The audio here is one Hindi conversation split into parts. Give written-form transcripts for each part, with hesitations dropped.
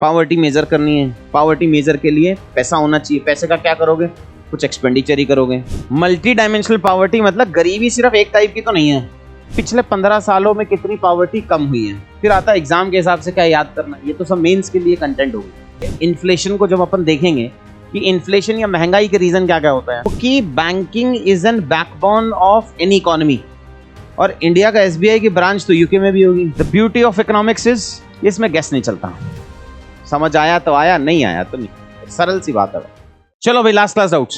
पावर्टी मेजर करनी है, पावर्टी मेजर के लिए पैसा होना चाहिए। पैसे का क्या करोगे? कुछ एक्सपेंडिचर ही करोगे। मल्टी डायमेंशनल पावर्टी मतलब गरीबी सिर्फ एक टाइप की तो नहीं है। पिछले 15 सालों में कितनी पावर्टी कम हुई है, फिर आता है एग्जाम के हिसाब से क्या याद करना। ये तो सब मेंस के लिए कंटेंट होगा। इन्फ्लेशन को जब अपन देखेंगे कि इन्फ्लेशन या महंगाई के रीजन क्या क्या होता है, क्योंकि banking is an backbone of any economy, और इंडिया का एसबीआई की ब्रांच तो यूके में भी होगी। The beauty of economics is, इसमें गैस नहीं चलता। समझ आया तो आया, नहीं आया तो नहीं, सरल सी बात है। चलो भाई, last class doubts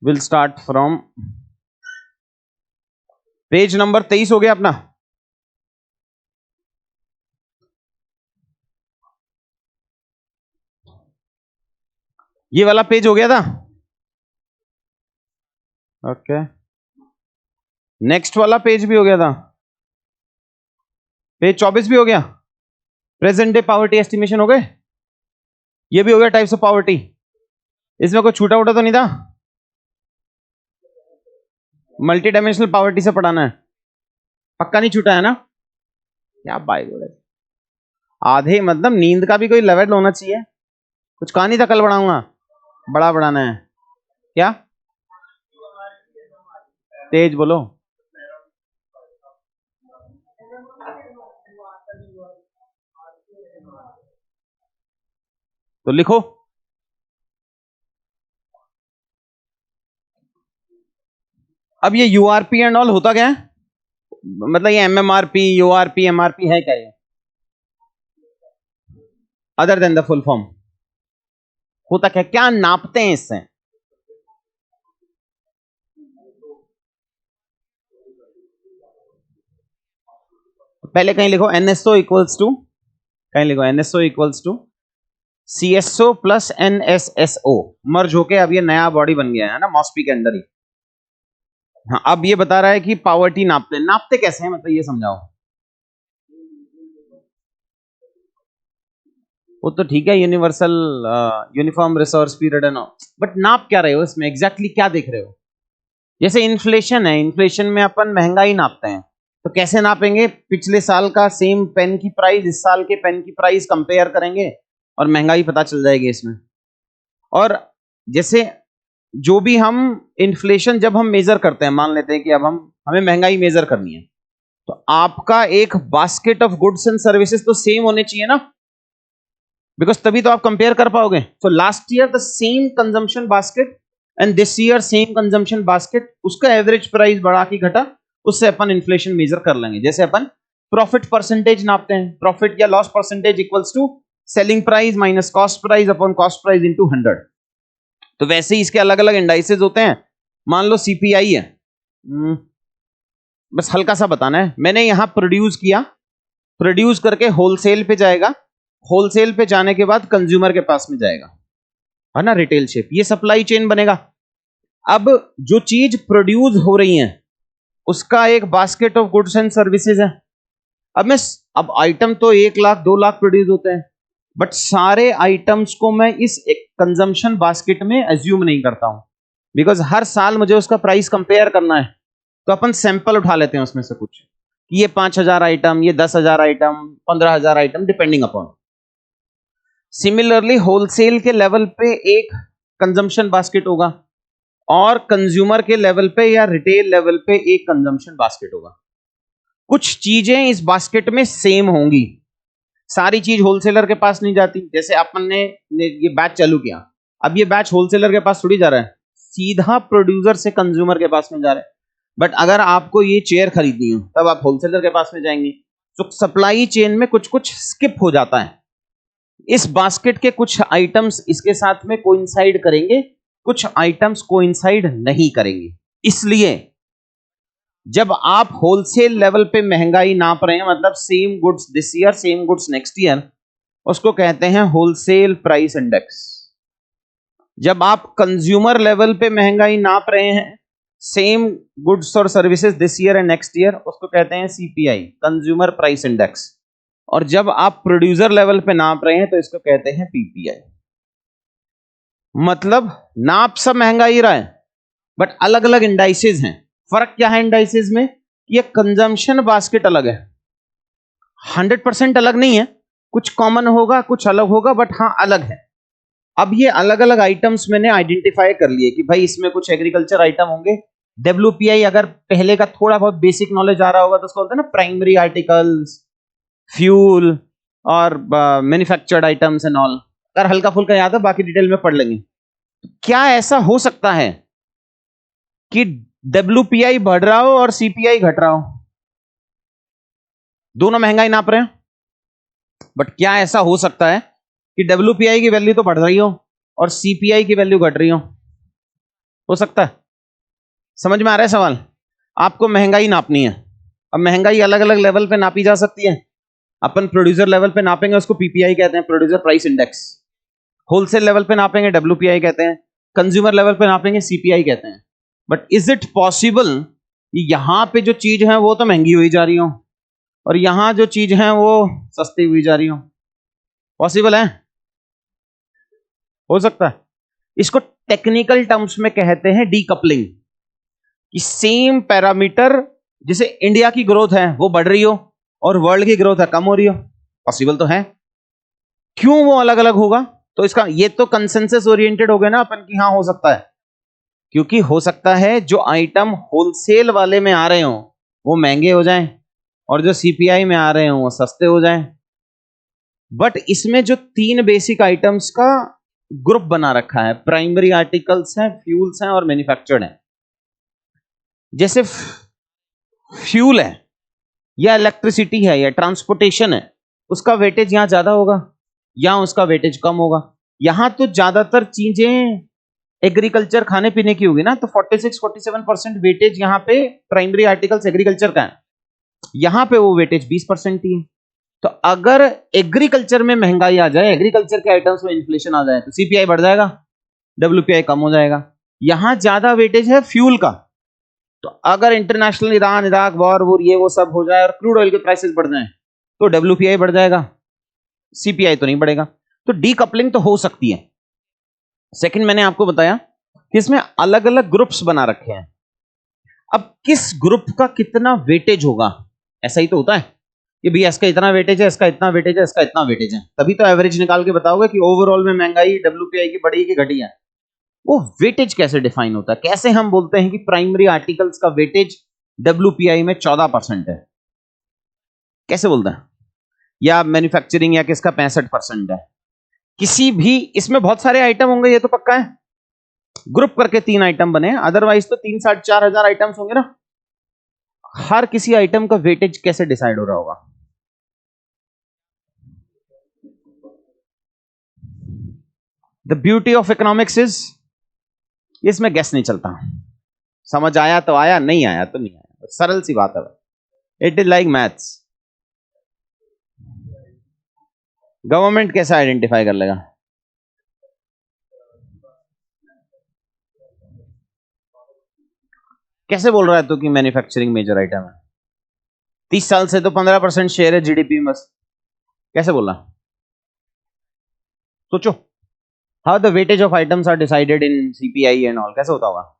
will start from page number 23 हो गया अपना। ये वाला पेज हो गया था। ओके, नेक्स्ट वाला पेज भी हो गया था। पेज 24 भी हो गया। प्रेजेंट डे पावर्टी एस्टिमेशन हो गए। ये भी हो गया टाइप्स ऑफ पावर्टी। इसमें कोई छूटा उटा तो नहीं था? मल्टी डायमेंशनल पावर्टी से पढ़ाना है, पक्का नहीं छूटा है ना? क्या बाई बोले, आधे मतलब नींद का भी कोई लेवल होना चाहिए। कुछ कहा नहीं था कल बढ़ाऊंगा, बड़ा बढ़ाना है क्या? तेज बोलो। तो लिखो। अब ये यूआरपी एंड ऑल होता क्या है? मतलब ये एमएमआरपी, यूआरपी, एमआरपी है क्या ये? Other than the full form होता क्या? क्या नापते हैं इससे? पहले कहीं लिखो एनएसओ इक्वल्स टू, कहीं लिखो NSO equals to CSO plus NSSO merge होके अब ये नया बॉडी बन गया है ना, मॉस्पी के अंदर ही। हाँ, अब ये बता रहा है कि पावर्टी नापते, नापते कैसे हैं, मतलब ये समझाओ। वो तो ठीक है, universal uniform resource period and all, but नाप क्या रहे हो इसमें? एग्जैक्टली क्या देख रहे हो? जैसे इन्फ्लेशन है, इन्फ्लेशन में अपन महंगाई नापते हैं, तो कैसे नापेंगे? पिछले साल का सेम पेन की प्राइस इस साल के पेन की प्राइस कंपेयर करेंगे और महंगाई पता चल जाएगी इसमें। और जैसे जो भी हम इन्फ्लेशन जब हम मेजर करते हैं, मान लेते हैं कि अब हमें महंगाई मेजर करनी है, तो आपका एक basket of goods and services तो सेम होने चाहिए ना, बिकॉज तभी तो आप कंपेयर कर पाओगे। So last year the same consumption basket and this year same consumption basket, उसका एवरेज प्राइस बढ़ा की घटा, उससे अपन इन्फ्लेशन मेजर कर लेंगे। जैसे अपन प्रॉफिट परसेंटेज नापते हैं, प्रॉफिट या loss percentage equals to selling price minus cost price upon cost price into 100। तो वैसे ही इसके अलग अलग इंडाइसेस होते हैं। मान लो सीपीआई है, बस हल्का सा बताना है। मैंने यहां प्रोड्यूस किया, प्रोड्यूस करके होलसेल पे जाएगा, होलसेल पे जाने के बाद कंज्यूमर के पास में जाएगा, है ना, रिटेल शिप, ये सप्लाई चेन बनेगा। अब जो चीज प्रोड्यूस हो रही है उसका एक basket of goods and services है। अब आइटम तो 1 लाख 2 लाख प्रोड्यूस होते हैं, बट सारे आइटम्स को मैं इस कंजम्पशन बास्केट में एज्यूम नहीं करता हूं, बिकॉज हर साल मुझे उसका प्राइस कंपेयर करना है। तो अपन सैंपल उठा लेते हैं उसमें से कुछ, कि ये 5,000 आइटम, ये 10,000 item, 15,000 item, depending upon. Similarly wholesale के लेवल पे एक कंजम्पशन बास्केट होगा और कंज्यूमर के लेवल पे या रिटेल लेवल पे एक कंजम्पशन बास्केट होगा। कुछ चीजें इस बास्केट में सेम होंगी, सारी चीज होलसेलर के पास नहीं जाती। जैसे अपन ने ये बैच चालू किया, अब ये बैच होलसेलर के पास थोड़ी जा रहा है, सीधा प्रोड्यूसर से कंज्यूमर के पास में जा रहा है। बट अगर आपको ये चेयर खरीदनी हो तब आप होलसेलर के पास में जाएंगे। तो सप्लाई चेन में कुछ कुछ स्किप हो जाता है। इस बास्केट के कुछ आइटम्स इसके साथ में कोइंसाइड करेंगे, कुछ आइटम्स कोइंसाइड नहीं करेंगे। इसलिए जब आप होलसेल लेवल पे महंगाई नाप रहे हैं, मतलब same goods this year same goods next year, उसको कहते हैं होलसेल प्राइस इंडेक्स। जब आप कंज्यूमर लेवल पे महंगाई नाप रहे हैं, सेम गुड्स और services this year and next year, उसको कहते हैं सीपीआई, कंज्यूमर प्राइस इंडेक्स। और जब आप प्रोड्यूसर लेवल पे नाप रहे हैं तो इसको कहते हैं पीपीआई। मतलब नाप सब महंगाई रहा है, बट अलग अलग इंडाइसेस हैं। फर्क क्या है इंडाइसेस में? ये कंजम्पशन बास्केट अलग है, 100% अलग नहीं है, कुछ कॉमन होगा, कुछ अलग होगा, बट हाँ अलग है। अब ये अलग अलग आइटम्स मैंने आइडेंटिफाई कर लिए कि भाई इसमें कुछ एग्रीकल्चर आइटम होंगे। WPI अगर पहले का थोड़ा बहुत बेसिक नॉलेज आ रहा होगा तो उसको बोलते हैं ना प्राइमरी आर्टिकल्स, फ्यूल और मैन्युफैक्चर्ड आइटम्स एंड ऑल। अगर हल्का फुल्का याद है बाकी डिटेल में पढ़ लेंगे। क्या ऐसा हो सकता है कि WPI बढ़ रहा हो और CPI घट रहा हो? दोनों महंगाई नाप रहे हैं, बट क्या ऐसा हो सकता है कि WPI की वैल्यू तो बढ़ रही हो और CPI की वैल्यू घट रही हो सकता है? समझ में आ रहा है सवाल? आपको महंगाई नापनी है। अब महंगाई अलग अलग लेवल पे नापी जा सकती है। अपन प्रोड्यूसर लेवल पे नापेंगे, उसको PPI कहते हैं, producer price index. Wholesale level पे नापेंगे, WPI कहते हैं। कंज्यूमर लेवल पे नापेंगे, CPI कहते हैं। बट इज इट पॉसिबल कि यहां पे जो चीज है वो तो महंगी हुई जा रही हो और यहां जो चीज है वो सस्ती हुई जा रही हो? पॉसिबल है? हो सकता है। इसको टेक्निकल टर्म्स में कहते हैं डीकपलिंग। कि सेम पैरामीटर, जैसे इंडिया की ग्रोथ है वो बढ़ रही हो और वर्ल्ड की ग्रोथ है कम हो रही हो। पॉसिबल तो है। क्यों वो अलग अलग होगा? तो इसका ये तो कंसेंसस ओरिएंटेड हो गया ना अपन की, हाँ हो सकता है। क्योंकि हो सकता है जो आइटम होलसेल वाले में आ रहे हो वो महंगे हो जाएं और जो CPI में आ रहे हो वो सस्ते हो जाएं। बट इसमें जो 3 बेसिक आइटम्स का ग्रुप बना रखा है, प्राइमरी आर्टिकल्स हैं, फ्यूल्स हैं और मैन्युफैक्चर्ड हैं। जैसे फ्यूल है या इलेक्ट्रिसिटी है या ट्रांसपोर्टेशन है, उसका वेटेज यहां ज्यादा होगा या उसका वेटेज कम होगा। यहां तो ज्यादातर चीजें एग्रीकल्चर खाने पीने की होगी ना, तो 46-47% वेटेज यहां पे प्राइमरी आर्टिकल्स एग्रीकल्चर का है। यहां पे वो वेटेज 20% ही है। तो अगर एग्रीकल्चर में महंगाई आ जाए, एग्रीकल्चर के आइटम्स में इन्फ्लेशन आ जाए, तो CPI बढ़ जाएगा, WPI कम हो जाएगा। यहां ज्यादा वेटेज है फ्यूल का, तो अगर इंटरनेशनल ईरान इराक वॉर ये वो सब हो जाए और क्रूड ऑयल के प्राइसेस बढ़ जाएं तो WPI बढ़ जाएगा, CPI तो नहीं बढ़ेगा। तो डीकपलिंग तो हो सकती है। सेकंड, मैंने आपको बताया कि इसमें अलग अलग ग्रुप्स बना रखे हैं। अब किस ग्रुप का कितना वेटेज होगा, ऐसा ही तो होता है कि भैया इसका इतना वेटेज है, इसका इतना वेटेज है, इसका इतना वेटेज है, तभी तो एवरेज निकाल के बताओगे कि ओवरऑल में महंगाई WPI की बढ़ी कि घटी है। वो वेटेज कैसे डिफाइन होता है? कैसे हम बोलते हैं कि प्राइमरी आर्टिकल्स का वेटेज WPI में 14% है? कैसे बोलते हैं? या मैन्युफैक्चरिंग या किसका 65% है? किसी भी, इसमें बहुत सारे आइटम होंगे ये तो पक्का है, ग्रुप करके 3 आइटम बने, अदरवाइज तो 3-4,500 आइटम्स होंगे ना। हर किसी आइटम का वेटेज कैसे डिसाइड हो रहा होगा? The beauty of economics is, इसमें गैस नहीं चलता। समझ आया तो आया, नहीं आया तो नहीं आया, सरल सी बात है। It is like maths. Government कैसे आइडेंटिफाई कर लेगा? कैसे बोल रहा है तू कि मैन्युफैक्चरिंग मेजर आइटम है? 30 साल से तो 15% शेयर है GDP में, बस। कैसे बोला? सोचो, how the weightage of items are decided in CPI and all, कैसे होता होगा?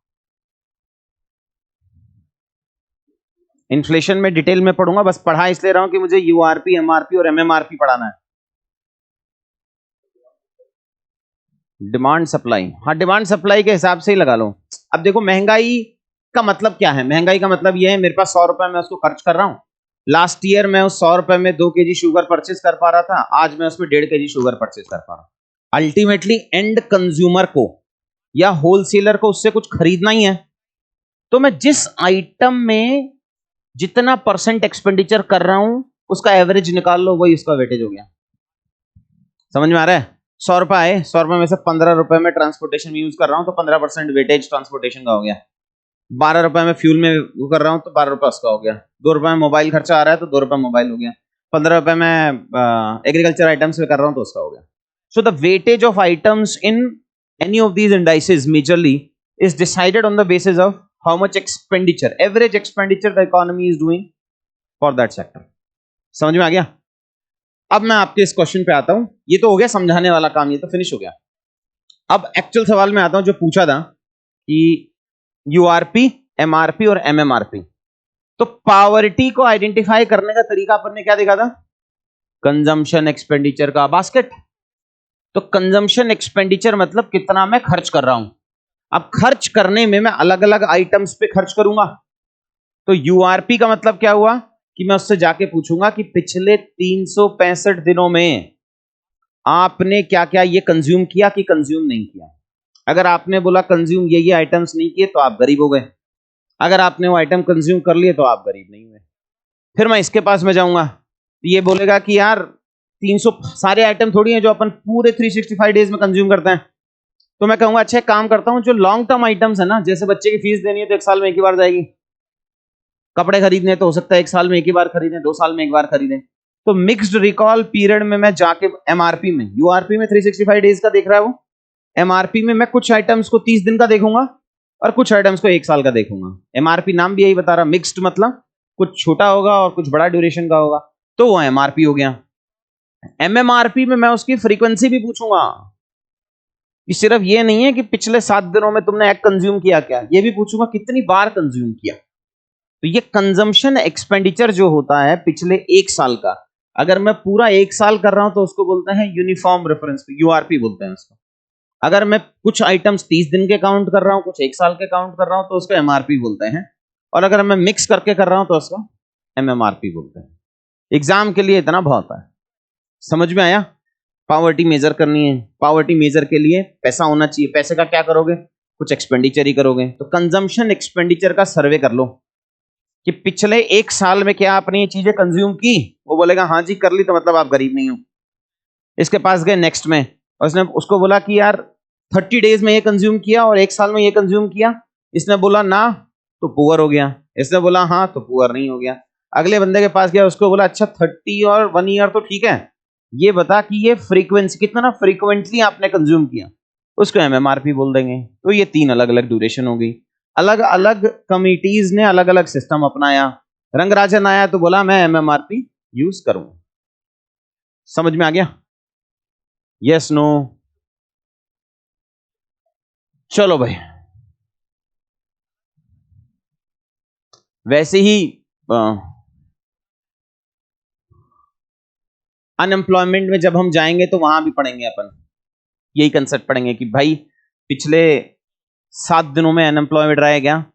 इन्फ्लेशन में डिटेल में पढ़ूंगा, बस पढ़ा इसलिए रहा हूं कि मुझे URP, MRP और MMRP पढ़ाना है। डिमांड सप्लाई, हाँ डिमांड सप्लाई के हिसाब से ही लगा लो। अब देखो महंगाई का मतलब क्या है? महंगाई का मतलब ये है मेरे पास 100 रुपए मैं उसको खर्च कर रहा हूं। लास्ट ईयर मैं उस 100 रुपए में 2 kg शुगर परचेज कर पा रहा था, आज मैं उसमें 1.5 kg शुगर परचेज कर पा रहा हूं। अल्टीमेटली एंड कंज्यूमर को या होलसेलर को उससे कुछ खरीदना ही है, तो मैं जिस आइटम में जितना परसेंट एक्सपेंडिचर कर रहा हूं उसका एवरेज निकाल लो, वही उसका वेटेज हो गया। समझ में आ रहा है? 100 रुपए आए, 100 रुपए में से 15 रुपए में ट्रांसपोर्टेशन में यूज कर रहा हूं तो 15% वेटेज ट्रांसपोर्टेशन का हो गया। 12 रुपए में फ्यूल में वो कर रहा हूं तो 12 रुपए उसका हो गया। 2 रुपए में मोबाइल खर्चा आ रहा है तो 2 रुपए मोबाइल हो गया। 15 रुपए में एग्रीकल्चर आइटम्स में कर रहा हूं तो उसका हो गया। So the weightage of items in any of these indices majorly is decided on the basis of how much expenditure, average expenditure the economy is doing for that sector. समझ में आ गया? अब मैं आपके इस क्वेश्चन पे आता हूं। ये तो हो गया समझाने वाला काम, ये तो फिनिश हो गया। अब एक्चुअल सवाल में आता हूं जो पूछा था कि URP, MRP और MMRP। तो पावर्टी को आइडेंटिफाई करने का तरीका अपन ने क्या देखा था? कंजम्पशन एक्सपेंडिचर का बास्केट। तो कंजम्पशन एक्सपेंडिचर मतलब कितना मैं खर्च कर रहा हूं। अब खर्च करने में मैं अलग अलग आइटम्स पे खर्च करूंगा। तो यूआरपी का मतलब क्या हुआ कि मैं उससे जाके पूछूंगा कि पिछले 365 दिनों में आपने क्या क्या ये कंज्यूम किया कि कंज्यूम नहीं किया। अगर आपने बोला कंज्यूम ये आइटम्स नहीं किए तो आप गरीब हो गए। अगर आपने वो आइटम कंज्यूम कर लिए तो आप गरीब नहीं हुए। फिर मैं इसके पास में जाऊंगा, ये बोलेगा कि यार 300 सारे आइटम थोड़ी हैं जो अपन पूरे 365 डेज में कंज्यूम करते हैं। तो मैं कहूंगा अच्छा काम करता हूं, जो लॉन्ग टर्म आइटम्स है ना, जैसे बच्चे की फीस देनी है तो 1 साल में एक ही बार जाएगी, कपड़े खरीदने तो हो सकता है 1 साल में एक ही बार खरीदें, 2 साल में एक बार खरीदें। तो मिक्स्ड रिकॉल पीरियड में मैं जाके एमआरपी में, यूआरपी में 365 डेज का देख रहा है वो, एमआरपी में मैं कुछ आइटम्स को 30 दिन का देखूंगा और कुछ आइटम्स को 1 साल का देखूंगा। एमआरपी नाम भी यही बता रहा, मिक्स्ड मतलब कुछ छोटा होगा और कुछ बड़ा ड्यूरेशन का होगा, तो वो एमआरपी हो गया। एमएमआरपी में मैं उसकी फ्रीक्वेंसी भी पूछूंगा कि सिर्फ ये नहीं है कि पिछले 7 दिनों में तुमने एग कंज्यूम किया क्या, ये भी पूछूंगा कितनी बार कंज्यूम किया। तो ये कंजम्पशन एक्सपेंडिचर जो होता है पिछले 1 साल का, अगर मैं पूरा 1 साल कर रहा हूं तो उसको बोलते हैं यूनिफॉर्म रेफरेंस, यूआरपी बोलते हैं उसको। अगर मैं कुछ आइटम्स 30 दिन के काउंट कर रहा हूं, कुछ 1 साल के काउंट कर रहा हूं, तो उसको एमआरपी बोलते हैं। और अगर मैं मिक्स करके कर रहा हूं तो उसको एमएमआरपी बोलते हैं। एग्जाम के लिए इतना बहुत है, समझ में आया। पावर्टी मेजर करनी है, पावर्टी मेजर के लिए पैसा होना चाहिए। पैसे का क्या करोगे, कुछ एक्सपेंडिचर ही करोगे। तो कंजम्पशन एक्सपेंडिचर का सर्वे कर लो कि पिछले 1 साल में क्या आपने ये चीजें कंज्यूम की। वो बोलेगा हाँ जी कर ली, तो मतलब आप गरीब नहीं हो। इसके पास गए नेक्स्ट में, और उसने उसको बोला कि यार 30 डेज में ये कंज्यूम किया और 1 साल में ये कंज्यूम किया। इसने बोला ना, तो पुअर हो गया। इसने बोला हाँ, तो पुअर नहीं हो गया। अगले बंदे के पास गया, उसको बोला अच्छा 30 और 1 ईयर तो ठीक है, ये बता कि ये फ्रीक्वेंसी कितना फ्रीक्वेंटली आपने कंज्यूम किया, उसको एमएमआरपी बोल देंगे। तो ये 3 अलग अलग ड्यूरेशन हो गई। अलग अलग कमिटीज ने अलग अलग सिस्टम अपनाया। रंगराजन आया तो बोला मैं एमएमआरपी यूज करूंगा। समझ में आ गया, यस नो? चलो भाई, वैसे ही अनएम्प्लॉयमेंट में जब हम जाएंगे तो वहां भी पढ़ेंगे अपन, यही कंसेप्ट पढ़ेंगे कि भाई पिछले 7 दिनों में अनएम्प्लॉयमेंट रहा है क्या,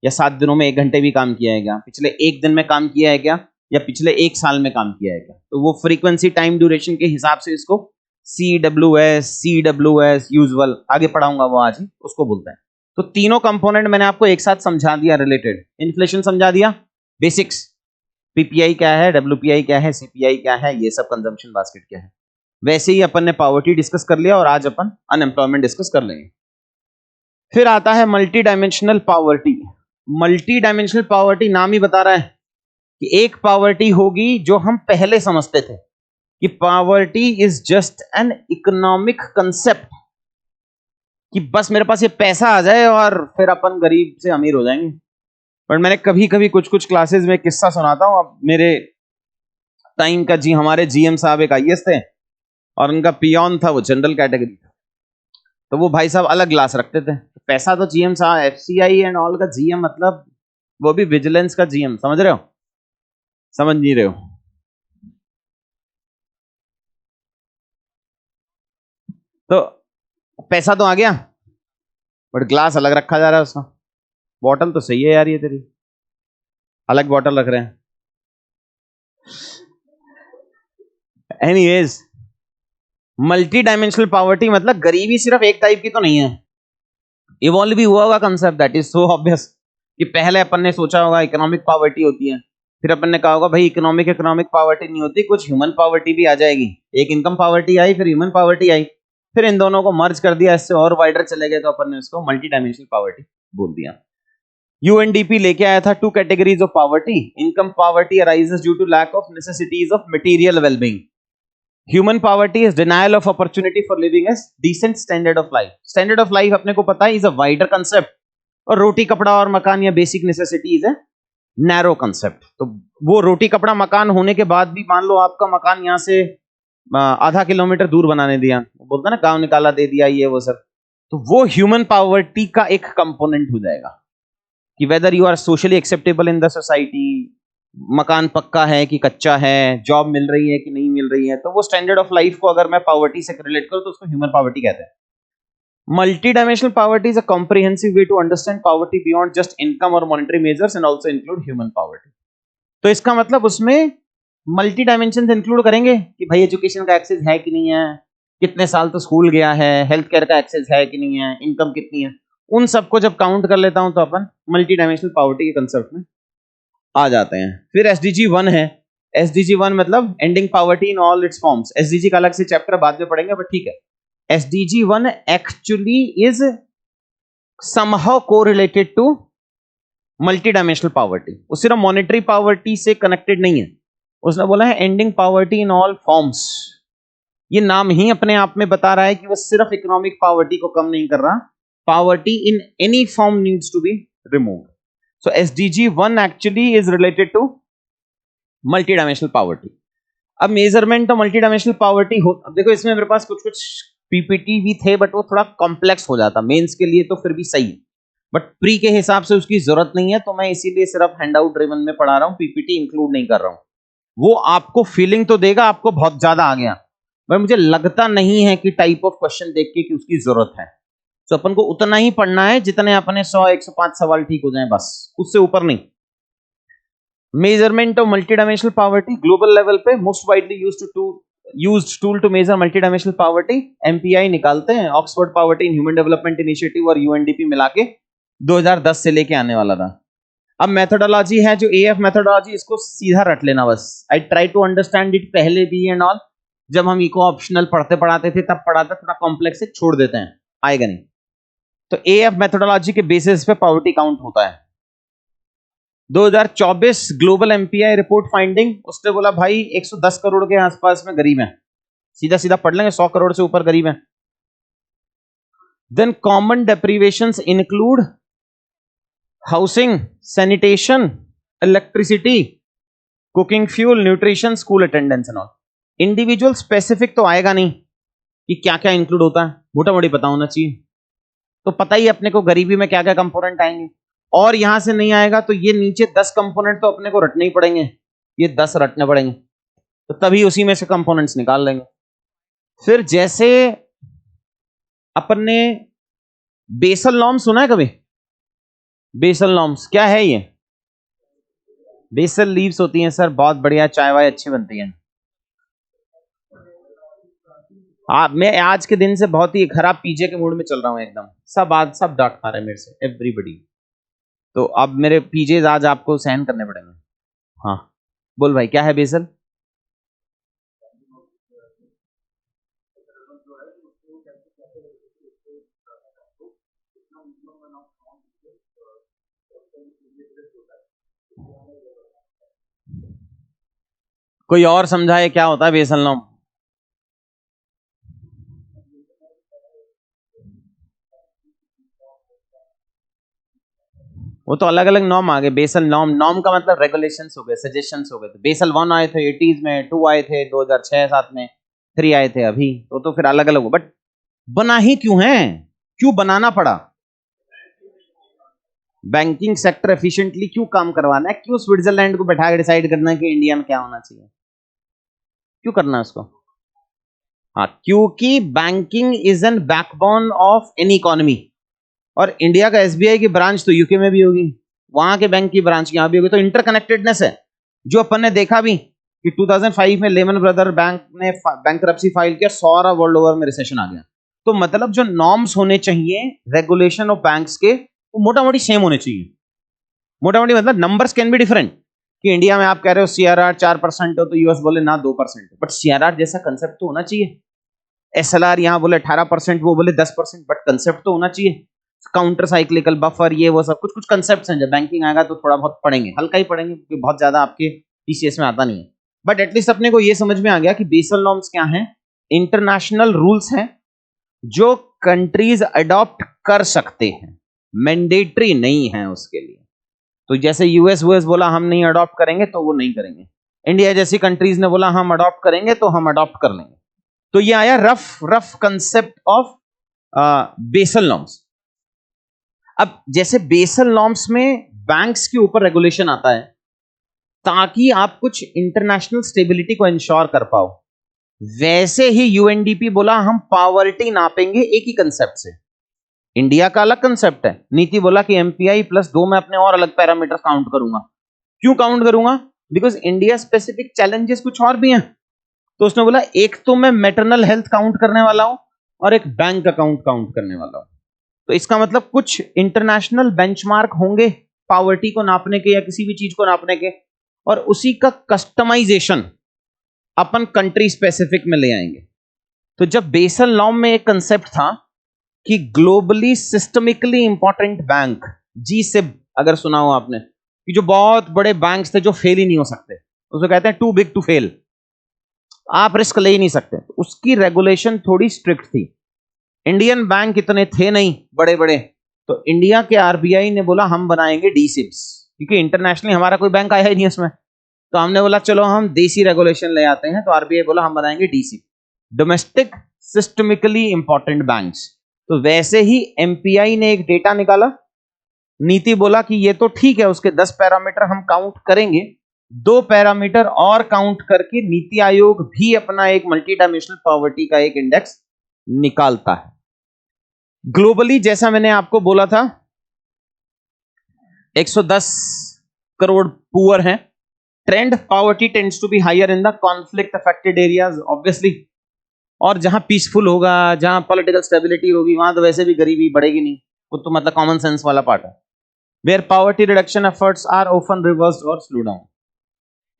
या 7 दिनों में 1 घंटे भी काम किया है क्या, पिछले 1 दिन में काम किया है क्या, या पिछले 1 साल में काम किया है क्या। तो वो फ्रीक्वेंसी टाइम ड्यूरेशन के हिसाब से इसको CWS यूजुअल आगे पढ़ाऊंगा वो आज ही, उसको बोलते हैं। तो तीनों कंपोनेंट मैंने आपको एक साथ समझा दिया, रिलेटेड इन्फ्लेशन समझा दिया, बेसिक्स, पीपीआई क्या है, डब्ल्यूपीआई क्या है, सीपीआई क्या है, ये सब कंजम्पशन बास्केट क्या है। वैसे ही अपन ने पॉवर्टी डिस्कस कर लिया और आज अपन अनएम्प्लॉयमेंट डिस्कस कर लेंगे। फिर आता है multi dimensional poverty. Multi dimensional poverty नाम ही बता रहा है कि एक पॉवर्टी होगी जो हम पहले समझते थे कि poverty is just an economic concept, कि बस मेरे पास ये पैसा आ जाए और फिर अपन गरीब से अमीर हो जाएंगे। पर मैंने कभी कभी कुछ कुछ क्लासेस में किस्सा सुनाता हूं। अब मेरे टाइम का जी हमारे जीएम साहब एक आईएएस थे और उनका पियोन था, वो जनरल कैटेगरी था। तो वो भाई साहब अलग ग्लास रखते थे। पैसा तो जीएम साहब, एफसीआई एंड ऑल का जीएम, मतलब वो भी विजिलेंस का जीएम, समझ रहे हो, समझ नहीं रहे हो। तो पैसा तो आ गया बट ग्लास अलग रखा जा रहा है उसका। बॉटल तो सही है यार, ये तेरी अलग बॉटल रख रहे हैं। एनीवेज, मल्टी डायमेंशनल पॉवर्टी मतलब गरीबी सिर्फ एक टाइप की तो नहीं है। इवॉल्व भी हुआ होगा concept, that is so obvious कि पहले अपन ने सोचा होगा इकोनॉमिक पॉवर्टी होती है, फिर अपन ने कहा होगा भाई इकोनॉमिक पॉवर्टी नहीं होती, कुछ ह्यूमन पॉवर्टी भी आ जाएगी। एक इनकम पॉवर्टी आई, फिर ह्यूमन पॉवर्टी आई, फिर इन दोनों को मर्ज कर दिया, इससे और वाइडर चले गए, तो अपन ने उसको मल्टी डायमेंशनल पॉवर्टी बोल दिया। यूएनडीपी लेके आया था 2 categories of poverty. Income poverty arises due to lack of necessities of material wellbeing. Human poverty is denial of opportunity for living as decent standard of life. Standard of life अपने को पता है इज अ वाइडर कंसेप्ट, और रोटी कपड़ा और मकान या basic necessity is a narrow concept. तो वो रोटी कपड़ा मकान होने के बाद भी मान लो आपका मकान यहाँ से आधा किलोमीटर दूर बनाने दिया, बोलता ना गांव निकाला दे दिया, ये वो सब, तो वो ह्यूमन पॉवर्टी का एक कंपोनेंट हो जाएगा कि whether you are socially acceptable in the society, मकान पक्का है कि कच्चा है, जॉब मिल रही है कि नहीं मिल रही है, तो वो स्टैंडर्ड ऑफ लाइफ को अगर मैं पॉवर्टी से रिलेट करूं तो उसको ह्यूमन पॉवर्टी कहते हैं। Multi dimensional poverty is a comprehensive way to understand poverty beyond just income और monetary measures and also include human poverty. तो इसका मतलब उसमें मल्टी डायमेंशन इंक्लूड करेंगे कि भाई एजुकेशन का एक्सेस है कि नहीं है, कितने साल तो स्कूल गया है, हेल्थ केयर का एक्सेस है कि नहीं है, इनकम कितनी है, उन सबको जब काउंट कर लेता हूं तो अपन मल्टी डायमेंशनल पॉवर्टी के कंसेप्ट में आ जाते हैं। फिर एसडीजी 1 है। एसडीजी 1 मतलब ending poverty in all it's forms. SDG का अलग से चैप्टर बाद में पढ़ेंगे, बट ठीक है। SDG 1 actually is somehow correlated to multi dimensional poverty. वो सिर्फ मॉनेटरी पॉवर्टी से कनेक्टेड नहीं है, उसने बोला है ending poverty in all forms. ये नाम ही अपने आप में बता रहा है कि वो सिर्फ इकोनॉमिक पॉवर्टी को कम नहीं कर रहा, poverty in any form needs to be removed. So SDG 1 actually is related to multi dimensional poverty. अब measurement of multi dimensional poverty हो, अब देखो इसमें मेरे पास कुछ कुछ पीपीटी भी थे, बट वो थोड़ा कॉम्प्लेक्स हो जाता मेंस के लिए, तो फिर भी सही है, बट प्री के हिसाब से उसकी जरूरत नहीं है, तो मैं इसीलिए सिर्फ हैंडआउट ड्रिवन में पढ़ा रहा हूं, पीपीटी इंक्लूड नहीं कर रहा हूं। वो आपको फीलिंग तो देगा आपको बहुत ज्यादा आ गया, पर मुझे लगता नहीं है कि टाइप ऑफ क्वेश्चन देख के कि उसकी जरूरत है। तो अपन को उतना ही पढ़ना है जितने अपने 100-105 सवाल ठीक हो जाएं, बस उससे ऊपर नहीं। Measurement of multi dimensional poverty global level पे most widely used tool to measure multi dimensional poverty MPI निकालते हैं, Oxford poverty in human development initiative और यूएनडीपी मिला के 2010 से लेके आने वाला था। अब मेथोडोलॉजी है जो एएफ मेथोडोलॉजी, इसको सीधा रट लेना बस। I try to understand it पहले भी एंड ऑल, जब हम इको ऑप्शनल पढ़ाते थे तब पढ़ाते, थोड़ा कॉम्प्लेक्स है, छोड़ देते हैं, आएगा नहीं। तो एएफ मेथोडोलॉजी के बेसिस पे पॉवर्टी काउंट होता है। 2024 ग्लोबल एमपीआई रिपोर्ट फाइंडिंग, उसने बोला भाई 110 करोड़ के आसपास में गरीब हैं, सीधा सीधा पढ़ लेंगे, 100 करोड़ से ऊपर गरीब हैं। Then common deprivations include housing, sanitation, electricity, cooking fuel, nutrition, school attendance and all. Individual specific तो आएगा नहीं कि क्या क्या इंक्लूड होता है, मोटा मोटी पता होना चाहिए। तो पता ही अपने को गरीबी में क्या क्या कंपोनेंट आएंगे, और यहां से नहीं आएगा तो ये नीचे 10 कंपोनेंट तो अपने को रटने ही पड़ेंगे, ये 10 रटने पड़ेंगे, तो तभी उसी में से कंपोनेंट्स निकाल लेंगे। फिर जैसे अपन ने बेसल नॉर्म सुना है कभी? बेसल नॉर्म्स क्या है? ये बेसल लीव्स होती हैं सर, बहुत बढ़िया, चाय वाय अच्छी बनती है। मैं आज के दिन से बहुत ही खराब पीजे के मूड में चल रहा हूं एकदम, सब डांट खा रहे हैं मेरे से, एवरीबडी। तो अब मेरे पीजेज आज आपको सहन करने पड़ेंगे। हाँ बोल भाई, क्या है बेसल? कोई और समझाए क्या होता है बेसल नॉर्म? वो तो अलग अलग नॉर्म आ गए, बेसल नॉर्म, नॉर्म का मतलब रेगुलेशंस हो गए, सजेशंस हो गए। तो बेसल 1 आए थे 80s में, 2 आए थे 2006-7 में, 3 आए थे अभी, तो फिर अलग अलग हो। बट बना ही क्यों है, क्यों बनाना पड़ा? बैंकिंग सेक्टर एफिशिएंटली क्यों काम करवाना है, क्यों स्विट्जरलैंड को बैठा के डिसाइड करना है कि इंडिया में क्या होना चाहिए, क्यों करना है उसको? हाँ, क्योंकि banking is an backbone of any economy, और इंडिया का एसबीआई की ब्रांच तो यूके में भी होगी, वहां के बैंक की ब्रांच यहां भी होगी, तो इंटरकनेक्टेडनेस है। जो अपन ने देखा भी कि 2005 में लेमन ब्रदर बैंक ने बैंकरप्सी फाइल किया, सारा वर्ल्ड ओवर में रिसेशन आ गया। तो मतलब जो नॉर्म्स होने चाहिए रेगुलेशन ऑफ बैंक्स के, वो मोटा मोटी सेम होने चाहिए। मोटा मोटी मतलब नंबर्स कैन बी डिफरेंट, कि इंडिया में आप कह रहे हो सीआरआर 4% हो तो यूएस बोले ना 2%, बट सीआरआर जैसा कंसेप्ट तो होना चाहिए। एसएलआर यहाँ बोले 18%, वो बोले 10%, बट कंसेप्ट तो होना चाहिए। काउंटर साइक्लिकल बफर, ये वो सब कुछ कुछ कंसेप्ट्स हैं, जब बैंकिंग आएगा तो थोड़ा बहुत पढ़ेंगे, हल्का ही पढ़ेंगे क्योंकि बहुत ज्यादा आपके टीसीएस में आता नहीं है। बट एटलीस्ट अपने को ये समझ में आ गया कि बेसल नॉर्म्स क्या हैं, इंटरनेशनल रूल्स हैं जो कंट्रीज अडॉप्ट कर सकते हैं, मैंडेटरी नहीं है उसके लिए। तो जैसे यूएस बोला हम नहीं अडॉप्ट करेंगे तो वो नहीं करेंगे, इंडिया जैसी कंट्रीज ने बोला हम अडॉप्ट करेंगे तो हम अडॉप्ट कर लेंगे। तो ये आया rough concept of Basel norms. अब जैसे बेसल नॉर्म्स में बैंक्स के ऊपर रेगुलेशन आता है, ताकि आप कुछ इंटरनेशनल स्टेबिलिटी को इंश्योर कर पाओ। वैसे ही यूएनडीपी बोला हम पॉवर्टी नापेंगे एक ही कंसेप्ट से। इंडिया का अलग कंसेप्ट है, नीति बोला कि एमपीआई प्लस 2 मैं अपने और अलग पैरामीटर काउंट करूंगा। क्यों काउंट करूंगा? बिकॉज इंडिया स्पेसिफिक चैलेंजेस कुछ और भी हैं। तो उसने बोला एक तो मैं मैटरनल हेल्थ काउंट करने वाला हूं और एक बैंक अकाउंट काउंट करने वाला हूं। तो इसका मतलब कुछ इंटरनेशनल बेंचमार्क होंगे पॉवर्टी को नापने के या किसी भी चीज को नापने के, और उसी का कस्टमाइजेशन अपन कंट्री स्पेसिफिक में ले आएंगे। तो जब बेसल लॉ में एक कंसेप्ट था कि ग्लोबली सिस्टमिकली इंपॉर्टेंट बैंक, जी से अगर सुना हो आपने, कि जो बहुत बड़े बैंक्स थे जो फेल ही नहीं हो सकते, उसको कहते हैं टू बिग टू फेल, आप रिस्क ले ही नहीं सकते। तो उसकी रेगुलेशन थोड़ी स्ट्रिक्ट थी। इंडियन बैंक इतने थे नहीं बड़े बड़े, तो इंडिया के आरबीआई ने बोला हम बनाएंगे डीसिप्स, क्योंकि इंटरनेशनली हमारा कोई बैंक आया ही नहीं उसमें। तो हमने बोला चलो हम देसी रेगुलेशन ले आते हैं, तो आरबीआई बोला हम बनाएंगे डीसिप, डोमेस्टिक सिस्टमिकली इंपॉर्टेंट बैंक्स। तो वैसे ही एमपीआई ने एक डेटा निकाला, नीति बोला कि ये तो ठीक है, उसके 10 पैरामीटर हम काउंट करेंगे, 2 पैरामीटर और काउंट करके नीति आयोग भी अपना एक मल्टी डायमेंशनल पॉवर्टी का एक इंडेक्स निकालता है। ग्लोबली जैसा मैंने आपको बोला था 110 करोड़ पुअर हैं। Trend poverty tends to be higher in the conflict affected areas obviously, और जहां पीसफुल होगा, जहां पॉलिटिकल स्टेबिलिटी होगी, वहां तो वैसे भी गरीबी बढ़ेगी नहीं, वो तो मतलब कॉमन सेंस वाला पार्ट है। Where poverty reduction efforts are often reversed और स्लो डाउन।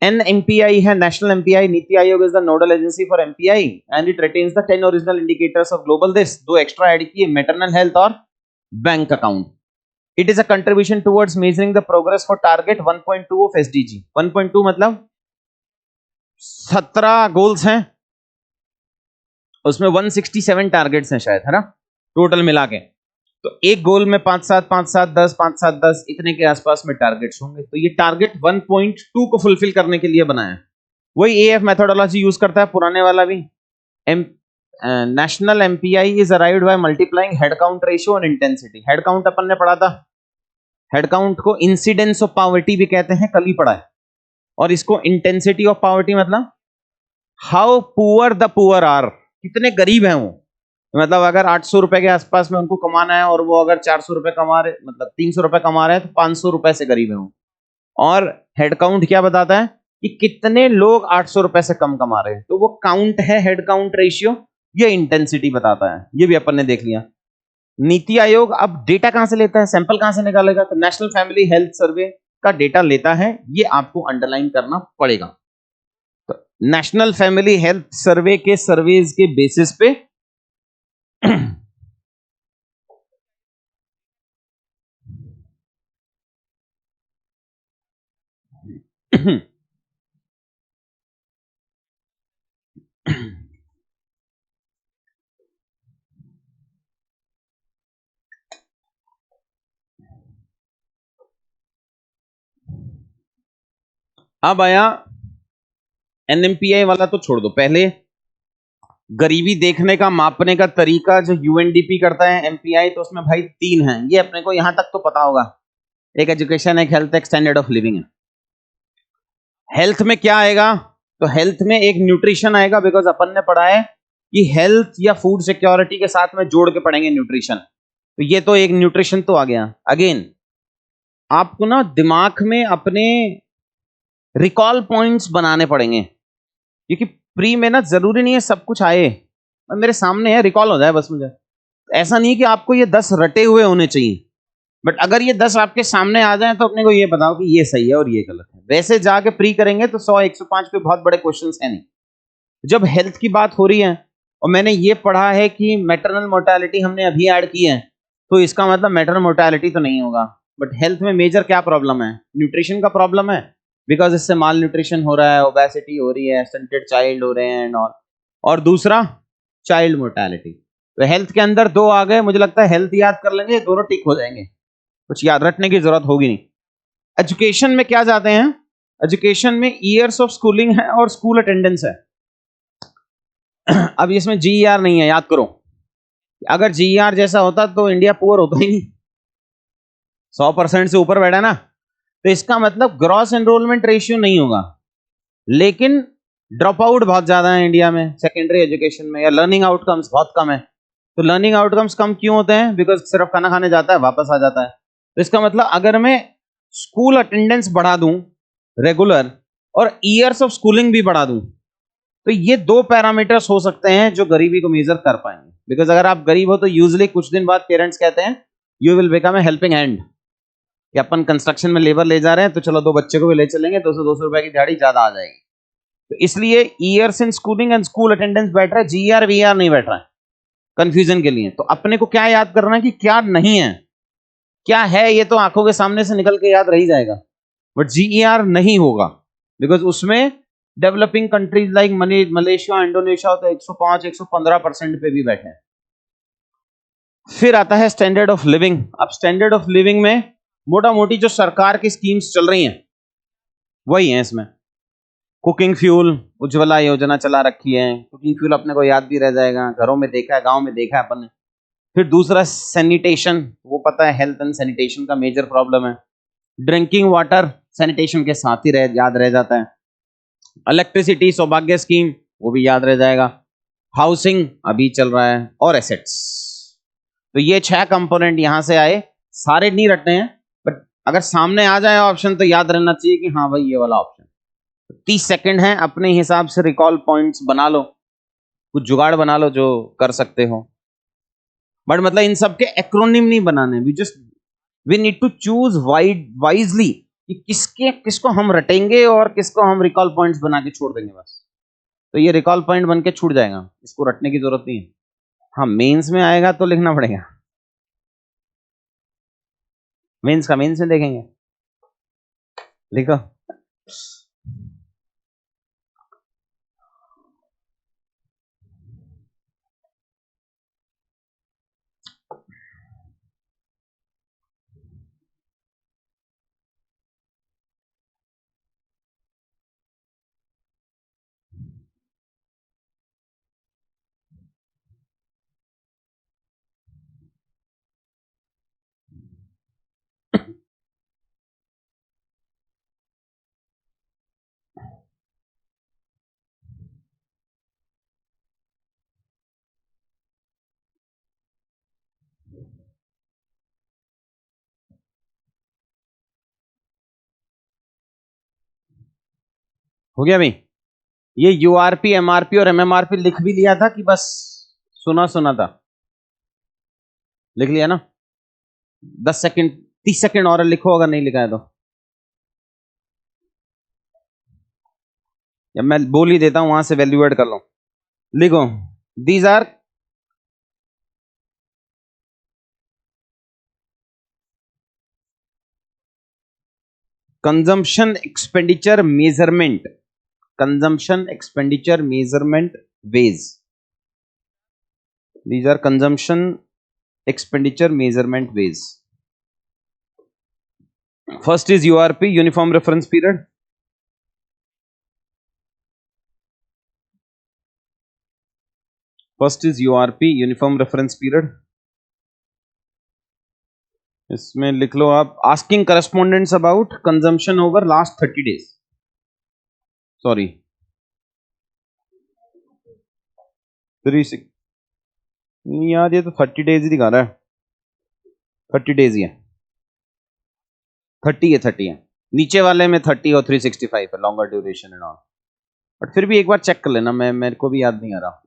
NMPI है, national MPI, NITI Aayog is the nodal agency for MPI and it retains the 10 original indicators of global this, 2 extra add किए, मैटरनल हेल्थ और bank account. It is a contribution towards measuring the progress for target 1.2 of SDG. 1.2 मतलब 17 गोल्स हैं, उसमें 167 टारगेट्स हैं शायद, है ना, टोटल मिला के। तो एक गोल में 5-7 5-7 10 5-7 10 इतने के आसपास में टारगेट्स होंगे। तो ये टारगेट 1.2 को फुलफिल करने के लिए बनाया है। वही एएफ मेथोडोलॉजी यूज करता है, पुराने वाला भी। National MPI is arrived by multiplying head count ratio और इंटेंसिटी। हेड काउंट अपन ने पढ़ा था, हेड काउंट को इंसिडेंस ऑफ पॉवर्टी भी कहते हैं, कल ही पढ़ा है। और इसको इंटेंसिटी ऑफ पॉवर्टी मतलब how poor the poor are, कितने गरीब हैं वो। मतलब अगर 800 रुपए के आसपास में उनको कमाना है और वो अगर 400 रुपए कमा रहे, मतलब 300 रुपए कमा रहे हैं, तो 500 रुपए से गरीब है वो। और हेड काउंट क्या बताता है कि कितने लोग 800 रुपए से कम कमा रहे हैं, तो वो काउंट है हेड काउंट रेशियो, ये इंटेंसिटी बताता है। ये भी अपन ने देख लिया। नीति आयोग अब डेटा कहां से लेता है, सैंपल कहां से निकालेगा? तो नेशनल फैमिली हेल्थ सर्वे का डेटा लेता है, ये आपको अंडरलाइन करना पड़ेगा। तो नेशनल फैमिली हेल्थ सर्वे के सर्वेज के बेसिस पे अब आया एनएमपीआई वाला, तो छोड़ दो, पहले गरीबी देखने का मापने का तरीका जो यूएनडीपी करता है एमपीआई, तो उसमें भाई 3 हैं, ये अपने को यहां तक तो पता होगा। एक एजुकेशन, एक हेल्थ, एक स्टैंडर्ड ऑफ लिविंग है। हेल्थ में क्या आएगा? तो हेल्थ में एक न्यूट्रिशन आएगा, बिकॉज अपन ने पढ़ा है कि हेल्थ या फूड सिक्योरिटी के साथ में जोड़ के पढ़ेंगे न्यूट्रिशन, तो ये तो एक न्यूट्रिशन तो आ गया। अगेन आपको ना दिमाग में अपने रिकॉल पॉइंट्स बनाने पड़ेंगे, क्योंकि प्री में ना जरूरी नहीं है सब कुछ आए, मेरे सामने है रिकॉल हो जाए बस मुझे। ऐसा नहीं कि आपको ये 10 रटे हुए होने चाहिए, बट अगर ये 10 आपके सामने आ जाए तो अपने को ये बताओ कि ये सही है और ये गलत है। वैसे जाके प्री करेंगे तो 100-105 पे बहुत बड़े क्वेश्चंस है नहीं। जब हेल्थ की बात हो रही है और मैंने ये पढ़ा है कि मैटरनल मोर्टेलिटी हमने अभी ऐड की है, तो इसका मतलब मैटरनल मोर्टेलिटी तो नहीं होगा। बट हेल्थ में मेजर क्या प्रॉब्लम है? न्यूट्रिशन का प्रॉब्लम है, बिकॉज इससे माल न्यूट्रिशन हो रहा है, ओबेसिटी हो रही है, स्टंटेड चाइल्ड हो रहे हैं एंड ऑल। और दूसरा चाइल्ड मोर्टेलिटी। तो हेल्थ के अंदर 2 आ गए, मुझे लगता है हेल्थ याद कर लेंगे, दोनों टिक हो जाएंगे, कुछ याद रखने की जरूरत होगी नहीं। एजुकेशन में क्या जाते हैं? एजुकेशन में ईयर्स ऑफ स्कूलिंग है और स्कूल अटेंडेंस है। अब इसमें जीईआर नहीं है, याद करो। अगर जीईआर जैसा होता तो इंडिया पुअर होता ही नहीं। 100% से ऊपर बैठा ना, तो इसका मतलब ग्रॉस एनरोलमेंट रेशियो नहीं होगा, लेकिन ड्रॉप आउट बहुत ज्यादा है इंडिया में सेकेंडरी एजुकेशन में, या लर्निंग आउटकम्स बहुत कम है। तो लर्निंग आउटकम्स कम क्यों होते हैं? बिकॉज सिर्फ खाना खाने जाता है, वापस आ जाता है। तो इसका मतलब अगर मैं स्कूल अटेंडेंस बढ़ा दूं रेगुलर, और ईयर्स ऑफ स्कूलिंग भी बढ़ा दूं, तो ये दो पैरामीटर्स हो सकते हैं जो गरीबी को मेजर कर पाएंगे। बिकॉज अगर आप गरीब हो तो यूजुअली कुछ दिन बाद पेरेंट्स कहते हैं you will become a helping hand, कि अपन कंस्ट्रक्शन में लेबर ले जा रहे हैं तो चलो दो बच्चे को भी ले चलेंगे, 200 रुपए की दिहाड़ी ज्यादा आ जाएगी। तो इसलिए years in schooling and school attendance बैठ रहा है, जीआर वीआर नहीं बैठ रहा है कंफ्यूजन के लिए। तो अपने को क्या याद करना है कि क्या नहीं है, क्या है ये तो आंखों के सामने से निकल के याद रह जाएगा, बट जीईआर नहीं होगा। बिकॉज उसमें developing countries like Malaysia, Indonesia तो 105 115% पे भी बैठे हैं। फिर आता है स्टैंडर्ड ऑफ लिविंग। अब स्टैंडर्ड ऑफ लिविंग में मोटा मोटी जो सरकार की स्कीम्स चल रही हैं वही है। इसमें कुकिंग फ्यूल उज्ज्वला योजना चला रखी है, कुकिंग फ्यूल अपने को याद भी रह जाएगा, घरों में देखा है, गांव में देखा है अपन ने। फिर दूसरा सैनिटेशन, वो पता है हेल्थ एंड सैनिटेशन का मेजर प्रॉब्लम है। ड्रिंकिंग वाटर सैनिटेशन के साथ ही याद रह जाता है। इलेक्ट्रिसिटी सौभाग्य स्कीम वो भी याद रह जाएगा। हाउसिंग अभी चल रहा है, और एसेट्स। तो ये 6 कंपोनेंट यहां से आए, सारे नहीं रटने हैं, बट अगर सामने आ जाए ऑप्शन तो याद रहना चाहिए कि हाँ भाई ये वाला ऑप्शन। 30 सेकंड है, अपने हिसाब से रिकॉल पॉइंट्स बना लो, कुछ जुगाड़ बना लो जो कर सकते हो। बट मतलब इन सब के एक्रोनिम नहीं बनाने, we need to choose wisely कि किसको हम रटेंगे और किसको हम रिकॉल पॉइंट्स बना के छोड़ देंगे बस। तो ये रिकॉल पॉइंट बन के छूट जाएगा, इसको रटने की जरूरत नहीं है। हाँ मेंस में आएगा तो लिखना पड़ेगा, मेंस में देखेंगे, लिखो। हो गया भाई? ये यूआरपी, एमआरपी और एमएमआरपी लिख भी लिया था कि बस सुना सुना था? लिख लिया ना? 10 सेकंड 30 सेकंड और लिखो अगर नहीं लिखा है तो, या मैं बोल ही देता हूं वहां से वैल्यू ऐड कर लो। लिखो, these are consumption expenditure measurement, consumption expenditure measurement ways. These are consumption expenditure measurement ways. First is URP, uniform reference period. First is URP, uniform reference period. इसमें लिख लो आप, asking correspondence about consumption over last 30 days. Sorry, 36 नहीं यार, ये तो 30 days ही दिखा रहा है। 30 days ही है, 30 है। नीचे वाले में 30 और 365 है, longer duration and all. But फिर भी एक बार चेक कर लेना, मेरे को भी याद नहीं आ रहा।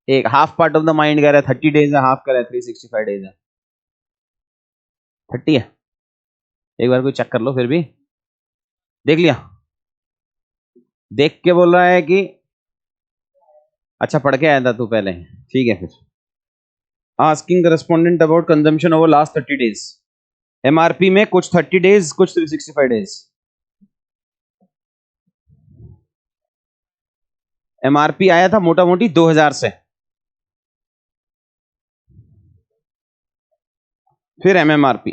एक half part of the mind कह रहा है 30 डेज है, हाफ कह रहा है 365 डेज है। 30 है, एक बार कोई चेक कर लो। फिर भी देख लिया, देख के बोल रहा है कि अच्छा पढ़ के आया था तू पहले, ठीक है। फिर asking correspondent about consumption over last 30 days. MRP में कुछ 30 डेज, कुछ 365 डेज। एमआरपी आया था मोटा मोटी 2000 से। फिर MMRP,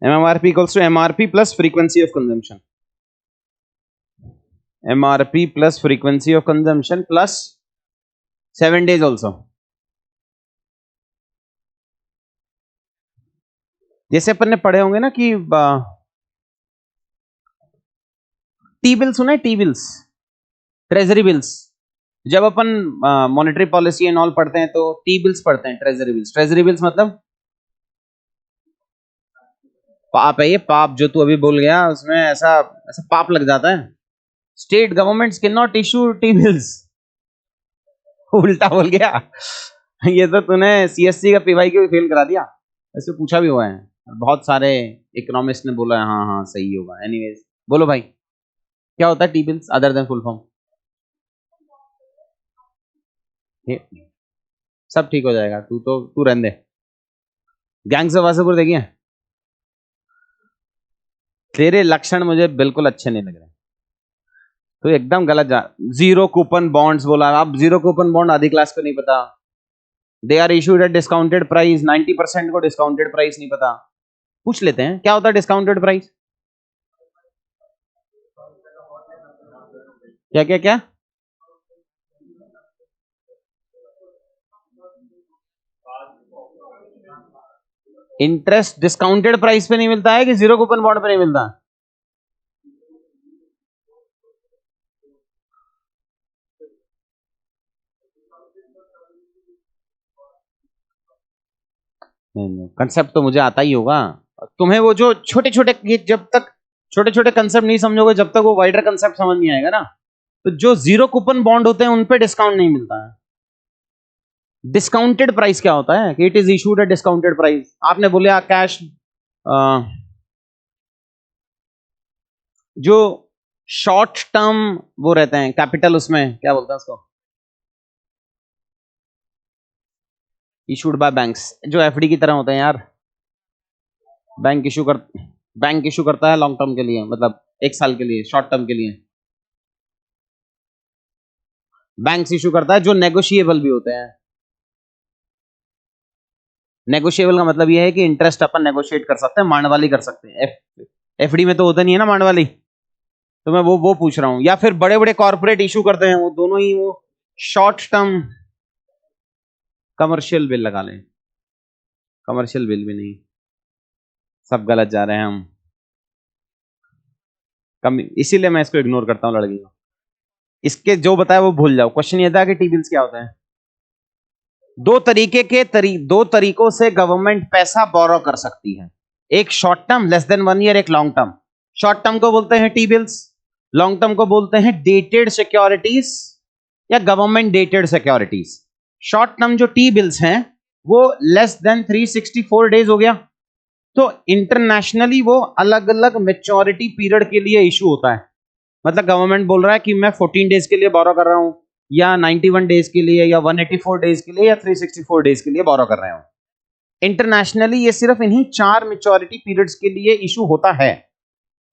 MMRP equals to MRP plus frequency of consumption, MRP plus frequency of consumption plus 7 days also. जैसे अपन ने पढ़े होंगे ना कि टी बिल सुना है? T bills, treasury bills. जब अपन मॉनेटरी पॉलिसी एंड ऑल पढ़ते हैं तो टी बिल्स पढ़ते हैं, ट्रेजरी बिल्स। ट्रेजरी बिल्स मतलब पाप है, ये पाप जो तू अभी बोल गया उसमें ऐसा ऐसा पाप लग जाता है। State governments can not issue T bills. उल्टा बोल गया। ये तो तूने सीएससी का पीवाई को फेल करा दिया। ऐसे पूछा भी हुआ है, बहुत सारे इकोनॉमिस्ट ने बोला है हाँ हाँ सही होगा। एनीवेज बोलो भाई, क्या होता है T bills other than full form? सब ठीक हो जाएगा, तू रहने दे। गैंग्स ऑफ वासेपुर देखिए, तेरे लक्षण मुझे बिल्कुल अच्छे नहीं लग रहे, तो एकदम गलत जा। जीरो कूपन बॉन्ड्स बोला, अब जीरो कूपन बॉन्ड आधी क्लास को नहीं पता। They are issued at discounted price, 90% को डिस्काउंटेड प्राइस नहीं पता। पूछ लेते हैं क्या होता है डिस्काउंटेड प्राइस। क्या क्या क्या? इंटरेस्ट डिस्काउंटेड प्राइस पे नहीं मिलता है कि जीरो कूपन बॉन्ड पे नहीं मिलता? नहीं, कंसेप्ट तो मुझे आता ही होगा। तुम्हें वो जो छोटे छोटे, जब तक छोटे छोटे कंसेप्ट नहीं समझोगे जब तक वो वाइडर कंसेप्ट समझ नहीं आएगा ना। तो जो जीरो कूपन बॉन्ड होते हैं उन पे डिस्काउंट नहीं मिलता है। डिस्काउंटेड प्राइस क्या होता है कि it is issued at discounted price. आपने बोला कैश, जो शॉर्ट टर्म वो रहते हैं कैपिटल, उसमें क्या बोलते हैं उसको, इशूड बाय बैंक्स, जो एफडी की तरह होते हैं यार। बैंक इशू कर बैंक इशू करता है लॉन्ग टर्म के लिए, मतलब 1 साल के लिए, शॉर्ट टर्म के लिए। बैंक्स इशू करता है जो नेगोशिएबल भी होते हैं। नेगोशिएबल का मतलब यह है कि इंटरेस्ट अपन नेगोशिएट कर सकते हैं, मांडवाली कर सकते हैं। एफडी में तो होता नहीं है ना मांडवाली, तो मैं वो पूछ रहा हूं। या फिर बड़े बड़े कॉर्पोरेट इशू करते हैं, वो दोनों ही वो शॉर्ट टर्म। कमर्शियल बिल लगा लें, कमर्शियल बिल भी नहीं, सब गलत जा रहे हैं हम। कम, इसीलिए मैं इसको इग्नोर करता हूं लड़की को। इसके जो बताया वो भूल जाओ। क्वेश्चन ये था कि टी बिल्स क्या होता है। दो तरीकों से गवर्नमेंट पैसा बोरो कर सकती है, एक short term less than 1 year, एक लॉन्ग टर्म। शॉर्ट टर्म को बोलते हैं टी बिल्स, लॉन्ग टर्म को बोलते हैं डेटेड सिक्योरिटीज या government dated securities. Short term जो टी बिल्स हैं वो लेस देन 364 डेज हो गया, तो इंटरनेशनली वो अलग अलग मेच्योरिटी पीरियड के लिए इशू होता है। मतलब गवर्नमेंट बोल रहा है कि मैं 14 डेज के लिए बोरो कर रहा हूं, या 91 डेज के लिए, या 184 डेज के लिए, या 364 डेज के लिए बोरो कर रहे हो। इंटरनेशनली ये सिर्फ इन्हीं 4 मेच्योरिटी पीरियड्स के लिए इशू होता है।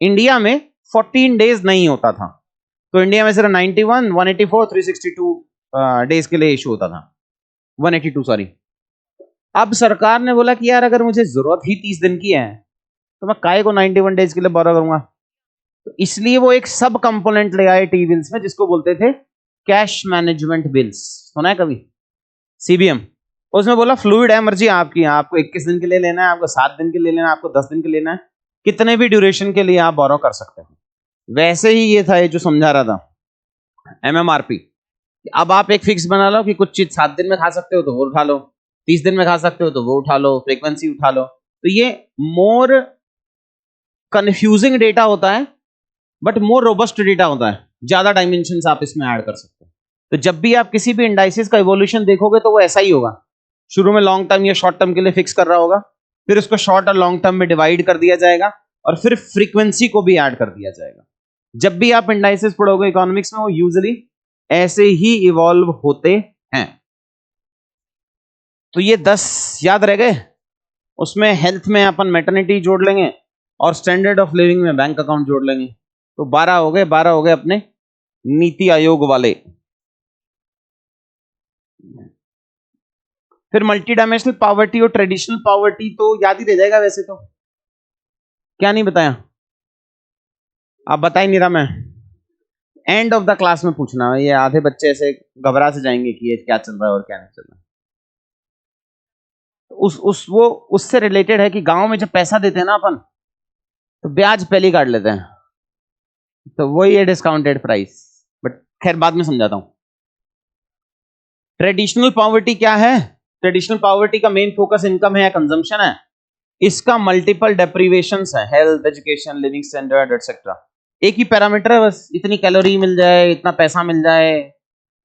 इंडिया में 14 डेज नहीं होता था, तो इंडिया में सिर्फ 91, 184, 362 डेज के लिए इशू होता था। 182 सॉरी। अब सरकार ने बोला कि यार अगर मुझे जरूरत ही 30 दिन की है तो मैं काहे को 91 डेज के लिए बोरो करूंगा। तो इसलिए वो एक सब कंपोनेंट ले आए टी बिल्स में, जिसको बोलते थे कैश मैनेजमेंट बिल्स। सुना है कभी? सीबीएम। उसमें बोला फ्लूइड है, मर्जी आपकी, आपको 21 दिन के लिए लेना है, आपको 7 दिन के लिए लेना है, आपको 10 दिन के लिए लेना है, कितने भी ड्यूरेशन के लिए आप बोरो कर सकते हैं। वैसे ही ये था, ये जो समझा रहा था एमएमआरपी। अब आप एक फिक्स बना लो कि कुछ चीज 7 दिन में खा सकते हो तो वो उठा लो, 30 दिन में खा सकते हो तो वो उठा लो, फ्रीक्वेंसी उठा लो। तो ये मोर कंफ्यूजिंग डेटा होता है बट मोर रोबस्ट डेटा होता है, ज्यादा डायमेंशंस आप इसमें ऐड कर सकते हो। तो जब भी आप किसी भी इंडाइसिस का इवोल्यूशन देखोगे तो वो ऐसा ही होगा, शुरू में लॉन्ग टर्म या शॉर्ट टर्म के लिए फिक्स कर रहा होगा, फिर उसको शॉर्ट और लॉन्ग टर्म में डिवाइड कर दिया जाएगा, और फिर फ्रीक्वेंसी को भी ऐड कर दिया जाएगा। जब भी आप इंडाइसिस पढ़ोगे इकोनॉमिक्स में, वो यूजुअली ऐसे ही इवॉल्व होते हैं। तो ये 10 याद रह गए। उसमें हेल्थ में अपन मैटरनिटी जोड़ लेंगे, और स्टैंडर्ड ऑफ लिविंग में बैंक अकाउंट जोड़ लेंगे, तो 12 हो गए। 12 हो गए अपने नीति आयोग वाले। फिर मल्टी डायमेंशनल पॉवर्टी और ट्रेडिशनल पॉवर्टी तो याद ही रह जाएगा वैसे तो। क्या नहीं बताया? आप बता ही नहीं रहा मैं। एंड ऑफ द क्लास में पूछना है, ये आधे बच्चे ऐसे घबरा से जाएंगे कि ये क्या चल रहा है और क्या नहीं चल रहा है। वो उससे रिलेटेड है कि गांव में जब पैसा देते हैं ना अपन, तो ब्याज पहले काट लेते हैं। तो वही है डिस्काउंटेड प्राइस, बट खैर बाद में समझाता हूं। ट्रेडिशनल पॉवर्टी क्या है? ट्रेडिशनल पॉवर्टी का मेन फोकस इनकम है, कंजम्पशन है। इसका मल्टीपल डेप्रीवेशंस है, health, education, living standard etcetera. एक ही पैरामीटर है बस, इतनी कैलोरी मिल जाए, इतना पैसा मिल जाए।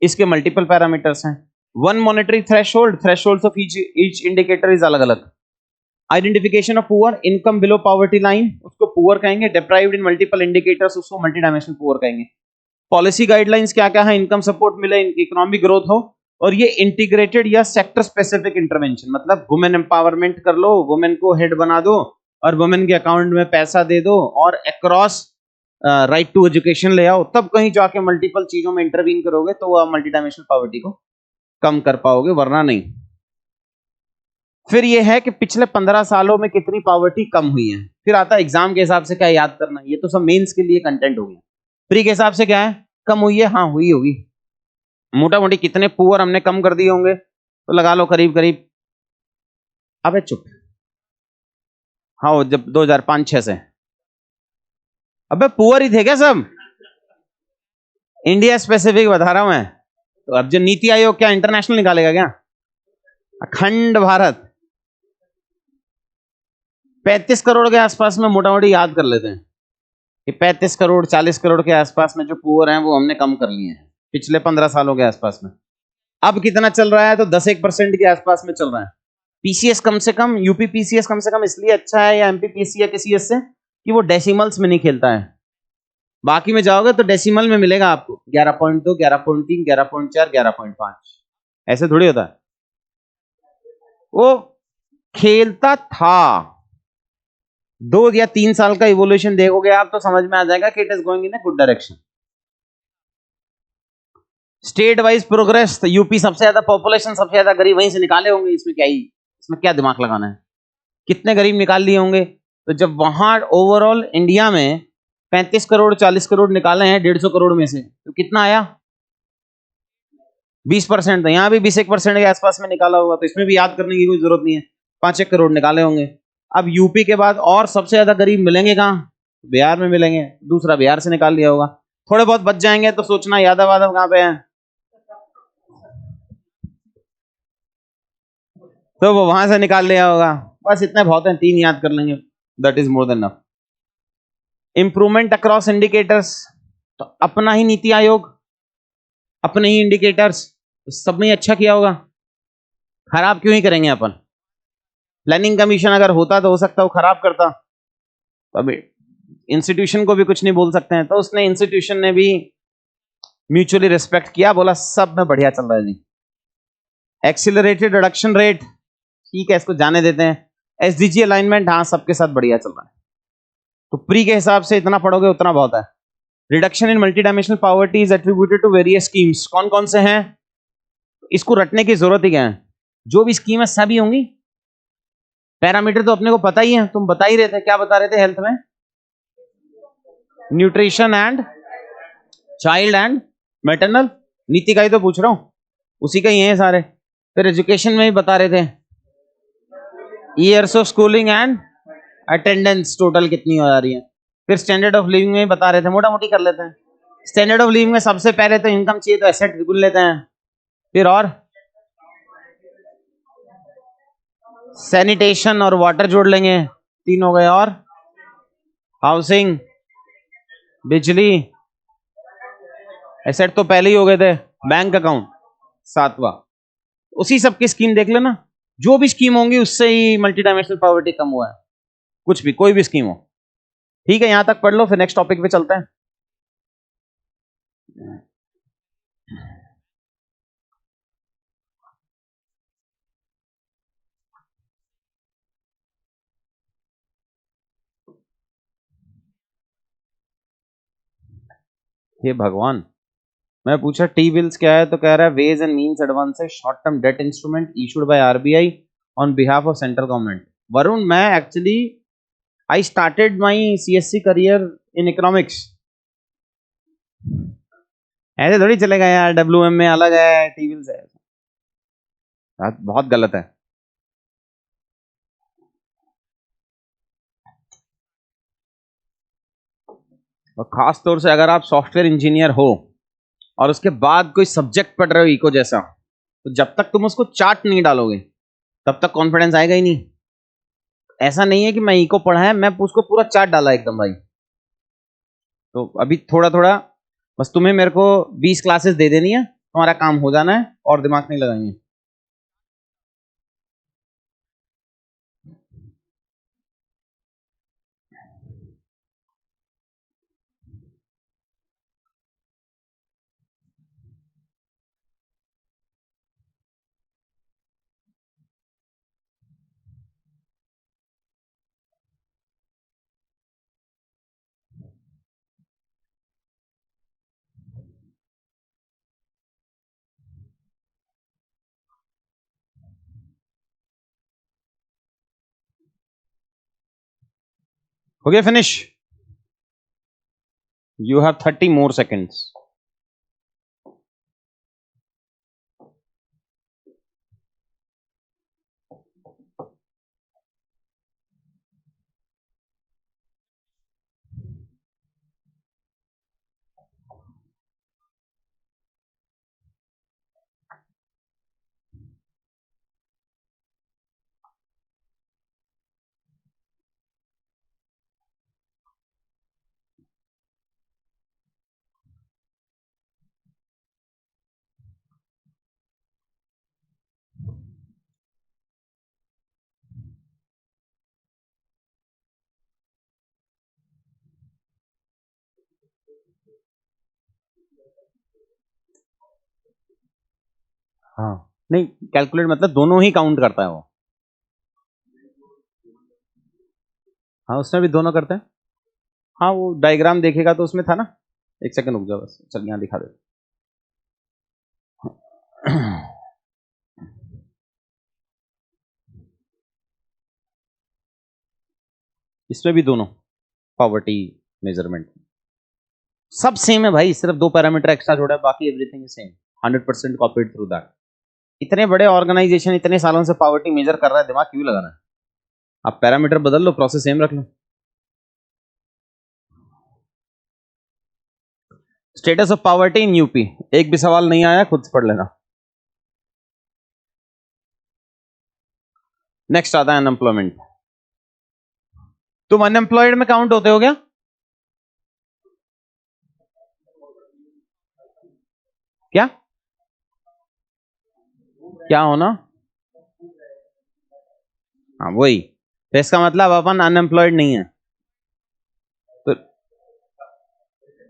इसके मल्टीपल पैरामीटर्स हैं। One monetary threshold, thresholds of each indicator is अलग अलग। Identification of poor, income below poverty line उसको पुअर कहेंगे। डिप्राइव्ड इन मल्टीपल इंडिकेटर्स उसको मल्टी डायमेंशनल पुअर कहेंगे। पॉलिसी गाइडलाइंस क्या क्या है? इनकम सपोर्ट मिले, इकोनॉमिक ग्रोथ हो, और ये इंटीग्रेटेड या सेक्टर स्पेसिफिक इंटरवेंशन, मतलब वुमेन एम्पावरमेंट कर लो, वुमेन को हेड बना दो और वुमेन के अकाउंट में पैसा दे दो और अक्रॉस राइट टू एजुकेशन ले आओ, तब कहीं जाके मल्टीपल चीजों में इंटरवीन करोगे तो आप मल्टी डायमेंशनल पॉवर्टी को कम कर पाओगे, वरना नहीं। फिर ये है कि पिछले 15 सालों में कितनी पॉवर्टी कम हुई है। फिर आता है एग्जाम के हिसाब से क्या याद करना, ये तो सब मेंस के लिए कंटेंट हो गया। प्री के हिसाब से क्या है? कम हुई है, हाँ हुई होगी। मोटा मोटी कितने पुअर हमने कम कर दिए होंगे, तो लगा लो करीब करीब, अबे चुप, हाँ जब 2005-6 से, अबे पुअर ही थे क्या सब? इंडिया स्पेसिफिक बता रहा हूं मैं। तो अब जो नीति आयोग क्या इंटरनेशनल निकालेगा क्या? अखंड भारत 35 करोड़ के आसपास में मोटा मोटी याद कर लेते हैं कि 35 करोड़ 40 करोड़ के आसपास में जो पुअर हैं वो हमने कम कर लिए हैं पिछले 15 सालों के आसपास में। अब कितना चल रहा है? तो 10-1% के आसपास में चल रहा है। पीसीएस कम से कम, यूपी पीसीएस कम से कम इसलिए अच्छा है, या एमपी पीसी या किसी से, कि वो डेसिमल्स में नहीं खेलता है। बाकी में जाओगे तो डेसिमल में मिलेगा आपको 11.2, 11.3, 11.4, 11.5, ऐसे थोड़ी होता है। वो खेलता था। 2 या 3 साल का इवोल्यूशन देखोगे आप तो समझ में आ जाएगा कि it is going in a good direction. State wise progress, तो यूपी सबसे ज्यादा पॉपुलेशन, सबसे ज्यादा गरीब वहीं से निकाले होंगे, इसमें क्या ही, इसमें क्या दिमाग लगाना है? कितने गरीब निकाल लिए होंगे? तो जब वहां ओवरऑल इंडिया में 35 करोड़ 40 करोड़ निकाले हैं 150 करोड़ में से, तो कितना आया? 20%। तो यहाँ भी 20-1% के आसपास में निकाला होगा, तो इसमें भी याद करने की कोई जरूरत नहीं है, 5-1 करोड़ निकाले होंगे। अब यूपी के बाद और सबसे ज्यादा गरीब मिलेंगे कहाँ? बिहार में मिलेंगे, दूसरा बिहार से निकाल लिया होगा। थोड़े बहुत बच जाएंगे तो सोचना यादव वादव कहाँ पे है, तो वो वहां से निकाल लिया होगा। बस इतने बहुत हैं, 3 याद कर लेंगे, that is more than enough. Improvement across indicators, तो अपना ही नीति आयोग, अपने ही इंडिकेटर्स, तो सब में अच्छा किया होगा, खराब क्यों ही करेंगे अपन? प्लानिंग कमीशन अगर होता तो हो सकता है वो खराब करता, तो अभी इंस्टीट्यूशन को भी कुछ नहीं बोल सकते हैं, तो उसने, इंस्टीट्यूशन ने भी म्यूचुअली रिस्पेक्ट किया, बोला सब में बढ़िया चल रहा है जी। एक्सिलरेटेड रिडक्शन रेट, ठीक है इसको जाने देते हैं। एसडीजी अलाइनमेंट, हाँ सबके साथ बढ़िया चल रहा है। तो प्री के हिसाब से इतना पढ़ोगे उतना बहुत है। Reduction in multi dimensional poverty is attributed to various schemes, कौन कौन से हैं? इसको रटने की जरूरत ही क्या है, जो भी स्कीम है सभी होंगी। पैरामीटर तो अपने को पता ही है, तुम बता ही रहे थे, क्या बता रहे थे हेल्थ में? Nutrition and child and maternal, नीति का ही तो पूछ रहा हूं, उसी का ही है सारे। फिर एजुकेशन में भी बता रहे थे years of schooling and attendance total कितनी हो जा रही है। फिर स्टैंडर्ड ऑफ लिविंग में भी बता रहे थे, मोटा मोटी कर लेते हैं। स्टैंडर्ड ऑफ लिविंग में सबसे पहले तो इनकम चाहिए, तो एसेट गिन लेते हैं। फिर और सैनिटेशन और वाटर जोड़ लेंगे, 3 हो गए, और हाउसिंग, बिजली, एसेट तो पहले ही हो गए थे, बैंक अकाउंट 7वां। उसी सब की स्कीम देख लेना, जो भी स्कीम होंगी उससे ही मल्टी डायमेंशनल पॉवर्टी कम हुआ है, कुछ भी कोई भी स्कीम हो। ठीक है, यहां तक पढ़ लो, फिर नेक्स्ट टॉपिक पे चलते हैं। हे भगवान, मैं पूछा टी बिल्स क्या है, तो कह रहा है ways and means advances short term debt instrument issued by RBI on behalf of central government. Varun, मैं actually I started my CSC career in economics, ऐसे थोड़ी चलेगा यार, डब्ल्यूएम में अलग है, टी बिल्स है, बहुत गलत है। और खास तौर से अगर आप सॉफ्टवेयर इंजीनियर हो और उसके बाद कोई सब्जेक्ट पढ़ रहे हो इको जैसा, तो जब तक तुम उसको चार्ट नहीं डालोगे तब तक कॉन्फिडेंस आएगा ही नहीं। ऐसा नहीं है कि मैं इको पढ़ा है मैं उसको पूरा चार्ट डाला एकदम भाई। तो अभी थोड़ा थोड़ा बस तुम्हें मेरे को 20 क्लासेस दे देनी है, तुम्हारा काम हो जाना है और दिमाग नहीं लगाएंगे। हो गया finish? You have 30 more seconds. हाँ नहीं, कैलकुलेट मतलब दोनों ही काउंट करता है वो। हाँ उसमें भी दोनों करते हैं। हाँ वो डायग्राम देखेगा तो उसमें था ना। एक सेकंड रुक जाओ बस, चल यहाँ दिखा दे। इसमें भी दोनों पॉवर्टी मेजरमेंट सब सेम है भाई, सिर्फ 2 पैरामीटर एक्स्ट्रा जोड़ा है, बाकी everything is same. 100% copied through that. इतने बड़े ऑर्गेनाइजेशन इतने सालों से पॉवर्टी मेजर कर रहा है, दिमाग क्यों लगाना है? आप पैरामीटर बदल लो, प्रोसेस सेम रख लो। Status of poverty in UP, एक भी सवाल नहीं आया, खुद से पढ़ लेना। नेक्स्ट आता है अनएम्प्लॉयमेंट। तुम अनएम्प्लॉयड में काउंट होते हो क्या? क्या क्या होना? हाँ वही, तो इसका मतलब अपन अनएम्प्लॉयड नहीं है। तो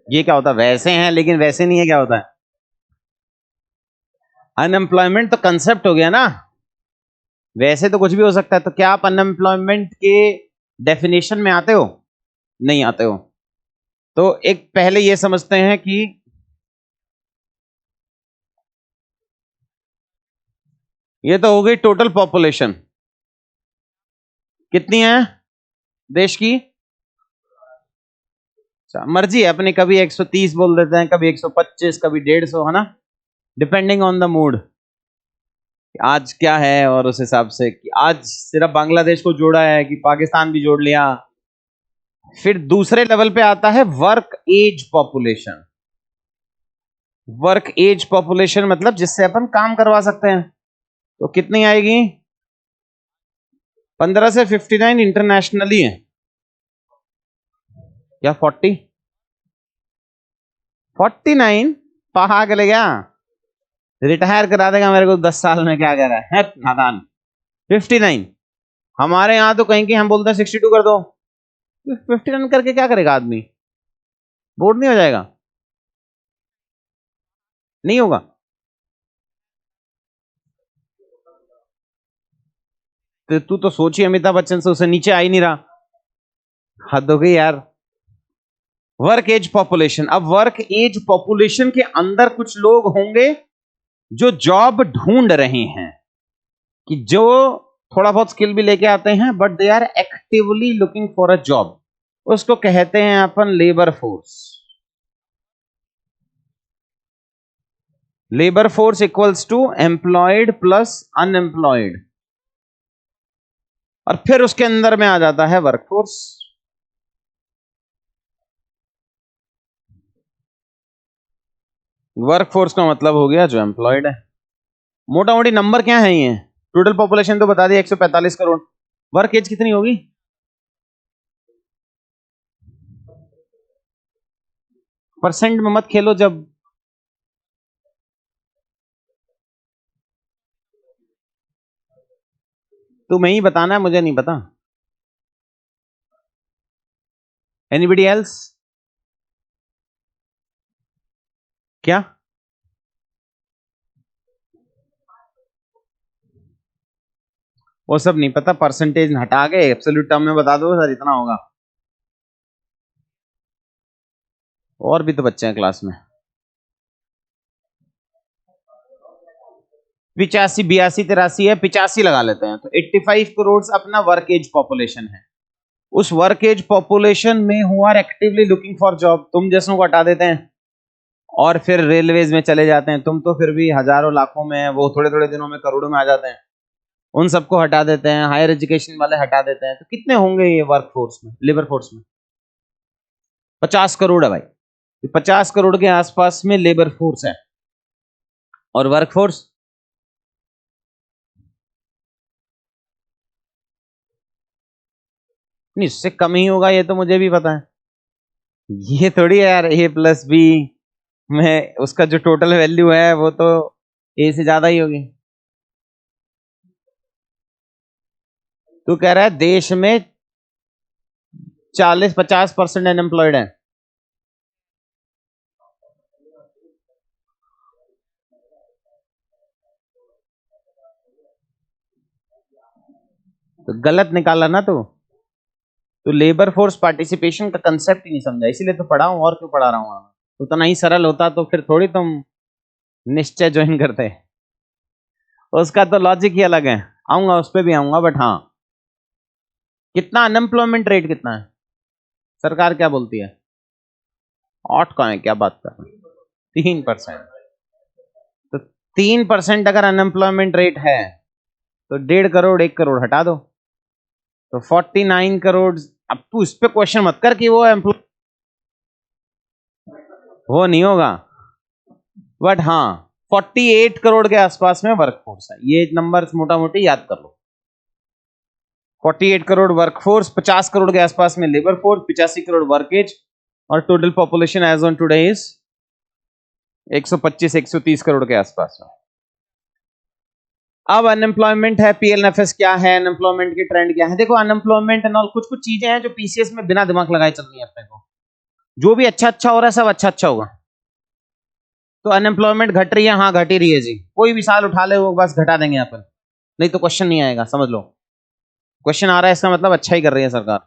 ये क्या होता है? वैसे हैं लेकिन वैसे नहीं है, क्या होता है? अनएम्प्लॉयमेंट तो कंसेप्ट हो गया ना, वैसे तो कुछ भी हो सकता है। तो क्या आप अनएम्प्लॉयमेंट के डेफिनेशन में आते हो? नहीं आते हो। तो एक पहले ये समझते हैं कि ये तो हो गई टोटल पॉपुलेशन। कितनी है देश की? मर्जी है अपनी, कभी 130 बोल देते हैं, कभी 125, कभी 150, है ना, डिपेंडिंग ऑन द मूड। आज क्या है और उस हिसाब से कि आज सिर्फ बांग्लादेश को जोड़ा है कि पाकिस्तान भी जोड़ लिया। फिर दूसरे लेवल पे आता है work age population. Work age population मतलब जिससे अपन काम करवा सकते हैं। तो कितनी आएगी? 15 से 59 इंटरनेशनली है या 49? पागल है क्या? रिटायर करा देगा मेरे को 10 साल में, क्या कह रहा है नादान। 59 हमारे यहां तो कहीं की हम बोलते हैं 62 कर दो। 59 करके क्या करेगा आदमी? बोर्ड नहीं हो जाएगा? नहीं होगा। तो तू तो सोचिए अमिताभ बच्चन से उसे नीचे आ ही नहीं रहा। हद हो गई यार। वर्क एज पॉपुलेशन, अब वर्क एज पॉपुलेशन के अंदर कुछ लोग होंगे जो जॉब ढूंढ रहे हैं, कि जो थोड़ा बहुत स्किल भी लेके आते हैं but they are actively looking for a job. उसको कहते हैं अपन labour force. Labour force equals to employed plus unemployed, और फिर उसके अंदर में आ जाता है वर्कफोर्स। वर्क फोर्स का मतलब हो गया जो एम्प्लॉयड है। मोटा मोटी नंबर क्या है ये? टोटल पॉपुलेशन तो बता दिया 145 करोड़। वर्क एज कितनी होगी? परसेंट में मत खेलो, जब तुम्हें ही बताना है, मुझे नहीं पता। Anybody else? क्या? वो सब नहीं पता, परसेंटेज हटा के एब्सोल्यूट टर्म में बता दो सर इतना होगा। और भी तो बच्चे हैं क्लास में। 85, 82, 83 है, 85 लगा लेते हैं, तो 85 करोड़ अपना वर्क एज पॉपुलेशन है। उस वर्क एज पॉपुलेशन में who are actively looking for job, तुम जैसों को हटा देते हैं और फिर रेलवेज में चले जाते हैं। तुम तो फिर भी हजारों लाखों में, वो थोड़े थोड़े दिनों में करोड़ों में आ जाते हैं। उन सबको हटा देते हैं, हायर एजुकेशन वाले हटा देते हैं, तो कितने होंगे ये वर्क फोर्स में, लेबर फोर्स में? 50 करोड़ है भाई। 50 करोड़ के आसपास में लेबर फोर्स है। और वर्क फोर्स नहीं, इससे कम ही होगा, ये तो मुझे भी पता है। ये थोड़ी है यार, ए प्लस बी में उसका जो टोटल वैल्यू है वो तो ए से ज्यादा ही होगी। तू कह रहा है देश में 40-50% अनएम्प्लॉयड है। तो गलत निकाला ना तो लेबर फोर्स पार्टिसिपेशन का कंसेप्ट ही नहीं समझा, इसीलिए तो पढ़ा हूं, और क्यों पढ़ा रहा हूं। उतना ही सरल होता तो फिर थोड़ी तुम निश्चय ज्वाइन करते। उसका तो लॉजिक ही अलग है, आऊंगा उस पर भी आऊंगा। बट हाँ, कितना अनएम्प्लॉयमेंट रेट कितना है? सरकार क्या बोलती है? 8 का है, क्या बात कर रहे हैं? 3%। तो 3% अगर अनएम्प्लॉयमेंट रेट है तो 1.5 करोड़ 1 करोड़ हटा दो, तो 49 करोड़। अब तू इस पे क्वेश्चन मत कर कि वो एम्प्लॉय, वो नहीं होगा। बट हाँ, 48 करोड़ के आसपास में वर्कफोर्स है, ये नंबर मोटा मोटी याद कर लो। 48 करोड़ वर्कफोर्स, 50 करोड़ के आसपास में लेबर फोर्स, 85 करोड़ वर्केज, और total population as on today is 125-130 crore के आसपास में। अब अनएम्प्लॉयमेंट है, पीएलएफएस क्या है, अनएम्प्लॉयमेंट की ट्रेंड क्या है। देखो अनएम्प्लॉयमेंट एंड ऑल कुछ कुछ चीजें हैं जो पीसीएस में बिना दिमाग लगाए चल रही है अपने को। जो भी अच्छा अच्छा हो रहा है सब अच्छा अच्छा होगा। तो अनएम्प्लॉयमेंट घट रही है, हाँ घट ही रही है जी, कोई भी साल उठा ले वो बस घटा देंगे अपन, नहीं तो क्वेश्चन नहीं आएगा, समझ लो। क्वेश्चन आ रहा है इसका मतलब अच्छा ही कर रही है सरकार।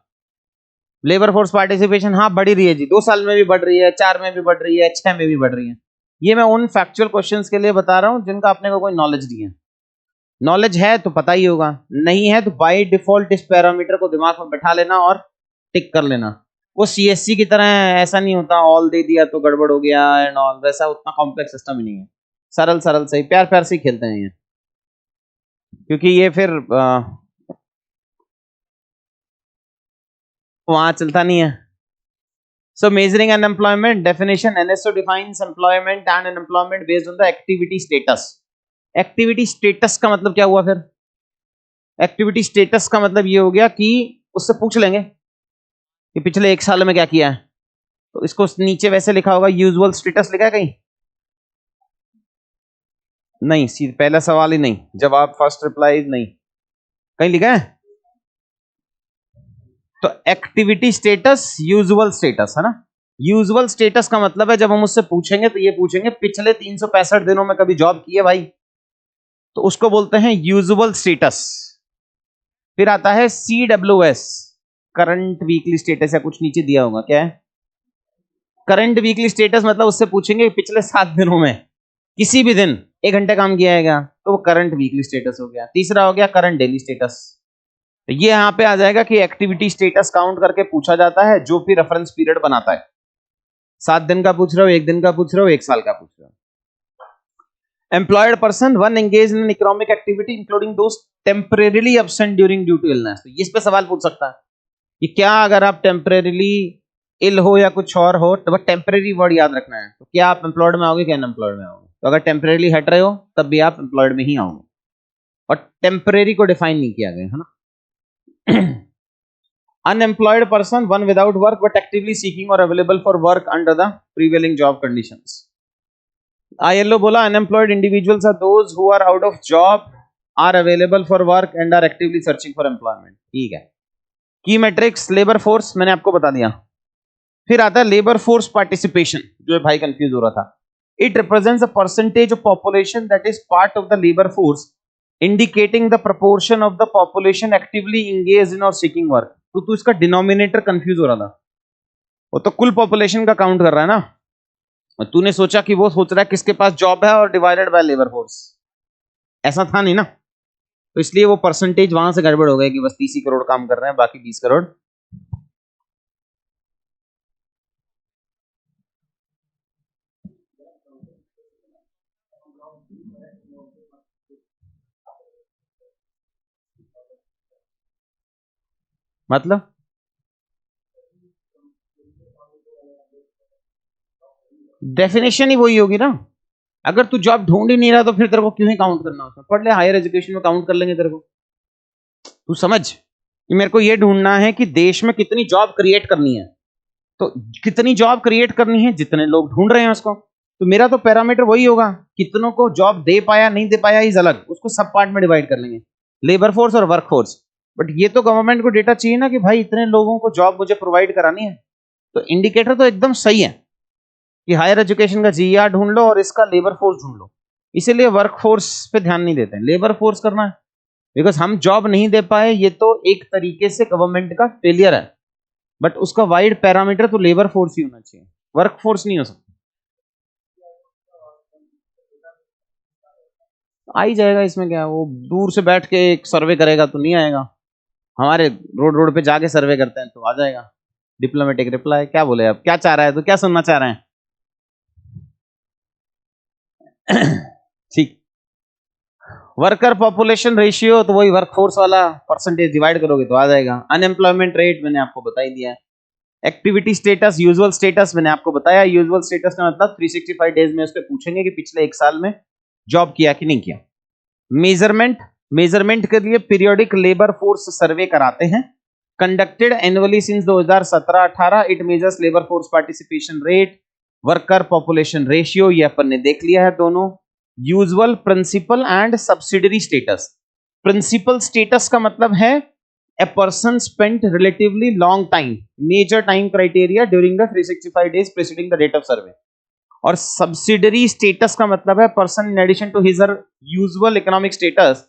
लेबर फोर्स पार्टिसिपेशन हाँ बढ़ रही है जी, 2 साल में भी बढ़ रही है, 4 में भी बढ़ रही है, 6 में भी बढ़ रही है। ये मैं उन फैक्चुअल क्वेश्चंस के लिए बता रहा हूं जिनका अपने को कोई नॉलेज नहीं है। नॉलेज है तो पता ही होगा, नहीं है तो बाय डिफॉल्ट इस पैरामीटर को दिमाग में बैठा लेना और टिक कर लेना। वो सीएससी की तरह ऐसा नहीं होता ऑल दे दिया तो गड़बड़ हो गया एंड ऑल, वैसा उतना कॉम्प्लेक्स सिस्टम ही नहीं है। सरल सरल सही, प्यार प्यार से ही खेलते हैं ये, क्योंकि ये फिर वहां चलता नहीं है। So measuring unemployment definition, NSO defines employment and unemployment based on the activity status. Activity status का मतलब क्या हुआ फिर? Activity status का मतलब ये हो गया कि उससे पूछ लेंगे कि पिछले 1 साल में क्या किया है, तो इसको नीचे वैसे लिखा होगा, यूजुअल स्टेटस लिखा है कहीं? नहीं, सीधे पहला सवाल ही नहीं, जवाब फर्स्ट रिप्लाई नहीं, कहीं लिखा है? तो एक्टिविटी स्टेटस यूजुअल स्टेटस है ना। यूजुअल स्टेटस का मतलब है जब हम उससे पूछेंगे तो ये पूछेंगे पिछले 365 दिनों में कभी जॉब की है भाई, तो उसको बोलते हैं यूजुअल स्टेटस। फिर आता है CWS, करंट वीकली स्टेटस, या कुछ नीचे दिया होगा, क्या है करंट वीकली स्टेटस? मतलब उससे पूछेंगे पिछले 7 दिनों में किसी भी दिन 1 घंटे काम किया है तो वो करंट वीकली स्टेटस हो गया। तीसरा हो गया करंट डेली स्टेटस। तो ये यहां पे आ जाएगा कि एक्टिविटी स्टेटस काउंट करके पूछा जाता है जो भी रेफरेंस पीरियड बनाता है। 7 दिन का पूछ रहे हो, 1 दिन का पूछ रहे हो, 1 साल का पूछ रहे हो। Employed person one engage in economic activity including those temporarily absent during due to illness. तो इस पे सवाल पूछ सकता है कि क्या अगर आप टेम्परेरीली इल हो या कुछ और हो, तो बस टेम्परेरी वर्ड याद रखना है। तो क्या आप एम्प्लॉयड में आओगे, क्या अनएम्प्लॉयड में आओगे? तो अगर टेम्परेरी हट रहे हो तब भी आप एम्प्लॉयड में ही आओगे, और टेम्परेरी को डिफाइन नहीं किया गया है ना। Unemployed person, one without work but actively seeking और available for work under the prevailing job conditions. ILO बोला unemployed individuals are those who are out of job, are available for work and are actively searching for employment. ठीक है। की मैट्रिक्स लेबर फोर्स मैंने आपको बता दिया। फिर आता है लेबर फोर्स पार्टिसिपेशन, जो भाई कंफ्यूज हो रहा था। It represents a percentage of population that is part of the labour force indicating the proportion of the population actively engage in और सीकिंग वर्क। तो तू इसका डिनोमिनेटर कंफ्यूज हो रहा था, वो तो कुल पॉपुलेशन का काउंट कर रहा है ना, और तूने सोचा कि वो सोच रहा है किसके पास जॉब है और डिवाइडेड बाय लेबर फोर्स, ऐसा था नहीं ना। तो इसलिए वो परसेंटेज वहां से गड़बड़ हो गया कि बस 30 करोड़ काम कर रहे हैं, बाकी 20 करोड़। मतलब डेफिनेशन ही वही होगी ना। अगर तू जॉब ढूंढ ही नहीं रहा तो फिर तेरे को क्यों ही काउंट करना उसमें? पढ़ ले, हायर एजुकेशन में काउंट कर लेंगे तेरे को। तू समझ कि मेरे को ये ढूंढना है कि देश में कितनी जॉब क्रिएट करनी है, तो कितनी जॉब क्रिएट करनी है, जितने लोग ढूंढ रहे हैं उसको। तो मेरा तो पैरामीटर वही होगा, कितनों को जॉब दे पाया नहीं दे पाया इज अलग, उसको सब पार्ट में डिवाइड कर लेंगे, लेबर फोर्स और वर्क फोर्स। बट ये तो गवर्नमेंट को डेटा चाहिए ना कि भाई इतने लोगों को जॉब मुझे प्रोवाइड करानी है। तो इंडिकेटर तो एकदम सही है कि हायर एजुकेशन का GER ढूंढ लो और इसका लेबर फोर्स ढूंढ लो। इसीलिए वर्क फोर्स पे ध्यान नहीं देते हैं, लेबर फोर्स करना है। बिकॉज हम जॉब नहीं दे पाए, ये तो एक तरीके से गवर्नमेंट का फेलियर है, बट उसका वाइड पैरामीटर तो लेबर फोर्स ही होना चाहिए, वर्क फोर्स नहीं हो सकता। आ ही जाएगा, इसमें क्या है, वो दूर से बैठ के एक सर्वे करेगा तो नहीं आएगा, हमारे रोड रोड पे जाके सर्वे करते हैं तो आ जाएगा। डिप्लोमेटिक रिप्लाई, क्या बोले अब, क्या चाह रहा है, तो क्या सुनना चाह रहे हैं? ठीक। वर्कर पॉपुलेशन रेशियो, तो वही वर्कफोर्स वाला परसेंटेज डिवाइड करोगे तो आ जाएगा। अनएम्प्लॉयमेंट रेट मैंने आपको बता ही दिया है। एक्टिविटी स्टेटस, यूजुअल स्टेटस मैंने आपको बताया। यूजुअल स्टेटस का मतलब 365 डेज में उससे पूछेंगे कि पिछले एक साल में जॉब किया कि नहीं किया। मेजरमेंट, मेजरमेंट के लिए पीरियोडिक लेबर फोर्स सर्वे कराते हैं, conducted annually since 2017-18। It measures labour force participation rate, worker population ratio, ये अपन ने देख लिया है दोनों। Usual, principal and subsidiary status. Principal status का मतलब है a person spent relatively long time, major time criteria during the 365 days preceding the date of survey। और सब्सिडरी स्टेटस का मतलब है person in addition to his usual economic status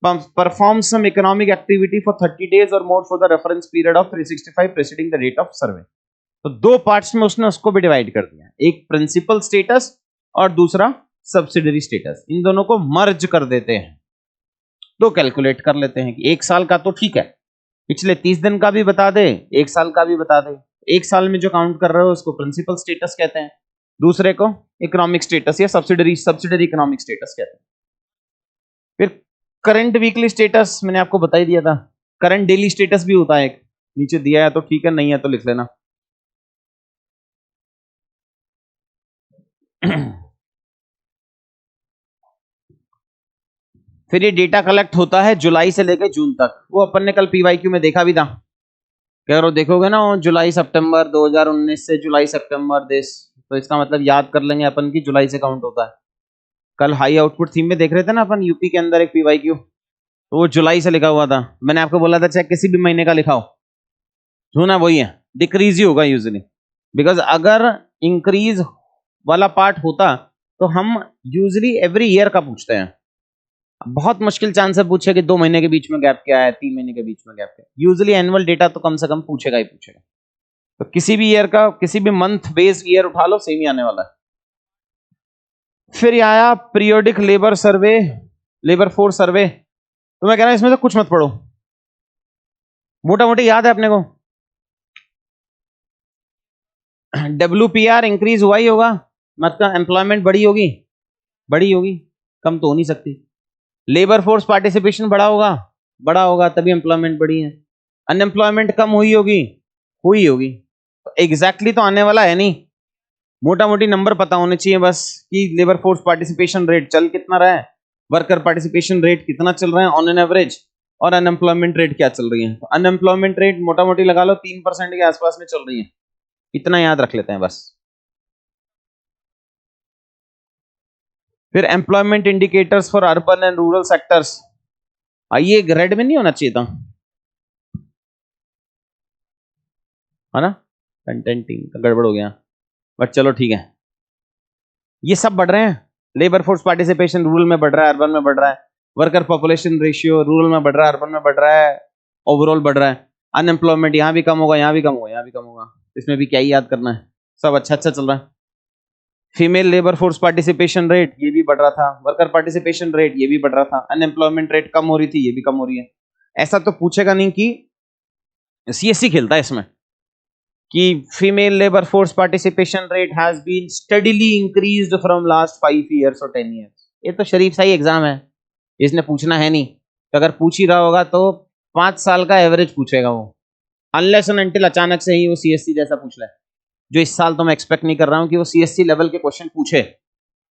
perform some economic activity for 30 days और more for the reference period of 365 preceding the date of survey. तो दो पार्ट्स में उसने उसको भी डिवाइड कर दिया, एक प्रिंसिपल स्टेटस और दूसरा सब्सिडरी स्टेटस। इन दोनों को मर्ज कर देते हैं तो कैलकुलेट कर लेते हैं कि एक साल का तो ठीक है, पिछले 30 दिन का भी बता दे, एक साल का भी बता दे। एक साल में जो काउंट कर रहे हो उसको प्रिंसिपल स्टेटस कहते हैं, दूसरे को इकोनॉमिक स्टेटस या सब्सिडरी इकोनॉमिक स्टेटस कहते हैं। फिर करंट वीकली स्टेटस मैंने आपको बता ही दिया था। करंट डेली स्टेटस भी होता है एक, नीचे दिया है तो ठीक है, नहीं है तो लिख लेना। फिर ये डेटा कलेक्ट होता है जुलाई से लेकर जून तक। वो अपन ने कल PYQ में देखा भी था, अगर देखोगे ना, जुलाई सितंबर 2019 से जुलाई सितंबर देश, तो इसका मतलब याद कर लेंगे अपन की जुलाई से काउंट होता है। कल हाई आउटपुट थीम में देख रहे थे ना अपन, यूपी के अंदर एक PYQ, तो वो जुलाई से लिखा हुआ था। मैंने आपको बोला था चाहे किसी भी महीने का लिखाओ, जो ना वही है, डिक्रीज ही होगा यूजुअली। बिकॉज अगर इंक्रीज वाला पार्ट होता तो हम यूजुअली एवरी ईयर का पूछते हैं, बहुत मुश्किल चांस है पूछे कि 2 महीने के बीच में गैप क्या है, 3 महीने के बीच में गैप क्या है। यूजुअली एनुअल डेटा तो कम से कम पूछेगा ही पूछेगा। तो किसी भी ईयर का, किसी भी मंथ बेस्ड ईयर उठा लो, सेम ही आने वाला है। फिर ये आया पीरियोडिक लेबर सर्वे, लेबर फोर्स सर्वे। तो मैं कह रहा हूं इसमें से कुछ मत पढ़ो, मोटा मोटी याद है अपने को। WPR इंक्रीज हुआ ही होगा, मतलब एम्प्लॉयमेंट बढ़ी होगी, बड़ी होगी, कम तो हो नहीं सकती। लेबर फोर्स पार्टिसिपेशन बड़ा होगा तभी एम्प्लॉयमेंट बढ़ी है। अनएम्प्लॉयमेंट कम हुई होगी, हुई होगी, एग्जैक्टली तो आने वाला है नहीं, मोटा मोटी नंबर पता होने चाहिए बस कि लेबर फोर्स पार्टिसिपेशन रेट चल कितना रहा है, वर्कर पार्टिसिपेशन रेट कितना चल रहा है ऑन एन एवरेज, और अनएम्प्लॉयमेंट रेट क्या चल रही है। तो अनएम्प्लॉयमेंट रेट मोटा मोटी लगा लो 3% के आसपास में चल रही है, इतना याद रख लेते हैं बस। फिर employment indicators for urban and rural sectors, आइए रेड में नहीं होना चाहिए था, है ना, कंटेंटिंग का गड़बड़ हो गया, बट चलो ठीक है। ये सब बढ़ रहे हैं, लेबर फोर्स पार्टिसिपेशन रूरल में बढ़ रहा है, अर्बन में बढ़ रहा है, वर्कर पॉपुलेशन रेशियो रूरल में बढ़ रहा है, अर्बन में बढ़ रहा है, ओवरऑल बढ़ रहा है। अनएम्प्लॉयमेंट यहाँ भी कम होगा, यहाँ भी कम होगा, यहाँ भी कम होगा, इसमें भी क्या ही याद करना है, सब अच्छा अच्छा चल रहा है। Female labour force participation rate ये भी बढ़ रहा था, वर्कर पार्टिसिपेशन रेट ये भी बढ़ रहा था, अनएम्प्लॉयमेंट रेट कम हो रही थी, ये भी कम हो रही है। ऐसा तो पूछेगा नहीं कि सीएससी खेलता है इसमें कि female labour force participation rate has been steadily increased from last 5 years और 10 years। ये तो शरीफ सा ही एग्जाम है, इसने पूछना है नहीं, तो अगर पूछ ही रहा होगा तो 5 साल का एवरेज पूछेगा वो, अनलेस एंड अनटिल अचानक से ही वो सीएससी जैसा पूछ ले, जो इस साल तो मैं एक्सपेक्ट नहीं कर रहा हूं कि वो सीएससी लेवल के क्वेश्चन पूछे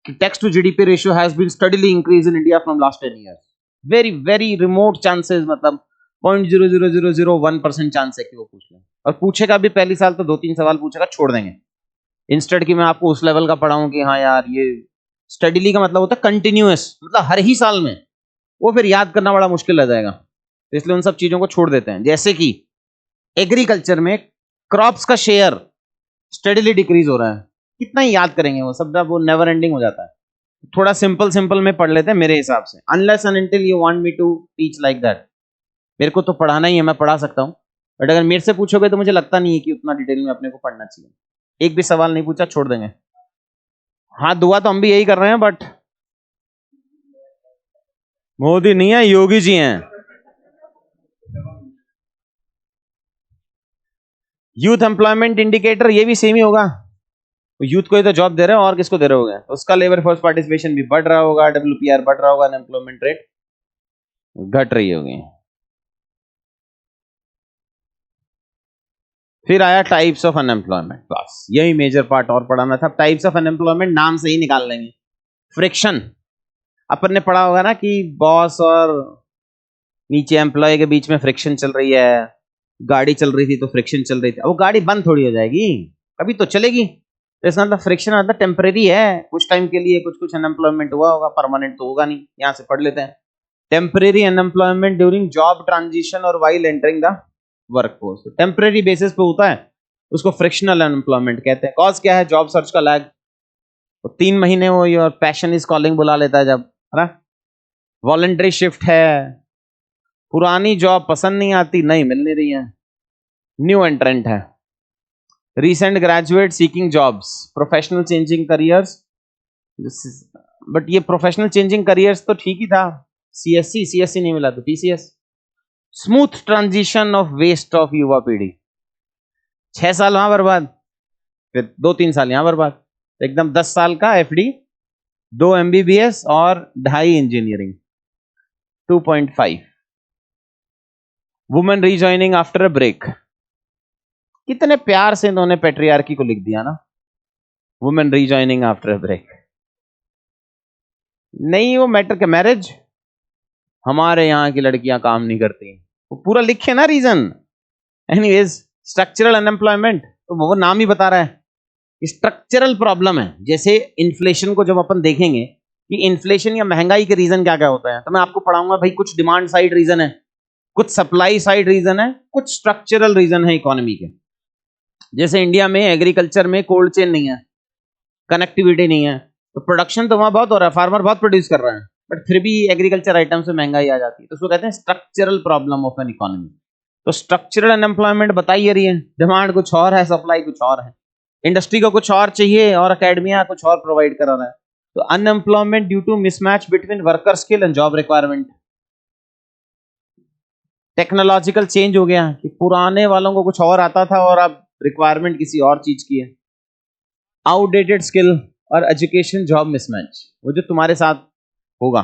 कि tax to GDP ratio has been steadily increase in India from last 10 years। Very very remote chances, मतलब 0.00001% चांस है कि वो पूछ ले, और पूछेगा भी पहली साल तो 2-3 सवाल पूछेगा, छोड़ देंगे। इंस्टेड कि मैं आपको उस लेवल का पढ़ाऊं कि हाँ यार ये स्टडीली का मतलब होता है कंटिन्यूअस, मतलब हर ही साल में, वो फिर याद करना बड़ा मुश्किल रह जाएगा, तो इसलिए उन सब चीजों को छोड़ देते हैं। जैसे कि एग्रीकल्चर में क्रॉप्स का शेयर स्टडीली डिक्रीज हो रहा है, कितना ही याद करेंगे वो सब, वो नेवर एंडिंग हो जाता है। थोड़ा सिंपल सिंपल में पढ़ लेते हैं मेरे हिसाब से, unless and until you want me to teach like that. मेरे को तो पढ़ाना ही है, मैं पढ़ा सकता हूँ, बट अगर मेरे से पूछोगे तो मुझे लगता नहीं है कि उतना डिटेल में अपने को पढ़ना चाहिए। एक भी सवाल नहीं पूछा छोड़ देंगे। हाँ दुआ तो हम भी यही कर रहे हैं, बट मोदी नहीं है, योगी जी हैं। यूथ एम्प्लॉयमेंट इंडिकेटर ये भी सेम ही होगा, यूथ को ही तो जॉब दे रहे हो और किसको दे रहे होगे, उसका लेबर फोर्स पार्टिसिपेशन भी बढ़ रहा होगा, डब्ल्यूपीआर बढ़ रहा होगा, अनएम्प्लॉयमेंट रेट घट रही होगी। फिर आया टाइप्स ऑफ अनएम्प्लॉयमेंट, बस यही मेजर पार्ट और पढ़ाना था। टाइप्स ऑफ अनएम्प्लॉयमेंट नाम से ही निकाल लेंगे। फ्रिक्शन, अपन ने पढ़ा होगा ना कि बॉस और नीचे एम्प्लॉय के बीच में फ्रिक्शन चल रही है, गाड़ी चल रही थी तो फ्रिक्शन चल रही थी, वो गाड़ी बंद थोड़ी हो जाएगी, कभी तो चलेगी। तो इसका मतलब फ्रिक्शन मतलब टेम्परेरी है, कुछ टाइम के लिए कुछ कुछ अनएम्प्लॉयमेंट हुआ होगा, परमानेंट तो होगा नहीं। यहां से पढ़ लेते हैं, temporary unemployment during job transition और while entering the workforce. Temporary basis पे होता है, उसको फ्रिक्शनल अनएम्प्लॉयमेंट कहते हैं। कॉज क्या है, जॉब सर्च का लैग, तो 3 महीने वो योर पैशन इज कॉलिंग बुला लेता है जब, है ना। वॉलंटरी शिफ्ट है, पुरानी जॉब पसंद नहीं आती, नहीं मिल नहीं रही है, न्यू एंट्रेंट है। Recent graduate seeking jobs, professional changing careers, but ये प्रोफेशनल चेंजिंग करियर्स तो ठीक ही था, सीएससी नहीं मिला तो TCS. Smooth transition of waste of युवा पीढ़ी, 6 साल वहां बर्बाद, फिर 2-3 साल यहां बर्बाद, एकदम 10 साल का एफडी, 2 एमबीबीएस और 2.5 engineering, 2.5। Women rejoining after a break, कितने प्यार से इन्होंने पेट्रियार्की को लिख दिया ना, women rejoining after a break. नहीं वो मैटर के, मैरिज, हमारे यहाँ की लड़कियां काम नहीं करती, वो पूरा लिखे ना रीजन। एनीवेज, स्ट्रक्चरल अनएम्प्लॉयमेंट, तो वो नाम ही बता रहा है स्ट्रक्चरल प्रॉब्लम है। जैसे इन्फ्लेशन को जब अपन देखेंगे कि इन्फ्लेशन या महंगाई के रीजन क्या क्या होता है, तो मैं आपको पढ़ाऊंगा भाई, कुछ डिमांड साइड रीजन है, कुछ सप्लाई साइड रीजन है, कुछ स्ट्रक्चरल रीजन है इकोनॉमी के। जैसे इंडिया में एग्रीकल्चर में कोल्ड चेन नहीं है, कनेक्टिविटी नहीं है, तो प्रोडक्शन तो वहां बहुत हो रहा है, फार्मर बहुत प्रोड्यूस कर रहे हैं, बट फिर भी एग्रीकल्चर आइटम से महंगाई आ जाती है, तो उसको कहते हैं structural problem of an economy. तो स्ट्रक्चरल अनएम्प्लॉयमेंट बताइए रही है, डिमांड कुछ और है, सप्लाई कुछ और है, इंडस्ट्री को कुछ और चाहिए और अकेडमिया कुछ और प्रोवाइड करा रहा है। तो unemployment due to mismatch between worker skill and job requirement. Technological change हो गया कि पुराने वालों को कुछ और आता था और अब रिक्वायरमेंट किसी और चीज की है। आउटडेटेड स्किल और एजुकेशन जॉब मिसमैच, वो जो तुम्हारे साथ होगा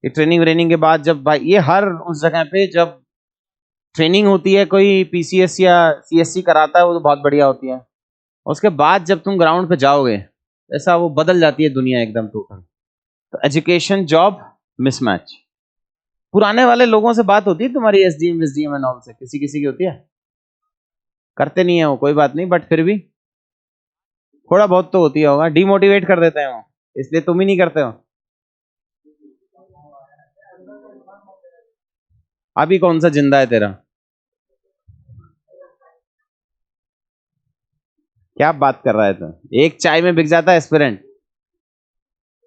ये ट्रेनिंग के बाद, जब भाई ये हर उस जगह पे जब ट्रेनिंग होती है, कोई पीसीएस या सीएससी कराता है, वो तो बहुत बढ़िया होती है। उसके बाद जब तुम ग्राउंड पे जाओगे, ऐसा वो बदल जाती है दुनिया एकदम टोटल। तो एजुकेशन जॉब मिसमैच। पुराने वाले लोगों से बात होती है तुम्हारी, एसडीएम एसडीएम एंड ऑल से? किसी किसी की होती है, करते नहीं है वो, कोई बात नहीं, बट फिर भी थोड़ा बहुत तो होती होगा। डिमोटिवेट कर देते हैं वो, इसलिए तुम ही नहीं करते हो। अभी कौन सा जिंदा है तेरा? क्या बात कर रहा है तू? एक चाय में बिक जाता है एस्पिरेंट?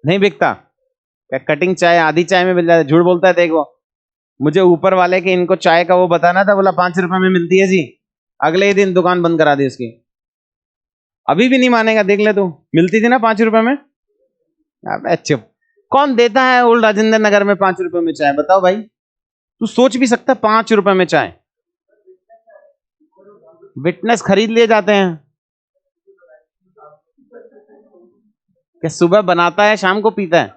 नहीं बिकता क्या? कटिंग चाय आधी चाय में मिल जाता है? झूठ बोलता है देखो। मुझे ऊपर वाले के इनको चाय का वो बताना था, बोला 5 रुपए में मिलती है जी, अगले ही दिन दुकान बंद करा दी उसकी। अभी भी नहीं मानेगा, देख ले तू, मिलती थी ना 5 रुपए में। अबे चुप। कौन देता है ओल्ड राजेंद्र नगर में 5 रुपए में चाय? बताओ भाई, तू सोच भी सकता है 5 रुपए में चाय? विटनेस खरीद लिए जाते हैं कि सुबह बनाता है शाम को पीता है।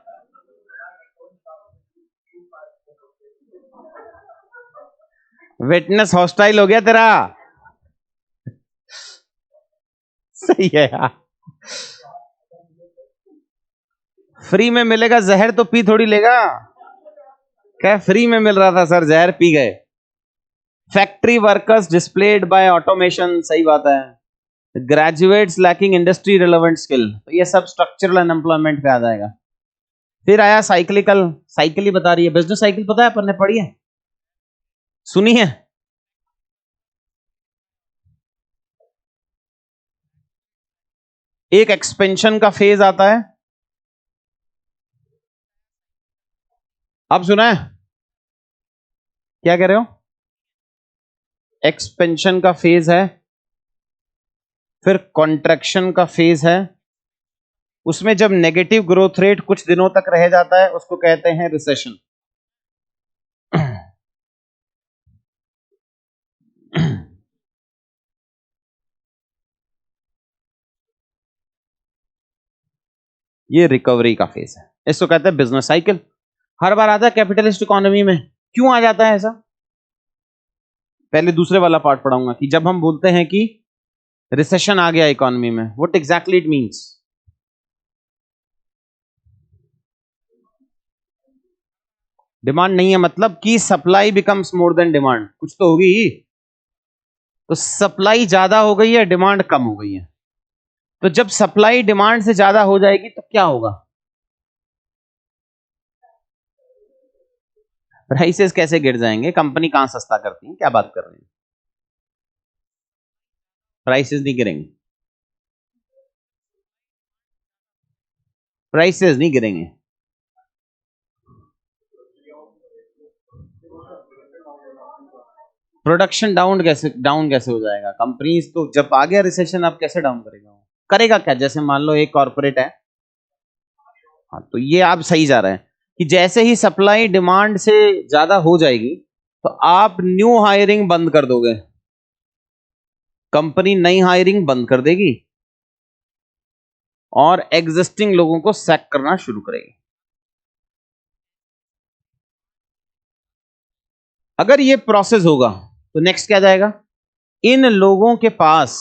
विटनेस हॉस्टाइल हो गया तेरा। सही है यार। फ्री में मिलेगा जहर तो पी थोड़ी लेगा। क्या फ्री में मिल रहा था सर, जहर पी गए। Factory workers displayed by automation, सही बात है। Graduates lacking industry relevant skill, तो ये सब स्ट्रक्चरल अनएम्प्लॉयमेंट पे आ जाएगा। फिर आया साइक्लिकल, साइकिल ही बता रही है, बिजनेस साइकिल पता है अपन ने पढ़ी है, सुनी है? एक एक्सपेंशन का फेज आता है। अब सुना है? क्या कह रहे हो? एक्सपेंशन का फेज है, फिर कॉन्ट्रैक्शन का फेज है। उसमें जब नेगेटिव ग्रोथ रेट कुछ दिनों तक रह जाता है उसको कहते हैं रिसेशन। ये रिकवरी का फेज है, इसको कहते हैं बिजनेस साइकिल। हर बार आता है कैपिटलिस्ट इकोनॉमी में। क्यों आ जाता है ऐसा? पहले दूसरे वाला पार्ट पढ़ाऊंगा कि जब हम बोलते हैं कि रिसेशन आ गया इकोनॉमी में, what exactly it means. Demand नहीं है मतलब कि supply becomes more than demand, कुछ तो होगी ही। तो सप्लाई ज्यादा हो गई है, डिमांड कम हो गई है। तो जब सप्लाई डिमांड से ज्यादा हो जाएगी तो क्या होगा? प्राइसेस कैसे गिर जाएंगे? कंपनी कहां सस्ता करती है, क्या बात कर रहे हैं? प्राइसेस नहीं गिरेंगे, प्राइसेस नहीं गिरेंगे। प्रोडक्शन डाउन कैसे हो जाएगा? कंपनीज तो जब आ गया रिसेशन, अब कैसे डाउन करेगा? करेगा क्या? जैसे मान लो एक कॉर्पोरेट है, हाँ तो ये आप सही जा रहे हैं कि जैसे ही सप्लाई डिमांड से ज्यादा हो जाएगी तो आप न्यू हायरिंग बंद कर दोगे, कंपनी नई हायरिंग बंद कर देगी और एग्जिस्टिंग लोगों को सैक करना शुरू करेगी। अगर ये प्रोसेस होगा तो नेक्स्ट क्या जाएगा? इन लोगों के पास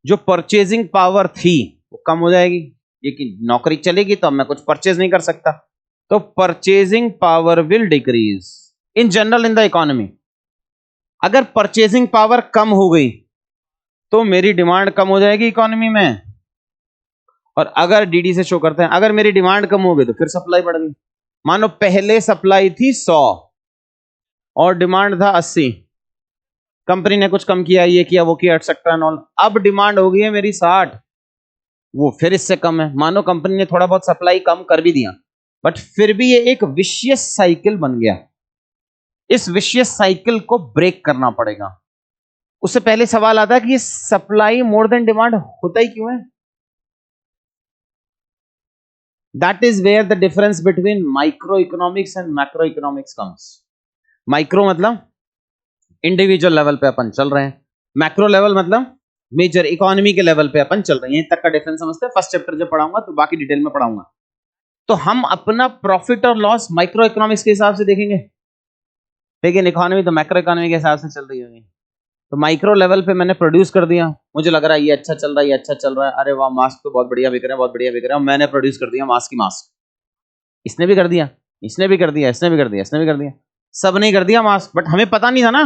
जो परचेजिंग पावर थी वो कम हो जाएगी, लेकिन नौकरी चलेगी तो अब मैं कुछ परचेज नहीं कर सकता, तो purchasing power will decrease in general in the economy. अगर परचेजिंग पावर कम हो गई तो मेरी डिमांड कम हो जाएगी इकोनॉमी में। और अगर डीडी से शो करते हैं, अगर मेरी डिमांड कम हो गई तो फिर सप्लाई बढ़ गई। मानो पहले सप्लाई थी 100 और डिमांड था 80, कंपनी ने कुछ कम किया, ये किया वो किया एटसेट्रा एंड ऑल, अब डिमांड हो गई है मेरी 60, वो फिर इससे कम है। मानो कंपनी ने थोड़ा बहुत सप्लाई कम कर भी दिया, बट फिर भी ये एक विशियस साइकिल बन गया। इस विशियस साइकिल को ब्रेक करना पड़ेगा। उससे पहले सवाल आता है कि ये सप्लाई मोर देन डिमांड होता ही क्यों है? That is where the difference between micro economics and macro economics comes. Micro मतलब इंडिविजुअल लेवल पे अपन चल रहे हैं, मैक्रो लेवल मतलब मेजर इकोनॉमी के लेवल पे अपन चल रहे हैं। तक का डिफरेंस समझते हैं? फर्स्ट चैप्टर जब पढ़ाऊंगा तो बाकी डिटेल में पढ़ाऊंगा। तो हम अपना प्रॉफिट और लॉस माइक्रो इकोनॉमिक्स के हिसाब से देखेंगे, लेकिन इकोनॉमी तो मैक्रो इकोनॉमी के हिसाब से चल रही होगी। तो माइक्रो लेवल पे मैंने प्रोड्यूस कर दिया, मुझे लग रहा है ये अच्छा चल रहा है, ये अच्छा चल रहा है, अरे वाह मास्क तो बहुत बढ़िया बिक रहा है, बहुत बढ़िया बिक रहा है, मैंने प्रोड्यूस कर दिया मास्क की मास्क। इसने भी कर दिया, इसने भी कर दिया, इसने भी कर दिया, इसने भी कर दिया, सब ने कर दिया मास्क, बट हमें पता नहीं था ना।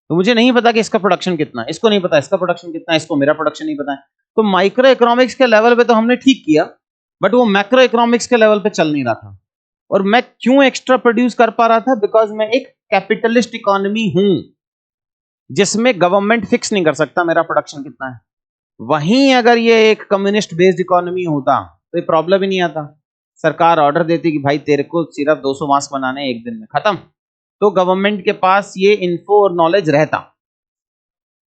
तो मुझे नहीं पता कि इसका प्रोडक्शन कितना है, इसको नहीं पता इसका प्रोडक्शन कितना है, इसको मेरा प्रोडक्शन नहीं पता है। तो माइक्रो इकोनॉमिक्स के लेवल पे तो हमने ठीक किया, बट वो मैक्रो इकोनॉमिक्स के लेवल पे चल नहीं रहा था। और मैं क्यों एक्स्ट्रा प्रोड्यूस कर पा रहा था? बिकॉज मैं एक कैपिटलिस्ट इकोनॉमी हूं जिसमें गवर्नमेंट फिक्स नहीं कर सकता मेरा प्रोडक्शन कितना है। वहीं अगर ये एक कम्युनिस्ट बेस्ड इकोनॉमी होता तो ये प्रॉब्लम ही नहीं आता। सरकार ऑर्डर देती कि भाई तेरे को सिर्फ 200 मास्क बनाने एक दिन में, खत्म। तो गवर्नमेंट के पास ये इन्फो और नॉलेज रहता।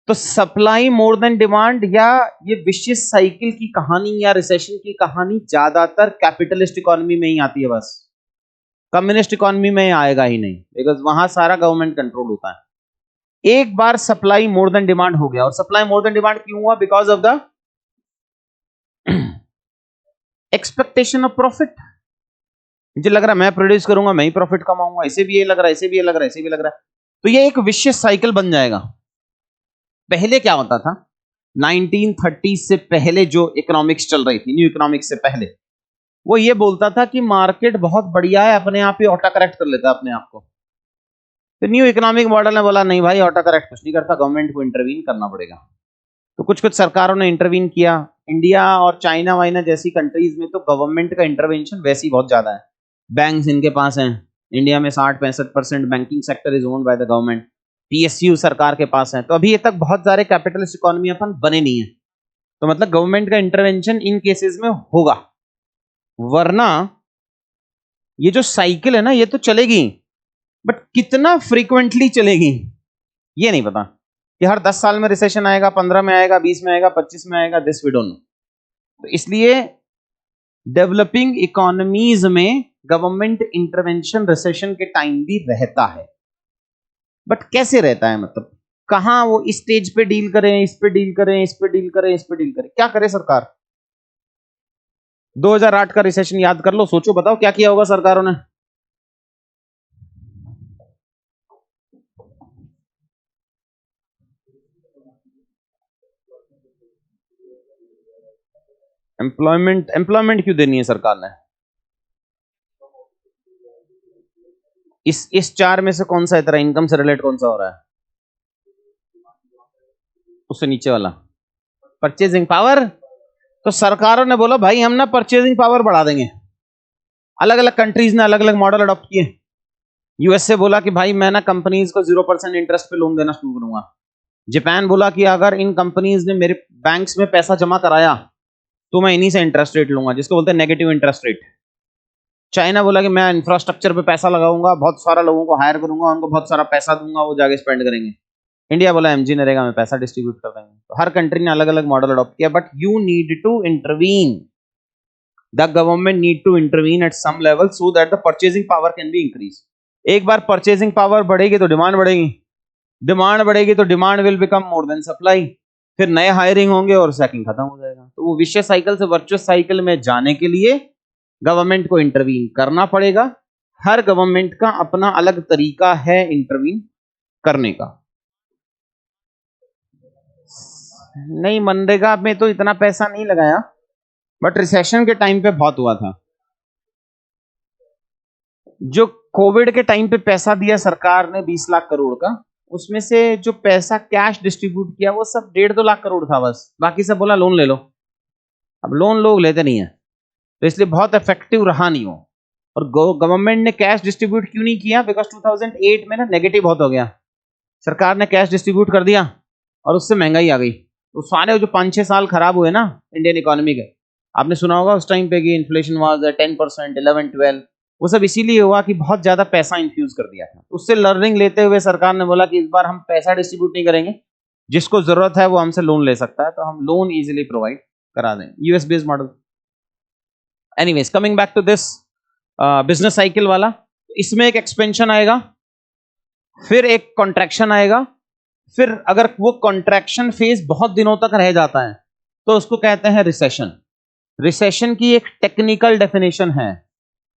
तो सप्लाई मोर देन डिमांड या ये विशियस साइकिल की कहानी या रिसेशन की कहानी ज्यादातर कैपिटलिस्ट इकोनॉमी में ही आती है, बस कम्युनिस्ट इकोनॉमी में आएगा ही नहीं, बिकॉज वहां सारा गवर्नमेंट कंट्रोल होता है। एक बार सप्लाई मोर देन डिमांड हो गया, और सप्लाई मोर देन डिमांड क्यों हुआ? Because of the expectation of profit. मुझे लग रहा है मैं प्रोड्यूस करूंगा मैं ही प्रॉफिट कमाऊंगा, इसे भी ये लग रहा है, इसे भी ये लग रहा है, इसे भी लग रहा है, तो ये एक विशियस साइकिल बन जाएगा। पहले क्या होता था, 1930 से पहले जो इकोनॉमिक्स चल रही थी, न्यू इकोनॉमिक्स से पहले, वो ये बोलता था कि मार्केट बहुत बढ़िया है, अपने आप ही ऑटो करेक्ट कर लेता है अपने आप को। तो न्यू इकोनॉमिक मॉडल ने बोला नहीं भाई, ऑटो करेक्ट कुछ नहीं करता, गवर्नमेंट को इंटरवीन करना पड़ेगा। तो कुछ कुछ सरकारों ने इंटरवीन किया। इंडिया और चाइना वाइना जैसी कंट्रीज में तो गवर्नमेंट का इंटरवेंशन वैसे ही बहुत ज्यादा है। बैंक्स इनके पास हैं, इंडिया में 60-65% banking sector is owned by the government. PSU सरकार के पास है। तो अभी ये तक बहुत सारे कैपिटलिस्ट इकोनॉमी अपन बने नहीं है, तो मतलब गवर्नमेंट का इंटरवेंशन इन केसेस में होगा। वरना ये जो साइकिल है ना, ये तो चलेगी, बट कितना फ्रीक्वेंटली चलेगी ये नहीं पता, कि हर 10 साल में रिसेशन आएगा, 15 में आएगा, 20 में आएगा, 25 में आएगा, दिस वी डोंट नो। तो इसलिए डेवलपिंग इकोनॉमीज में गवर्नमेंट इंटरवेंशन रिसेशन के टाइम भी रहता है, बट कैसे रहता है, मतलब कहां वो इस स्टेज पे डील करें, इस पे डील करें, इस पे डील करें, इस पे डील करें, क्या करे सरकार? 2008 का रिसेशन याद कर लो, सोचो बताओ क्या किया होगा सरकारों ने। एम्प्लॉयमेंट क्यों देनी है सरकार ने? इस चार में से कौन सा है तेरा इनकम से रिलेट, कौन सा हो रहा है? उससे नीचे वाला परचेजिंग पावर। तो सरकारों ने बोला भाई हम ना परचेजिंग पावर बढ़ा देंगे। अलग अलग कंट्रीज ने अलग अलग मॉडल अडॉप्ट किए। यूएसए बोला कि भाई मैं ना कंपनीज को 0% इंटरेस्ट पे लोन देना शुरू करूंगा। जापान बोला कि अगर इन कंपनीज ने मेरे बैंक्स में पैसा जमा कराया तो मैं इन्हीं से इंटरेस्ट रेट लूंगा, जिसको बोलते हैं नेगेटिव इंटरेस्ट रेट। चाइना बोला कि मैं इंफ्रास्ट्रक्चर पे पैसा लगाऊंगा, बहुत सारा लोगों को हायर करूंगा, उनको बहुत सारा पैसा दूंगा, वो जाके स्पेंड करेंगे। इंडिया बोला एमजी नरेगा में पैसा डिस्ट्रीब्यूट कर देंगे। तो हर कंट्री ने अलग अलग मॉडल अडॉप्ट किया, but you need to intervene, the government need to intervene at some level so that the purchasing power can be increase. एक बार परचेजिंग पावर बढ़ेगी तो डिमांड बढ़ेगी, डिमांड बढ़ेगी तो demand will become more than supply, फिर नए हायरिंग होंगे और सैकिंग खत्म हो जाएगा। तो वो विशेष साइकिल से वर्चुअस साइकिल में जाने के लिए गवर्नमेंट को इंटरवीन करना पड़ेगा। हर गवर्नमेंट का अपना अलग तरीका है इंटरवीन करने का। नहीं, मनरेगा में तो इतना पैसा नहीं लगाया, बट रिसेशन के टाइम पे बहुत हुआ था। जो कोविड के टाइम पे पैसा दिया सरकार ने 20 लाख करोड़ का, उसमें से जो पैसा कैश डिस्ट्रीब्यूट किया वो सब 1.5-2 लाख करोड़ था बस, बाकी सब बोला लोन ले लो। अब लोन लोग लेते नहीं है, तो इसलिए बहुत इफेक्टिव रहा नहीं वो। और गवर्नमेंट ने कैश डिस्ट्रीब्यूट क्यों नहीं किया? बिकॉज 2008 में ना नेगेटिव बहुत हो गया, सरकार ने कैश डिस्ट्रीब्यूट कर दिया और उससे महंगाई आ गई। तो सारे जो 5-6 साल खराब हुए ना इंडियन इकोनॉमी के, आपने सुना होगा उस टाइम पे कि इन्फ्लेशन वाज 10%, 11-12, वो सब इसीलिए हुआ कि बहुत ज्यादा पैसा इन्फ्यूज कर दिया था। उससे लर्निंग लेते हुए सरकार ने बोला कि इस बार हम पैसा डिस्ट्रीब्यूट नहीं करेंगे, जिसको जरूरत है वो हमसे लोन ले सकता है, तो हम लोन इजीली प्रोवाइड करा दें, US based model. Anyways, coming back to this business cycle वाला, इसमें एक एक्सपेंशन आएगा, फिर एक कॉन्ट्रैक्शन आएगा, फिर अगर वो कॉन्ट्रैक्शन फेज बहुत दिनों तक रह जाता है तो उसको कहते हैं रिसेशन। रिसेशन की एक टेक्निकल डेफिनेशन है,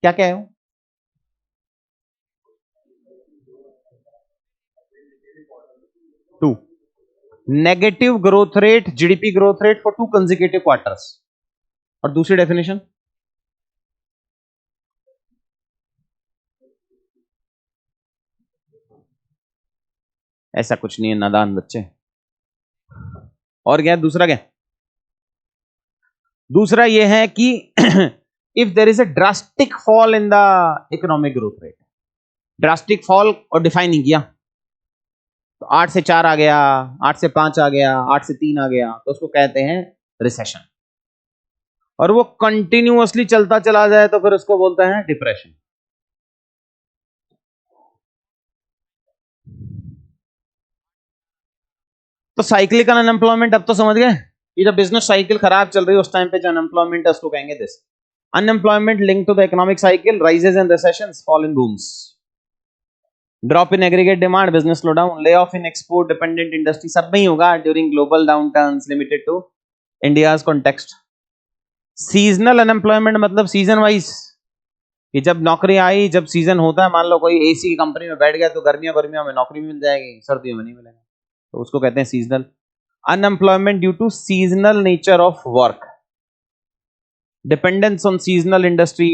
क्या क्या है वो? Two, negative growth rate, GDP growth rate for 2 consecutive quarters. और दूसरी डेफिनेशन, ऐसा कुछ नहीं है नादान बच्चे। और क्या दूसरा, क्या दूसरा ये है कि if there is a drastic fall in the economic growth rate, drastic fall और डिफाइन नहीं किया, तो 8 से 4 आ गया, 8 से 5 आ गया, 8 से 3 आ गया, तो उसको कहते हैं रिसेशन। और वो कंटिन्यूअसली चलता चला जाए तो फिर उसको बोलते हैं डिप्रेशन। तो साइक्लिकल अनएम्प्लॉयमेंट अब तो समझ गए कि जब बिजनेस साइकिल खराब चल रही है उस टाइम पे जो अनएम्प्लॉयमेंट है उसको कहेंगे this unemployment link to the economic cycle, rises in recessions, fall in booms, drop in aggregate demand, business slowdown, layoff in export dependent industry, सब में ही होगा during global downturns limited to India's context. Seasonal unemployment मतलब सीजन वाइज, कि जब नौकरी आई, जब सीजन होता है, मान लो कोई एसी की कंपनी में बैठ गया तो गर्मियों गर्मियों में नौकरी मिल जाएगी, सर्दियों में नहीं मिलेगा, तो उसको कहते हैं seasonal unemployment due to seasonal nature of work, dependence on seasonal industry,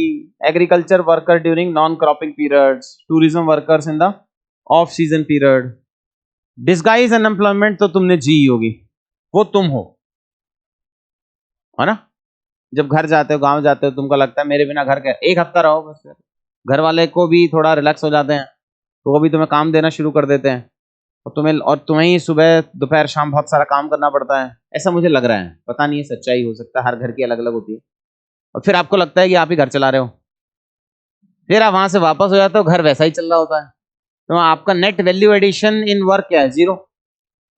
agriculture worker during non-cropping periods, tourism workers in the off-season period. Disguise unemployment तो तुमने जी होगी, वो तुम हो, है ना? जब घर जाते हो, गांव जाते हो, तुमको लगता है मेरे बिना घर का 1 हफ्ता रहो बस, घर वाले को भी थोड़ा रिलैक्स हो जाते हैं, तो वो भी तुम्हें काम देना शुरू कर देते हैं, और तुम्हें ही सुबह दोपहर शाम बहुत सारा काम करना पड़ता है, ऐसा मुझे लग रहा है, पता नहीं है सच्चाई, हो सकता है हर घर की अलग अलग होती है। और फिर आपको लगता है कि आप ही घर चला रहे हो, फिर आप वहां से वापस हो जाते हो, घर वैसा ही चल रहा होता है, तो आपका net value addition in work क्या है? जीरो।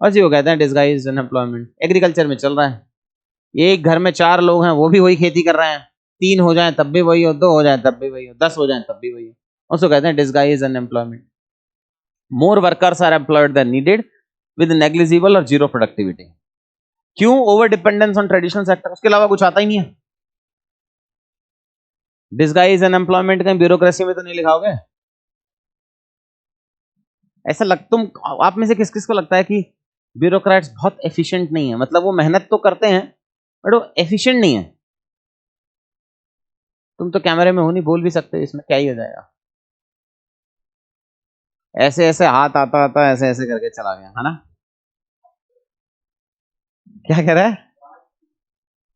और जीरो कहते हैं डिस्गाइज अनएम्प्लॉयमेंट। एग्रीकल्चर में चल रहा है, एक घर में 4 लोग हैं, वो भी वही खेती कर रहे हैं, 3 हो जाए तब भी वही हो, 2 हो जाए तब भी वही हो, 10 हो जाए तब भी वही हो, उसको कहते हैं disguise unemployment. More workers are employed than needed with negligible और जीरो प्रोडक्टिविटी। क्यों? Over dependence on traditional sector, उसके अलावा कुछ आता ही नहीं है। डिस्गाइज अनएम्प्लॉयमेंट कहीं ब्यूरोक्रेसी में तो नहीं लिखाओगे? ऐसा लग तुम आप में से किस किस को लगता है कि ब्यूरोक्रेट्स बहुत एफिशिएंट नहीं है? मतलब वो मेहनत तो करते हैं बट वो एफिशिएंट नहीं है। तुम तो कैमरे में हो नहीं, बोल भी सकते हो, इसमें क्या ही हो जाएगा। ऐसे ऐसे हाथ आता आता ऐसे ऐसे करके चला गया, है ना? क्या कह रहा है?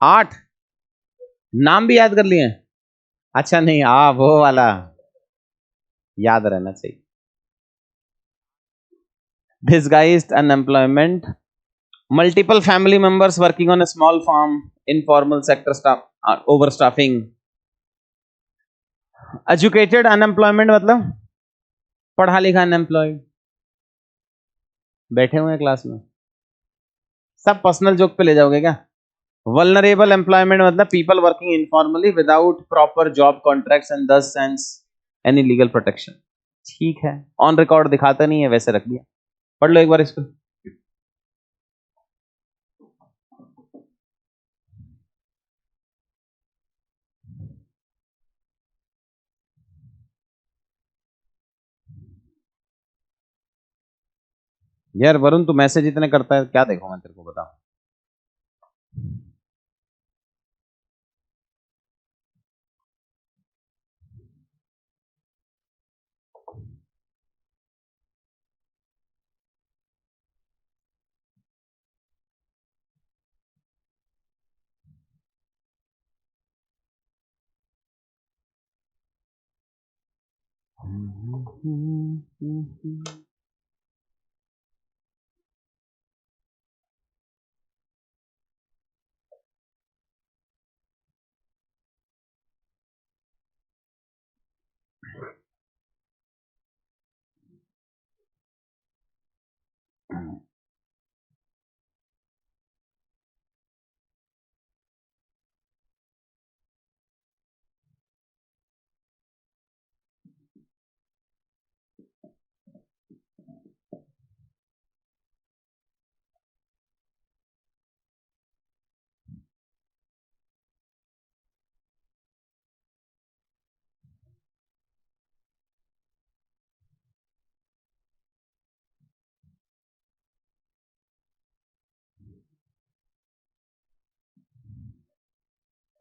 8 नाम भी याद कर लिए? अच्छा नहीं, वो वाला याद रहना चाहिए। Disguised unemployment, multiple family members working on a small farm, informal sector staff, overstaffing. Educated unemployment मतलब पढ़ा लिखा अनएम्प्लॉयड, बैठे हुए हैं क्लास में। सब पर्सनल जोक पे ले जाओगे क्या? वल्नरेबल एम्प्लॉयमेंट मतलब people working informally without proper job contracts and दस सेंस एनी लीगल प्रोटेक्शन। ठीक है, ऑन रिकॉर्ड दिखाता नहीं है, वैसे रख दिया, पढ़ लो एक बार इसको। यार वरुण, तू मैसेज इतने करता है, क्या देखो मैं तेरे को, बता।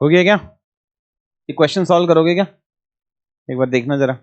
हो गया क्या? ये क्वेश्चन सॉल्व करोगे क्या? एक बार देखना जरा।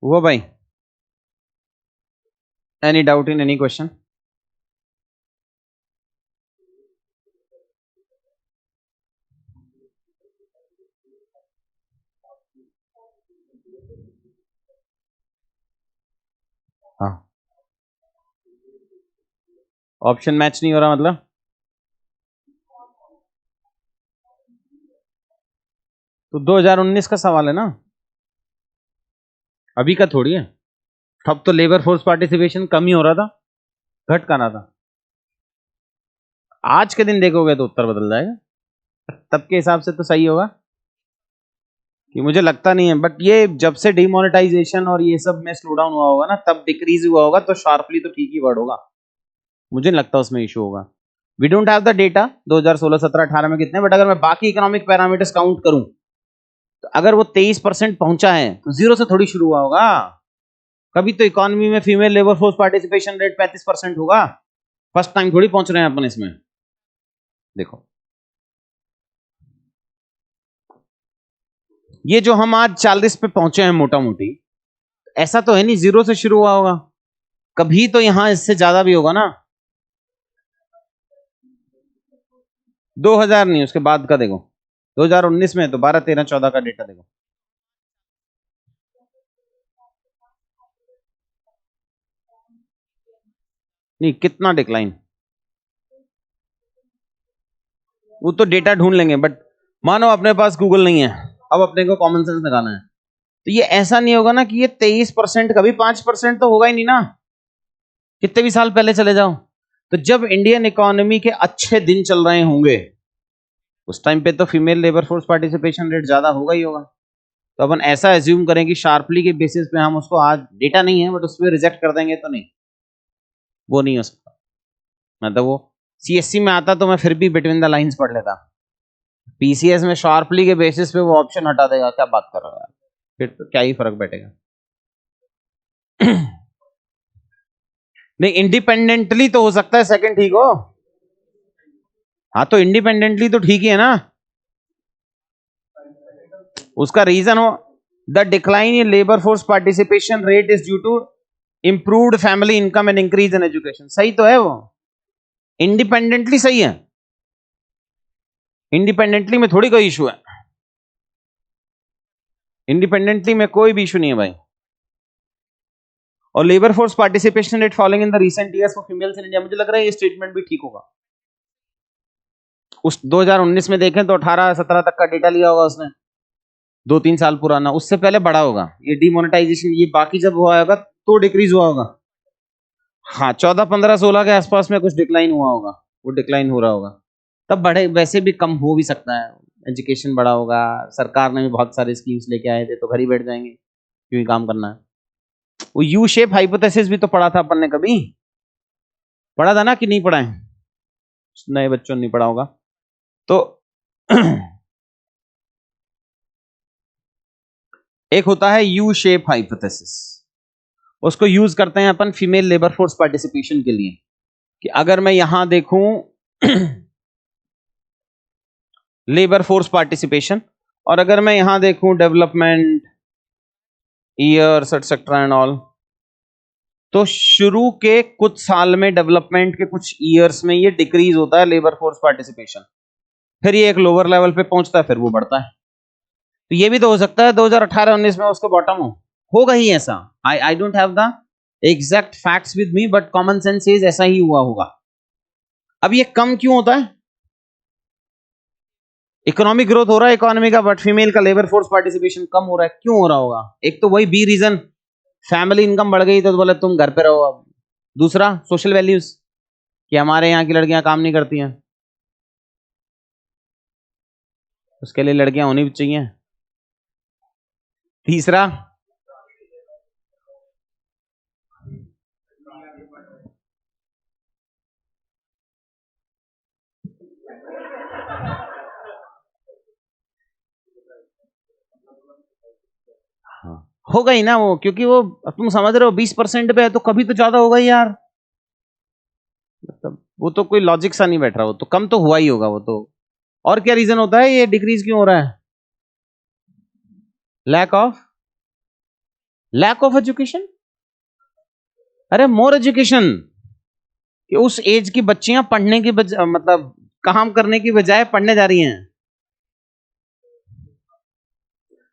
हुआ भाई? Any doubt in any question? हाँ, ऑप्शन मैच नहीं हो रहा मतलब? तो 2019 का सवाल है ना, अभी का थोड़ी है। तब तो लेबर फोर्स पार्टिसिपेशन कम ही हो रहा था, घट का रहा था। आज के दिन देखोगे तो उत्तर बदल जाएगा, तब के हिसाब से तो सही होगा कि मुझे लगता नहीं है। बट ये जब से डिमोनेटाइजेशन और ये सब में स्लो डाउन हुआ होगा ना, तब डिक्रीज हुआ होगा, तो शार्पली तो ठीक ही वर्ड होगा। मुझे नहीं लगता उसमें इशू होगा। We don't have the data 2016, 17, 18 में कितने, बट अगर मैं बाकी इकोनॉमिक पैरामीटर्स काउंट करूं तो अगर वो 23% पहुंचा है तो जीरो से थोड़ी शुरू हुआ होगा। कभी तो इकोनॉमी में female labour force participation rate 35% होगा। फर्स्ट टाइम थोड़ी पहुंच रहे हैं अपन इसमें। देखो, ये जो हम आज 40 पे पहुंचे हैं मोटा मोटी, ऐसा तो है नहीं जीरो से शुरू हुआ होगा, कभी तो यहां इससे ज्यादा भी होगा ना। 2000 नहीं, उसके बाद का देखो, 2019 में तो 12, 13, 14 का डेटा देखो। नहीं, कितना डिक्लाइन, वो तो डेटा ढूंढ लेंगे, बट मानो अपने पास गूगल नहीं है, अब अपने को कॉमन सेंस लगाना है, तो ये ऐसा नहीं होगा ना कि ये 23%, कभी 5% तो होगा ही नहीं ना, कितने भी साल पहले चले जाओ। तो जब इंडियन इकोनॉमी के अच्छे दिन चल रहे होंगे उस टाइम पे तो female labour force participation rate ज्यादा होगा ही होगा। तो अपन ऐसा एज्यूम करें कि शार्पली के बेसिस पे हम उसको, आज डेटा नहीं है बट उस पर रिजेक्ट कर देंगे, तो नहीं, वो नहीं हो सकता। मतलब वो सीएससी में आता तो मैं फिर भी बिटवीन द लाइंस पढ़ लेता, पीसीएस में शार्पली के बेसिस पे वो ऑप्शन हटा देगा, क्या बात कर रहा है यार, फिर तो क्या ही फर्क बैठेगा। नहीं, इंडिपेंडेंटली तो हो सकता है सेकंड ठीक हो। हाँ, तो इंडिपेंडेंटली तो ठीक ही है ना। उसका रीजन हो, the decline in labour force participation rate is due to improved family income and increase in education, सही तो है वो, इंडिपेंडेंटली सही है। इंडिपेंडेंटली में थोड़ी कोई इशू है, इंडिपेंडेंटली में कोई भी इशू नहीं है भाई। और labour force participation rate following in the recent years for females in India, मुझे लग रहा है ये स्टेटमेंट भी ठीक होगा। उस 2019 में देखें तो 18, 17 तक का डेटा लिया होगा उसने, 2-3 साल पुराना, उससे पहले बढ़ा होगा। ये डिमोनेटाइजेशन ये बाकी जब हुआ होगा तो डिक्रीज हुआ होगा। हाँ, 14, 15, 16 के आसपास में कुछ डिक्लाइन हुआ होगा, वो डिक्लाइन हो रहा होगा, तब बढ़े, वैसे भी कम हो भी सकता है। एजुकेशन बढ़ा होगा, सरकार ने भी बहुत सारे स्कीम्स लेके आए थे, तो घर ही बैठ जाएंगे, क्यों ही काम करना है। वो यू शेप हाइपोथेसिस भी तो पढ़ा था अपन ने, कभी पढ़ा था ना कि नहीं पढ़ा है? नए बच्चों ने नहीं पढ़ा होगा तो। एक होता है यू शेप हाइपोथेसिस, उसको यूज करते हैं अपन फीमेल लेबर फोर्स पार्टिसिपेशन के लिए, कि अगर मैं यहां देखूं लेबर फोर्स पार्टिसिपेशन, और अगर मैं यहां देखूं development years etcetera and all, तो शुरू के कुछ साल में, डेवलपमेंट के कुछ ईयर्स में ये डिक्रीज होता है लेबर फोर्स पार्टिसिपेशन, फिर ये एक लोअर लेवल पे पहुंचता है, फिर वो बढ़ता है। तो ये भी तो हो सकता है 2018-19 में उसको बॉटम होगा ही ऐसा। I don't have the exact facts with me, but common sense is ऐसा ही हुआ होगा। अब ये कम क्यों होता है? इकोनॉमिक ग्रोथ हो रहा है इकोनॉमी का, बट फीमेल का लेबर फोर्स पार्टिसिपेशन कम हो रहा है। क्यों हो रहा होगा? एक तो वही बी रीजन, फैमिली इनकम बढ़ गई तो बोले तुम घर पे रहो। अब दूसरा सोशल वैल्यूज, कि हमारे यहाँ की लड़कियां काम नहीं करती हैं, उसके लिए लड़कियां होनी भी चाहिए। तीसरा होगा ही ना वो, क्योंकि वो तुम समझ रहे हो 20% पे है तो कभी तो ज्यादा होगा ही यार। मतलब वो तो कोई लॉजिक सा नहीं बैठ रहा, वो तो कम तो हुआ ही होगा वो तो। और क्या रीजन होता है ये डिक्रीज क्यों हो रहा है? Lack of education. अरे मोर एजुकेशन, कि उस एज की बच्चियां पढ़ने की मतलब काम करने की बजाय पढ़ने जा रही हैं।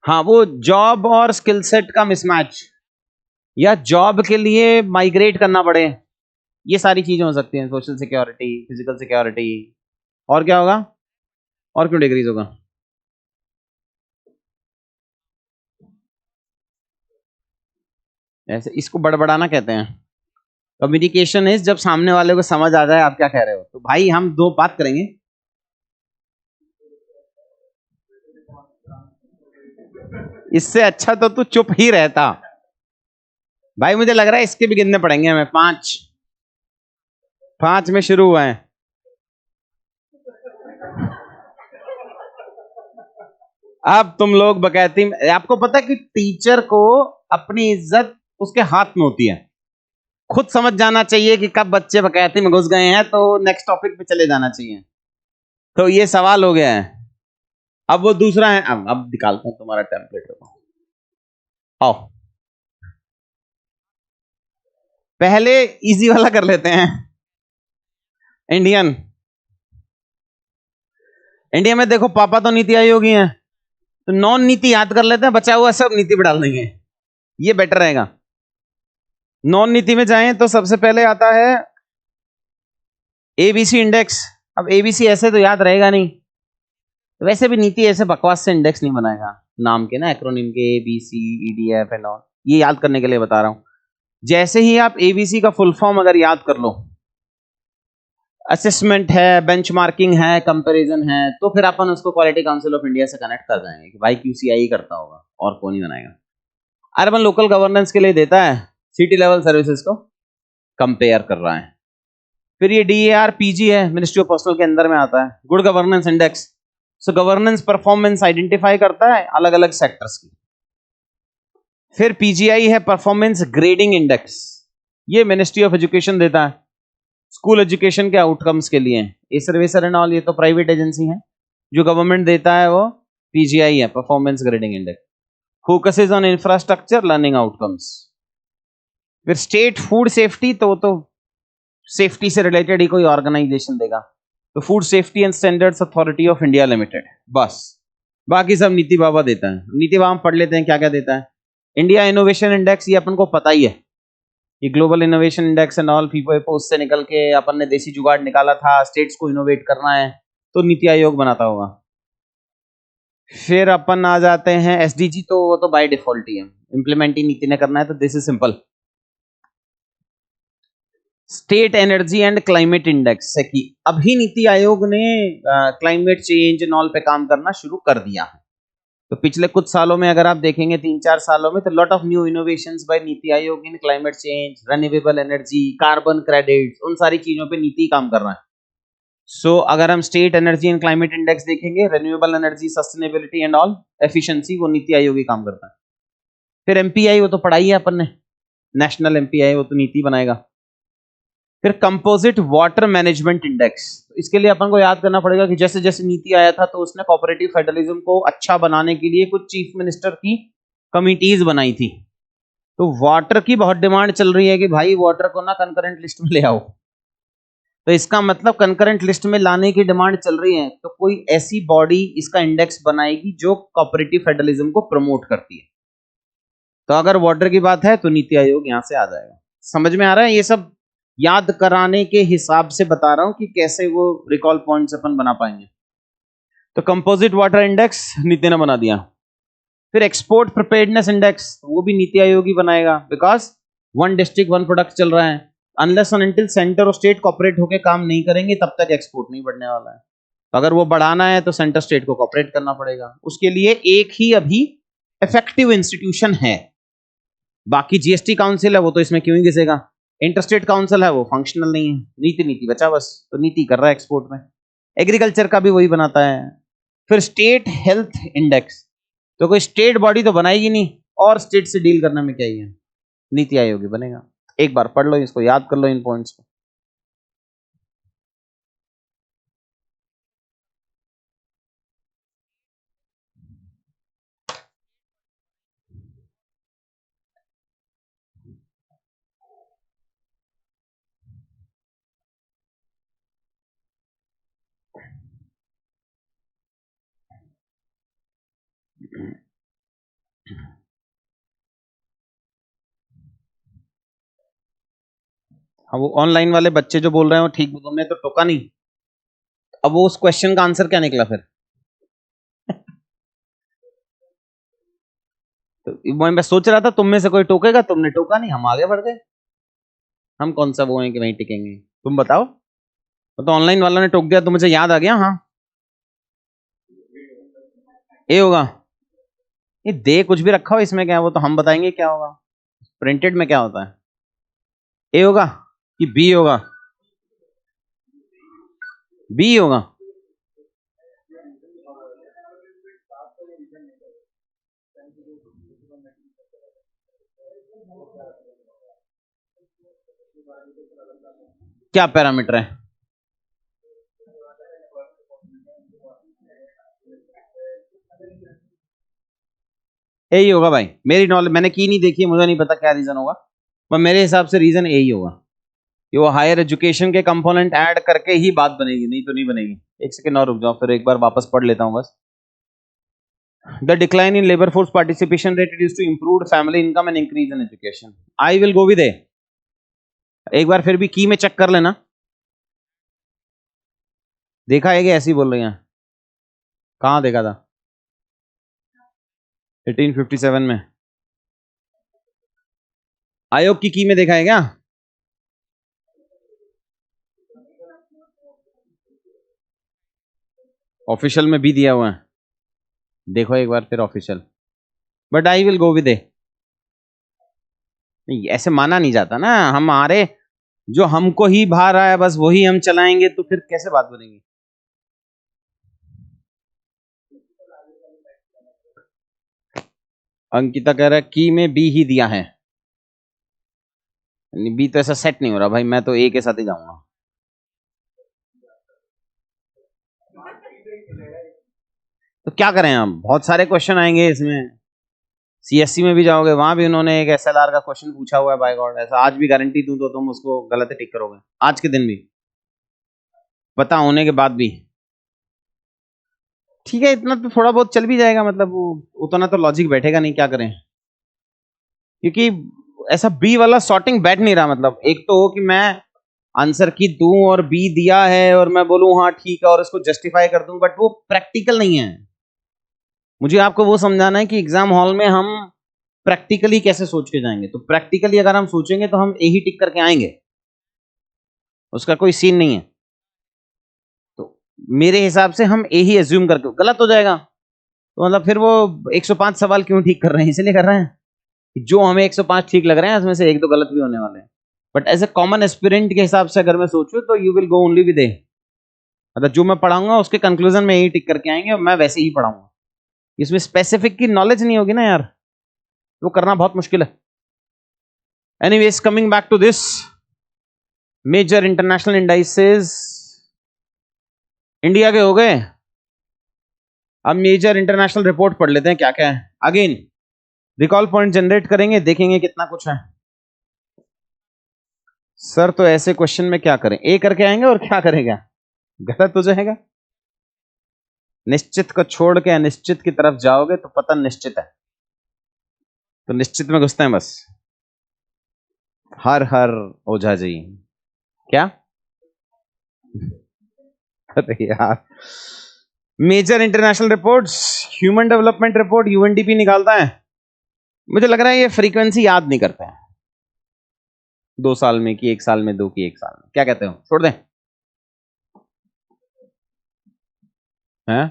हाँ, वो जॉब और स्किल सेट का मिसमैच, या जॉब के लिए माइग्रेट करना पड़े, ये सारी चीजें हो सकती हैं। Social security, physical security. और क्या होगा? और क्यों डिक्रीज होगा? ऐसे इसको बड़बड़ाना कहते हैं। कम्युनिकेशन इज जब सामने वाले को समझ आ जाए आप क्या कह रहे हो। तो भाई हम दो बात करेंगे, इससे अच्छा तो तू चुप ही रहता। भाई मुझे लग रहा है इसके भी गिनने पड़ेंगे हमें। 5 5 में शुरू हुआ है। अब तुम लोग बकैती, आपको पता है कि टीचर को अपनी इज्जत उसके हाथ में होती है। खुद समझ जाना चाहिए कि कब बच्चे बकैती में घुस गए हैं, तो नेक्स्ट टॉपिक पे चले जाना चाहिए। तो ये सवाल हो गया है। अब वो दूसरा है। अब निकालता हूं तुम्हारा टेम्पलेट। आओ पहले इजी वाला कर लेते हैं। इंडियन इंडिया में देखो, पापा तो नीति आयोग ही हैं, तो नॉन नीति याद कर लेते हैं, बचा हुआ सब नीति पे डाल देंगे, ये बेटर रहेगा। नॉन नीति में जाएं तो सबसे पहले आता है एबीसी इंडेक्स। अब एबीसी ऐसे तो याद रहेगा नहीं, तो वैसे भी नीति ऐसे बकवास से इंडेक्स नहीं बनाएगा, नाम के ना एक्रोनिम के एबीसी ईडीएफ एंड ऑल, ये याद करने के लिए बता रहा हूं। जैसे ही आप एबीसी का फुल फॉर्म अगर याद कर लो, असेसमेंट है, बेंचमार्किंग है, कंपैरिजन है, तो फिर अपन उसको क्वालिटी काउंसिल ऑफ इंडिया से कनेक्ट कर जाएंगे कि भाई क्यूसीआई करता होगा और कौन ही बनाएगा। अर्बन लोकल गवर्नेंस के लिए देता है, सिटी लेवल सर्विसेज को कंपेयर कर रहा है। फिर ये डीएआर पीजी है, मिनिस्ट्री ऑफ पर्सनल के अंदर में आता है, गुड गवर्नेंस इंडेक्स। सो गवर्नेंस परफॉर्मेंस आइडेंटिफाई करता है अलग अलग सेक्टर्स की। फिर पीजीआई है, परफॉर्मेंस ग्रेडिंग इंडेक्स, ये मिनिस्ट्री ऑफ एजुकेशन देता है स्कूल एजुकेशन के आउटकम्स के लिए। ये सर्विसर एंड ऑल, ये तो प्राइवेट एजेंसी है। जो गवर्नमेंट देता है वो पीजीआई है, performance grading index, focuses on infrastructure learning outcomes. फिर स्टेट फूड सेफ्टी, तो सेफ्टी से रिलेटेड ही कोई ऑर्गेनाइजेशन देगा, तो food safety and standards authority of India limited, बस। बाकी सब नीति बाबा देता है। नीति बाबा पढ़ लेते हैं क्या क्या देता है। इंडिया इनोवेशन इंडेक्स, ये अपन को पता ही है, ये global innovation index and all, FIFO उससे निकल के अपन ने देसी जुगाड़ निकाला था, स्टेट्स को इनोवेट करना है तो नीति आयोग बनाता होगा। फिर अपन आ जाते हैं एसडीजी, तो वो तो बाय डिफॉल्ट ही है, इंप्लीमेंट ही नीति ने करना है, तो this is simple. State energy and climate index है कि अभी नीति आयोग ने क्लाइमेट चेंज एंड ऑल पे काम करना शुरू कर दिया है। तो पिछले कुछ सालों में अगर आप देखेंगे 3-4 सालों में, तो lot of new innovations by NITI Aayog in climate change, renewable energy, carbon credits, उन सारी चीजों पे नीति काम कर रहा है। सो अगर हम state energy and climate index देखेंगे, renewable energy, sustainability and all, efficiency, वो नीति आयोग ही काम करता है। फिर एमपीआई, वो तो पढ़ाई है अपन ने, नेशनल एमपीआई, वो तो नीति बनाएगा। फिर कंपोजिट वाटर मैनेजमेंट इंडेक्स, तो इसके लिए अपन को याद करना पड़ेगा कि जैसे जैसे नीति आया था, तो उसने कोऑपरेटिव फेडरलिज्म को अच्छा बनाने के लिए कुछ चीफ मिनिस्टर की कमिटीज बनाई थी, तो वाटर की बहुत डिमांड चल रही है कि भाई वाटर को ना कंकरेंट लिस्ट में ले आओ, तो इसका मतलब कंकरेंट लिस्ट में लाने की डिमांड चल रही है, तो कोई ऐसी बॉडी इसका इंडेक्स बनाएगी जो कोऑपरेटिव फेडरलिज्म को प्रमोट करती है। तो अगर वाटर की बात है तो नीति आयोग यहां से आ जाएगा। समझ में आ रहा है? ये सब याद कराने के हिसाब से बता रहा हूं कि कैसे वो रिकॉल पॉइंट्स अपन बना पाएंगे। तो कंपोजिट वाटर इंडेक्स नीति ने बना दिया। फिर एक्सपोर्ट प्रिपेयर्डनेस इंडेक्स, वो भी नीति आयोग ही बनाएगा, because one district one product चल रहा है। अनलेस एंड अनटिल सेंटर और स्टेट कॉपरेट होकर काम नहीं करेंगे तब तक एक्सपोर्ट नहीं बढ़ने वाला है। अगर वो बढ़ाना है तो सेंटर स्टेट को कॉपरेट करना पड़ेगा। उसके लिए एक ही अभी इफेक्टिव इंस्टीट्यूशन है, बाकी जीएसटी काउंसिल है वो तो इसमें क्यों ही घिसेगा। इंटरस्टेट काउंसिल है वो फंक्शनल नहीं है, नीति बचा बस, तो नीति कर रहा है एक्सपोर्ट में। एग्रीकल्चर का भी वही बनाता है। फिर स्टेट हेल्थ इंडेक्स, तो कोई स्टेट बॉडी तो बनाएगी नहीं, और स्टेट से डील करने में क्या ही है, नीति आयोग ही बनेगा। एक बार पढ़ लो इसको, याद कर लो इन पॉइंट्स को। हाँ, वो ऑनलाइन वाले बच्चे जो बोल रहे हैं वो ठीक, तुमने तो टोका नहीं। अब वो उस क्वेश्चन का आंसर क्या निकला फिर? तो मैं सोच रहा था तुम में से कोई टोकेगा, तुमने टोका नहीं, हम आगे बढ़ गए। हम कौन सा वो हैं कि वहीं टिकेंगे? तुम बताओ। तो ऑनलाइन वाला ने टोक दिया तो मुझे याद आ गया। हाँ, ए होगा। ये दे कुछ भी रखा हो इसमें, क्या है वो तो हम बताएंगे क्या होगा। प्रिंटेड में क्या होता है? ए होगा कि बी होगा? बी होगा। क्या पैरामीटर है? यही होगा भाई, मेरी नॉलेज, मैंने की नहीं देखी, मुझे नहीं पता क्या रीजन होगा, पर मेरे हिसाब से रीजन यही होगा कि वो हायर एजुकेशन के कंपोनेंट ऐड करके ही बात बनेगी, नहीं तो नहीं बनेगी। एक सेकंड और रुक जाओ, फिर एक बार वापस पढ़ लेता हूं बस। The decline in labour force participation rate is to improve family income and increase in education. I will go with A. एक बार फिर भी की में चेक कर लेना, देखा है कि ऐसे ही बोल रही हैं? कहां देखा था? 1857 में आयोग की में देखा है क्या? ऑफिशियल में भी दिया हुआ है, देखो एक बार फिर official. But I will go with A. नहीं, ऐसे माना नहीं जाता ना, हमारे जो हमको ही भा रहा है बस वही हम चलाएंगे, तो फिर कैसे बात बनेगी? अंकिता कह रहा है की में बी ही दिया है। बी तो ऐसा सेट नहीं हो रहा भाई, मैं तो ए के साथ ही जाऊंगा। तो क्या करें हम, बहुत सारे क्वेश्चन आएंगे इसमें। सीएससी में भी जाओगे, वहां भी उन्होंने एक एसएलआर का क्वेश्चन पूछा हुआ है, बाय गॉड, ऐसा आज भी गारंटी दूं तो तुम उसको गलत ही टिक करोगे, आज के दिन भी पता होने के बाद भी। ठीक है, इतना तो थोड़ा बहुत चल भी जाएगा, मतलब वो उतना तो लॉजिक बैठेगा नहीं, क्या करें, क्योंकि ऐसा बी वाला सॉर्टिंग बैठ नहीं रहा। मतलब एक तो हो कि मैं आंसर की दूं और बी दिया है और मैं बोलूं हाँ ठीक है और इसको जस्टिफाई कर दूं, बट वो प्रैक्टिकल नहीं है। मुझे आपको वो समझाना है कि एग्जाम हॉल में हम प्रैक्टिकली कैसे सोच के जाएंगे। तो प्रैक्टिकली अगर हम सोचेंगे तो हम ए ही टिक करके आएंगे, उसका कोई सीन नहीं है। तो मेरे हिसाब से हम ए ही एज्यूम करके, गलत हो जाएगा तो मतलब फिर वो 105 सवाल क्यों ठीक कर रहे हैं, इसलिए कर रहे हैं जो हमें 105 ठीक लग रहे हैं उसमें से एक दो गलत भी होने वाले हैं। But as a common aspirant के हिसाब से अगर मैं सोचूं तो you will go only with A, मतलब जो मैं पढ़ाऊंगा उसके कंक्लूजन में यही टिक करके आएंगे और मैं वैसे ही पढ़ाऊंगा। इसमें स्पेसिफिक की नॉलेज नहीं होगी ना यार, वो करना बहुत मुश्किल है। Anyways, coming back to this major international indices, India के हो गए। अब मेजर इंटरनेशनल रिपोर्ट पढ़ लेते हैं क्या क्या है। अगेन रिकॉल पॉइंट जनरेट करेंगे, देखेंगे कितना कुछ है। सर तो ऐसे क्वेश्चन में क्या करें, ए करके आएंगे और क्या करेगा, गलत हो जाएगा। निश्चित को छोड़ के अनिश्चित की तरफ जाओगे तो पतन निश्चित है, तो निश्चित में घुसते हैं बस। हर हर ओझा जी। क्या अरे यार, major international reports, Human Development Report UNDP निकालता है। मुझे लग रहा है ये फ्रीक्वेंसी याद नहीं करते हैं, 2 साल में की 1 साल में, 2 की 1 साल में, क्या कहते हो, छोड़ दें हैं?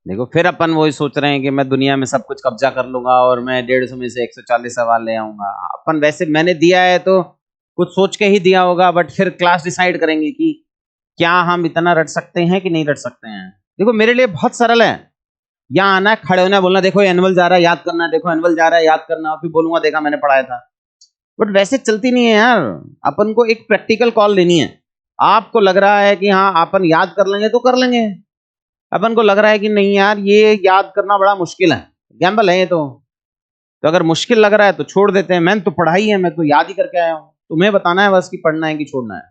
देखो फिर अपन वही सोच रहे हैं कि मैं दुनिया में सब कुछ कब्जा कर लूंगा और मैं 150 में से 140 सवाल ले आऊंगा। अपन वैसे मैंने दिया है तो कुछ सोच के ही दिया होगा, बट फिर क्लास डिसाइड करेंगे कि क्या हम इतना रट सकते हैं कि नहीं रट सकते हैं। देखो मेरे लिए बहुत सरल है, यहाँ आना है, खड़े होना, बोलना देखो एनुअल जा रहा है याद करना, देखो एनुअल जा रहा है याद करना, और फिर बोलूंगा देखा मैंने पढ़ाया था। बट वैसे चलती नहीं है यार, अपन को एक प्रैक्टिकल कॉल लेनी है। आपको लग रहा है कि हाँ अपन याद कर लेंगे तो कर लेंगे, अपन को लग रहा है कि नहीं यार ये याद करना बड़ा मुश्किल है, गैम्बल है ये तो अगर मुश्किल लग रहा है तो छोड़ देते हैं। मैंने तो पढ़ाई है, मैं तो याद ही करके आया हूं, तुम्हें बताना है बस कि पढ़ना है कि छोड़ना है।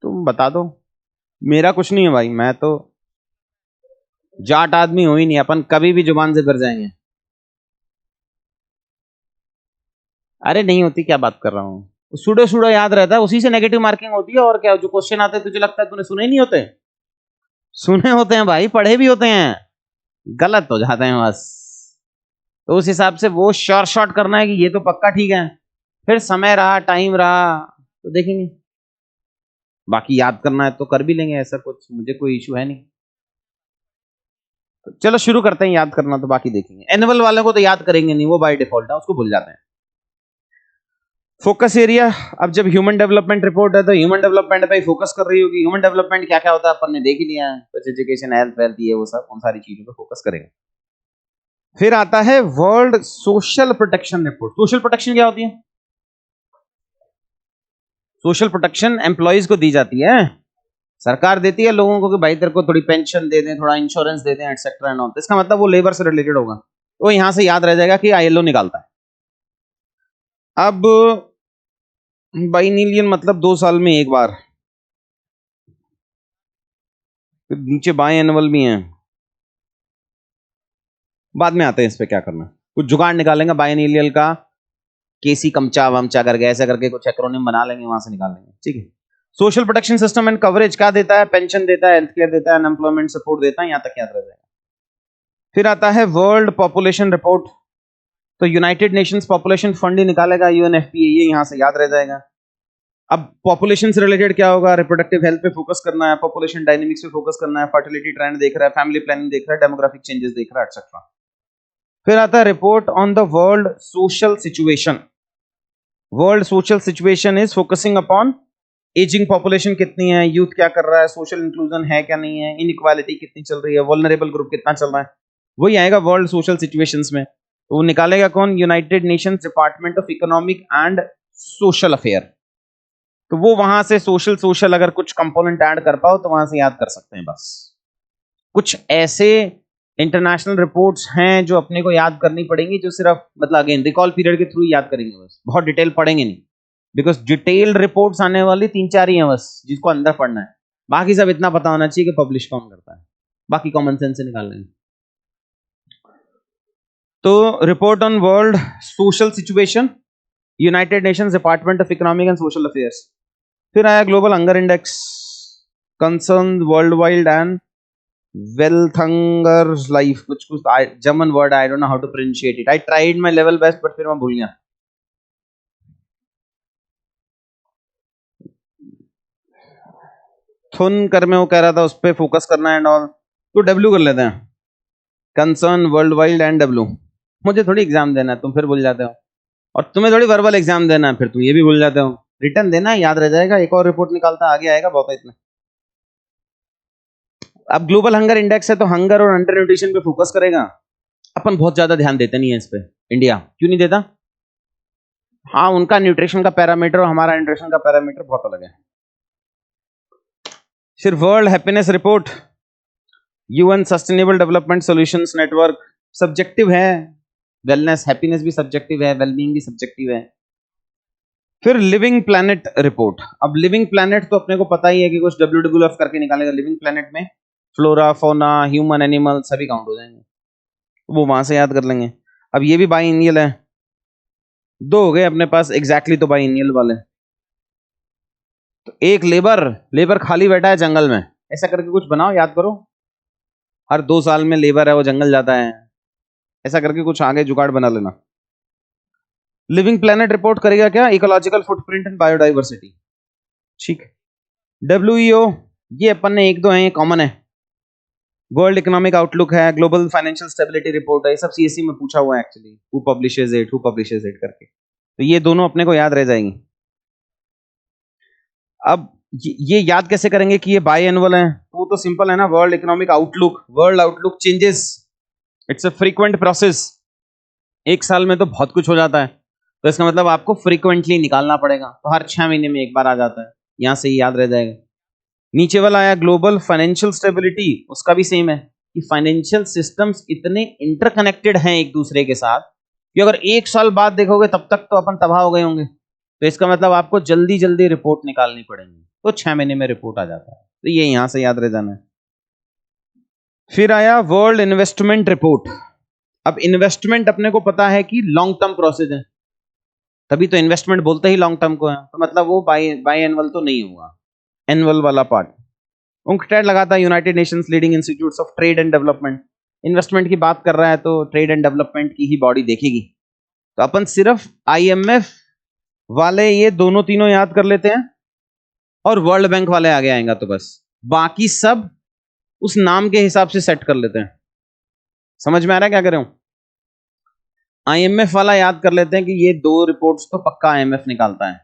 तुम बता दो, मेरा कुछ नहीं है भाई, मैं तो जाट आदमी हो ही नहीं, अपन कभी भी जुबान से भर जाएंगे। अरे नहीं होती, क्या बात कर रहा हूँ, सुडो सुडो याद रहता है, उसी से नेगेटिव मार्किंग होती है। और क्या, जो क्वेश्चन आते हैं तुझे लगता है तूने सुने ही नहीं होते, सुने होते हैं भाई, पढ़े भी होते हैं, गलत हो जाते हैं बस। तो उस हिसाब से वो शॉर्ट शॉर्ट करना है कि ये तो पक्का ठीक है, फिर समय रहा टाइम रहा तो देखेंगे। बाकी याद करना है तो कर भी लेंगे, ऐसा कुछ मुझे कोई इशू है नहीं। तो चलो शुरू करते हैं, याद करना तो बाकी देखेंगे। एनुअल वाले को तो याद करेंगे नहीं, वो बाय डिफॉल्ट है, उसको भूल जाते हैं। फोकस एरिया, अब जब ह्यूमन डेवलपमेंट रिपोर्ट है तो ह्यूमन डेवलपमेंट पे फोकस कर रही होगी। ह्यूमन डेवलपमेंट क्या क्या होता है अपन ने देख ही लिया है, कुछ एजुकेशन हेल्थ वेल्थ ये वो सब, उन सारी चीजों पे फोकस करेंगे। फिर आता है world social protection report. Social protection क्या होती है? सोशल प्रोटेक्शन एम्प्लॉयज को दी जाती है, सरकार देती है लोगों को कि भाई तेरे को थोड़ी पेंशन दे दें, थोड़ा इंश्योरेंस दे दें, एटसेट्रा एंड ऑल। इसका मतलब वो लेबर से रिलेटेड होगा, तो यहां से याद रह जाएगा कि आईएलओ निकालता है। अब बाइनिलियन मतलब 2 साल में एक बार। फिर नीचे बाय एनुअल भी है, बाद में आते हैं इस पे क्या करना। कुछ जुगाड़ निकालेंगे बाइनिलियल का, केसी कमचा वमचा करके ऐसा करके कुछ एक्रोनिम बना लेंगे, वहां से निकाल लेंगे, ठीक है। Social protection system and coverage क्या देता है? पेंशन देता है, हेल्थ केयर देता है, अनएम्प्लॉयमेंट सपोर्ट देता है, यहां तक याद रह जाएगा। फिर आता है वर्ल्ड पॉपुलेशन रिपोर्ट, तो यूनाइटेड नेशंस पॉपुलेशन फंड ही निकालेगा, यूएनएफपीए, ये यहां से याद रह जाएगा। अब पॉपुलेशन से रिलेटेड क्या होगा? रिप्रोडक्टिव हेल्थ पे फोकस करना है, पॉपुलेशन डायनेमिक्स पे फोकस करना है, फर्टिलिटी ट्रेंड देख रहा है, फैमिली प्लानिंग देख रहा है, डेमोग्राफिक चेंजेस देख रहा है, एक्सेट्रा। फिर आता है report on the world Social situation. World Social situation is focusing upon ageing population कितनी है, यूथ क्या कर रहा है, सोशल इंक्लूजन है क्या नहीं है, इनइक्वालिटी कितनी चल रही है, वल्नरेबल ग्रुप कितना चल रहा है, वही आएगा वर्ल्ड सोशल सिचुएशंस में। तो वो निकालेगा कौन? United Nations Department of Economic and social affair. तो वो वहां से सोशल सोशल अगर कुछ कंपोनेंट ऐड कर पाओ तो वहां से याद कर सकते हैं बस। कुछ ऐसे इंटरनेशनल रिपोर्ट्स हैं जो अपने को याद करनी पड़ेंगी, जो सिर्फ मतलब अगेन रिकॉल पीरियड के थ्रू याद करेंगे बस, बहुत डिटेल पढ़ेंगे नहीं, बिकॉज डिटेल्ड रिपोर्ट्स आने वाली 3-4 ही हैं बस, जिसको अंदर पढ़ना है। बाकी सब इतना पता होना चाहिए कि पब्लिश कौन करता है, बाकी कॉमन सेंस से निकाल लेंगे। तो report on World Social Situation, United Nations Department of Economic and Social Affairs. फिर आया Global Hunger Index, Concern Worldwide and wealth hunger life, कुछ कुछ German word, I don't know how to pronounciate it, I tried my level best but फिर मैं भूल गया। थुन कर में वो कह रहा था उस पर फोकस करना है एंड ऑल, तो डब्ल्यू कर लेते हैं, concern Worldwide and W. मुझे थोड़ी एग्जाम देना है, तुम फिर भूल जाते हो, और तुम्हें थोड़ी वर्बल एग्जाम देना है, फिर तुम ये भी भूल जाते हो। रिटर्न देना है, याद रह जाएगा, एक और रिपोर्ट निकालता आगे आएगा, बहुत है इतना। अब ग्लोबल हंगर इंडेक्स है तो हंगर और अंडर न्यूट्रिशन पे फोकस करेगा। अपन बहुत ज्यादा ध्यान देते नहीं है इस पे, इंडिया क्यों नहीं देता? हाँ, उनका न्यूट्रिशन का पैरामीटर और हमारा न्यूट्रिशन का पैरामीटर बहुत अलग है। फिर world happiness report, UN sustainable development solutions network, subjective है, वेलनेस हैप्पीनेस भी सब्जेक्टिव है, वेलबींग भी सब्जेक्टिव है। फिर लिविंग प्लैनेट रिपोर्ट, अब लिविंग प्लैनेट तो अपने को पता ही है कि कुछ WWF करके निकालेगा। लिविंग प्लैनेट में फ्लोरा, फोना, ह्यूमन, एनिमल सभी काउंट हो जाएंगे, वो वहां से याद कर लेंगे। अब ये भी बाइनियल है, दो हो गए अपने पास एग्जैक्टली, तो बाइनियल वाले। तो एक लेबर, लेबर खाली बैठा है जंगल में, ऐसा करके कुछ बनाओ, याद करो। हर 2 साल में लेबर है वो जंगल जाता है, ऐसा करके कुछ आगे जुगाड़ बना लेना। लिविंग प्लैनेट रिपोर्ट करेगा क्या, इकोलॉजिकल फुटप्रिंट एंड बायोडाइवर्सिटी, ठीक है। WEO, ये अपन ने एक दो हैं, ये कॉमन है। वर्ल्ड इकोनॉमिक आउटलुक है, ग्लोबल फाइनेंशियल स्टेबिलिटी रिपोर्ट है, ये सब CSE में पूछा हुआ है एक्चुअली, हु पब्लिशेस इट करके, तो ये दोनों अपने को याद रह जाएंगी। अब ये याद कैसे करेंगे कि ये बाई एनुअल है, तो वो तो सिंपल है ना, world economic outlook, world outlook changes, it's a frequent process, एक साल में तो बहुत कुछ हो जाता है, तो इसका मतलब आपको फ्रीक्वेंटली निकालना पड़ेगा, तो हर 6 महीने में एक बार आ जाता है, यहां से ही याद रह जाएगा। नीचे वाला आया ग्लोबल फाइनेंशियल स्टेबिलिटी, उसका भी सेम है कि फाइनेंशियल सिस्टम्स इतने इंटरकनेक्टेड हैं एक दूसरे के साथ कि अगर एक साल बाद देखोगे तब तक तो अपन तबाह हो गए होंगे, तो इसका मतलब आपको जल्दी जल्दी रिपोर्ट निकालनी पड़ेगी, तो 6 महीने में रिपोर्ट आ जाता है, तो ये यहां से याद रह जाना है। फिर आया वर्ल्ड इन्वेस्टमेंट रिपोर्ट। अब इन्वेस्टमेंट अपने को पता है कि लॉन्ग टर्म प्रोसेस है, तभी तो इन्वेस्टमेंट बोलते ही लॉन्ग टर्म को है, तो मतलब वो बाई एनुअल तो नहीं होगा, एनुअल वाला पार्ट। UNCTAD लगाता है, United Nations leading institutes of trade and development, investment की बात कर रहा है तो ट्रेड एंड डेवलपमेंट की ही बॉडी देखेगी, तो अपन सिर्फ IMF वाले ये दोनों तीनों याद कर लेते हैं, और वर्ल्ड बैंक वाले आगे आएगा, तो बस बाकी सब उस नाम के हिसाब से सेट कर लेते हैं। समझ में आ रहा है क्या कर रहे हूं? IMF वाला याद कर लेते हैं कि ये दो रिपोर्ट्स तो पक्का IMF निकालता है,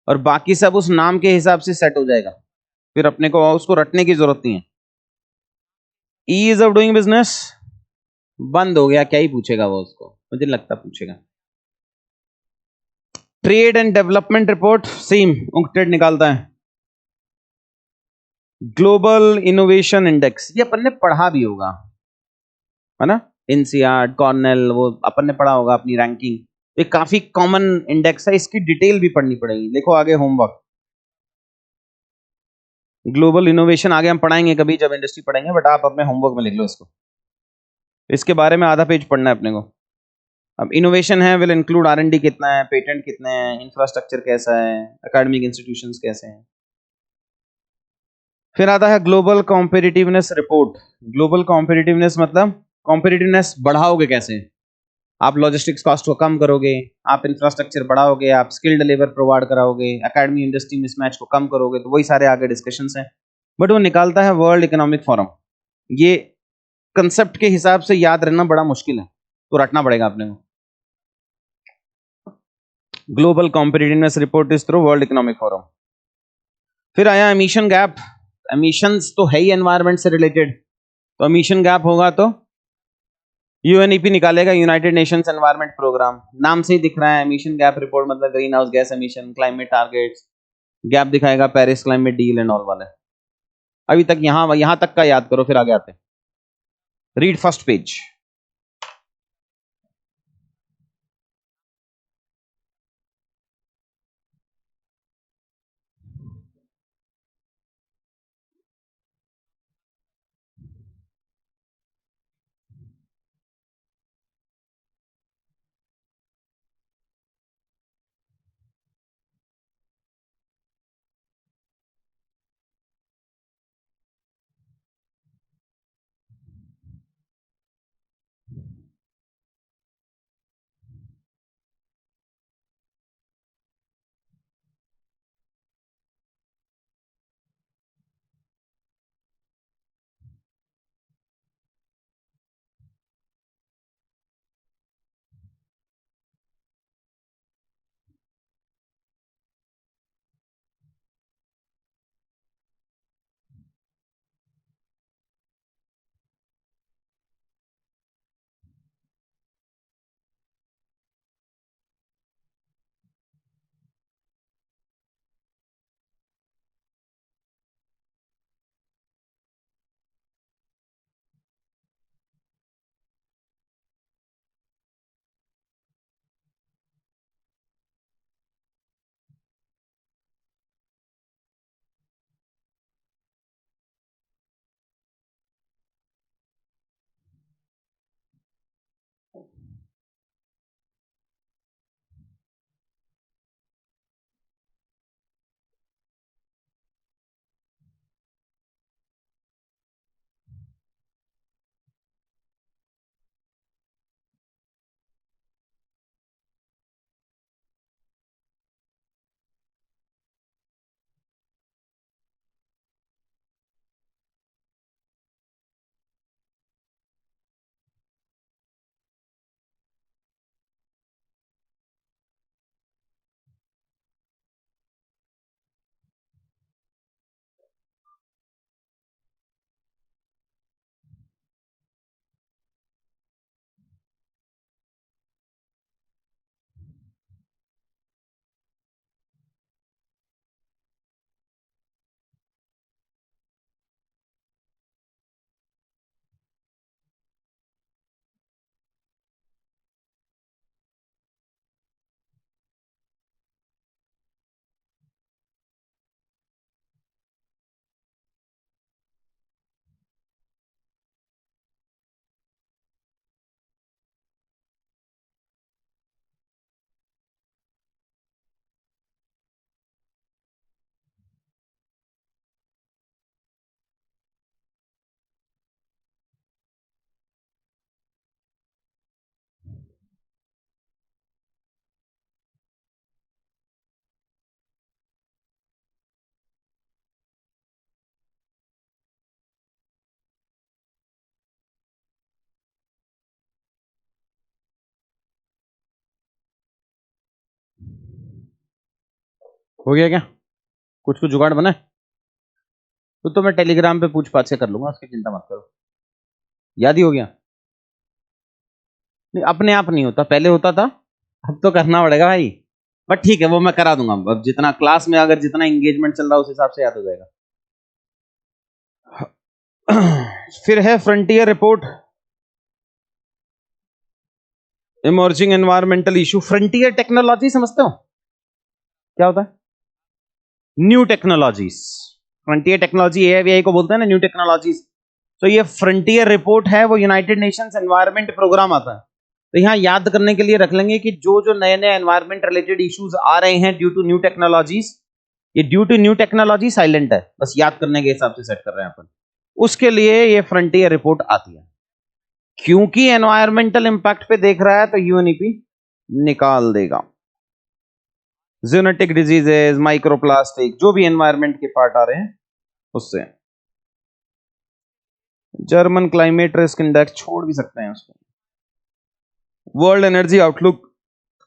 और बाकी सब उस नाम के हिसाब से सेट हो जाएगा, फिर अपने को उसको रटने की जरूरत नहीं है। ईज ऑफ डूइंग बिजनेस बंद हो गया, क्या ही पूछेगा वो, उसको मुझे लगता पूछेगा। Trade and development report same UNCTAD निकालता है। ग्लोबल इनोवेशन इंडेक्स, ये अपन ने पढ़ा भी होगा, है ना, INSEAD, कॉर्नेल, वो अपन ने पढ़ा होगा अपनी रैंकिंग, ये काफी कॉमन इंडेक्स है, इसकी डिटेल भी पढ़नी पड़ेगी, देखो आगे होमवर्क। ग्लोबल इनोवेशन आगे हम पढ़ाएंगे कभी जब इंडस्ट्री पढ़ेंगे, बट आप अपने होमवर्क में लिख लो इसको, इसके बारे में आधा पेज पढ़ना है अपने को। अब इनोवेशन है, विल इंक्लूड R&D कितना है, पेटेंट कितने हैं, इंफ्रास्ट्रक्चर कैसा है, एकेडमिक इंस्टीट्यूशंस कैसे हैं। फिर आता है global competitiveness report. Global competitiveness मतलब कॉम्पिटिटिवनेस बढ़ाओगे कैसे, आप लॉजिस्टिक्स कॉस्ट को कम करोगे, आप इंफ्रास्ट्रक्चर बढ़ाओगे, आप स्किल्ड लेबर प्रोवाइड कराओगे, एकेडमी इंडस्ट्री मिसमैच को कम करोगे, तो वही सारे आगे डिस्कशंस हैं, बट वो निकालता है वर्ल्ड इकोनॉमिक फोरम। ये कंसेप्ट के हिसाब से याद रहना बड़ा मुश्किल है, तो रटना पड़ेगा अपने को। Global competitiveness report is through world economic forum. फिर आया एमिशन गैप, एमिशंस तो है ही एनवायरनमेंट से रिलेटेड, तो एमिशन गैप होगा तो UNEP निकालेगा, यूनाइटेड नेशंस एनवायरनमेंट प्रोग्राम, नाम से ही दिख रहा है एमिशन गैप रिपोर्ट मतलब greenhouse gas emission, climate targets, gap दिखाएगा Paris climate deal and all वाले। अभी तक यहां तक का याद करो, फिर आगे आते हैं। Read first page. हो गया क्या? कुछ कुछ जुगाड़ बना है? तो मैं टेलीग्राम पे पूछ पाछ से कर लूंगा, उसकी चिंता मत करो। याद ही हो गया? नहीं, अपने आप नहीं होता, पहले होता था, अब तो करना पड़ेगा भाई। बट ठीक है, वो मैं करा दूंगा। अब जितना क्लास में अगर जितना एंगेजमेंट चल रहा है उस हिसाब से याद हो जाएगा। फिर है frontier report, emerging environmental issue. Frontier technology समझते हो क्या होता है? New technologies. Frontier technology AI को बोलते हैं ना, न्यू टेक्नोलॉजीज। तो ये फ्रंटियर रिपोर्ट है, वो यूनाइटेड नेशंस एनवायरमेंट प्रोग्राम आता है। तो यहां याद करने के लिए रख लेंगे कि जो जो नए नए एनवायरमेंट रिलेटेड इश्यूज आ रहे हैं ड्यू टू न्यू टेक्नोलॉजीज, ये due to new technology silent है, बस याद करने के हिसाब से सेट कर रहे हैं अपन। उसके लिए ये फ्रंटियर रिपोर्ट आती है। क्योंकि एनवायरमेंटल इंपैक्ट पे देख रहा है तो यूएनईपी निकाल देगा। जेनेटिक डिजीजेज, माइक्रोप्लास्टिक, जो भी एनवायरमेंट के पार्ट आ रहे हैं उससे। जर्मन क्लाइमेट रिस्क इंडेक्स छोड़ भी सकते हैं उसको। World energy outlook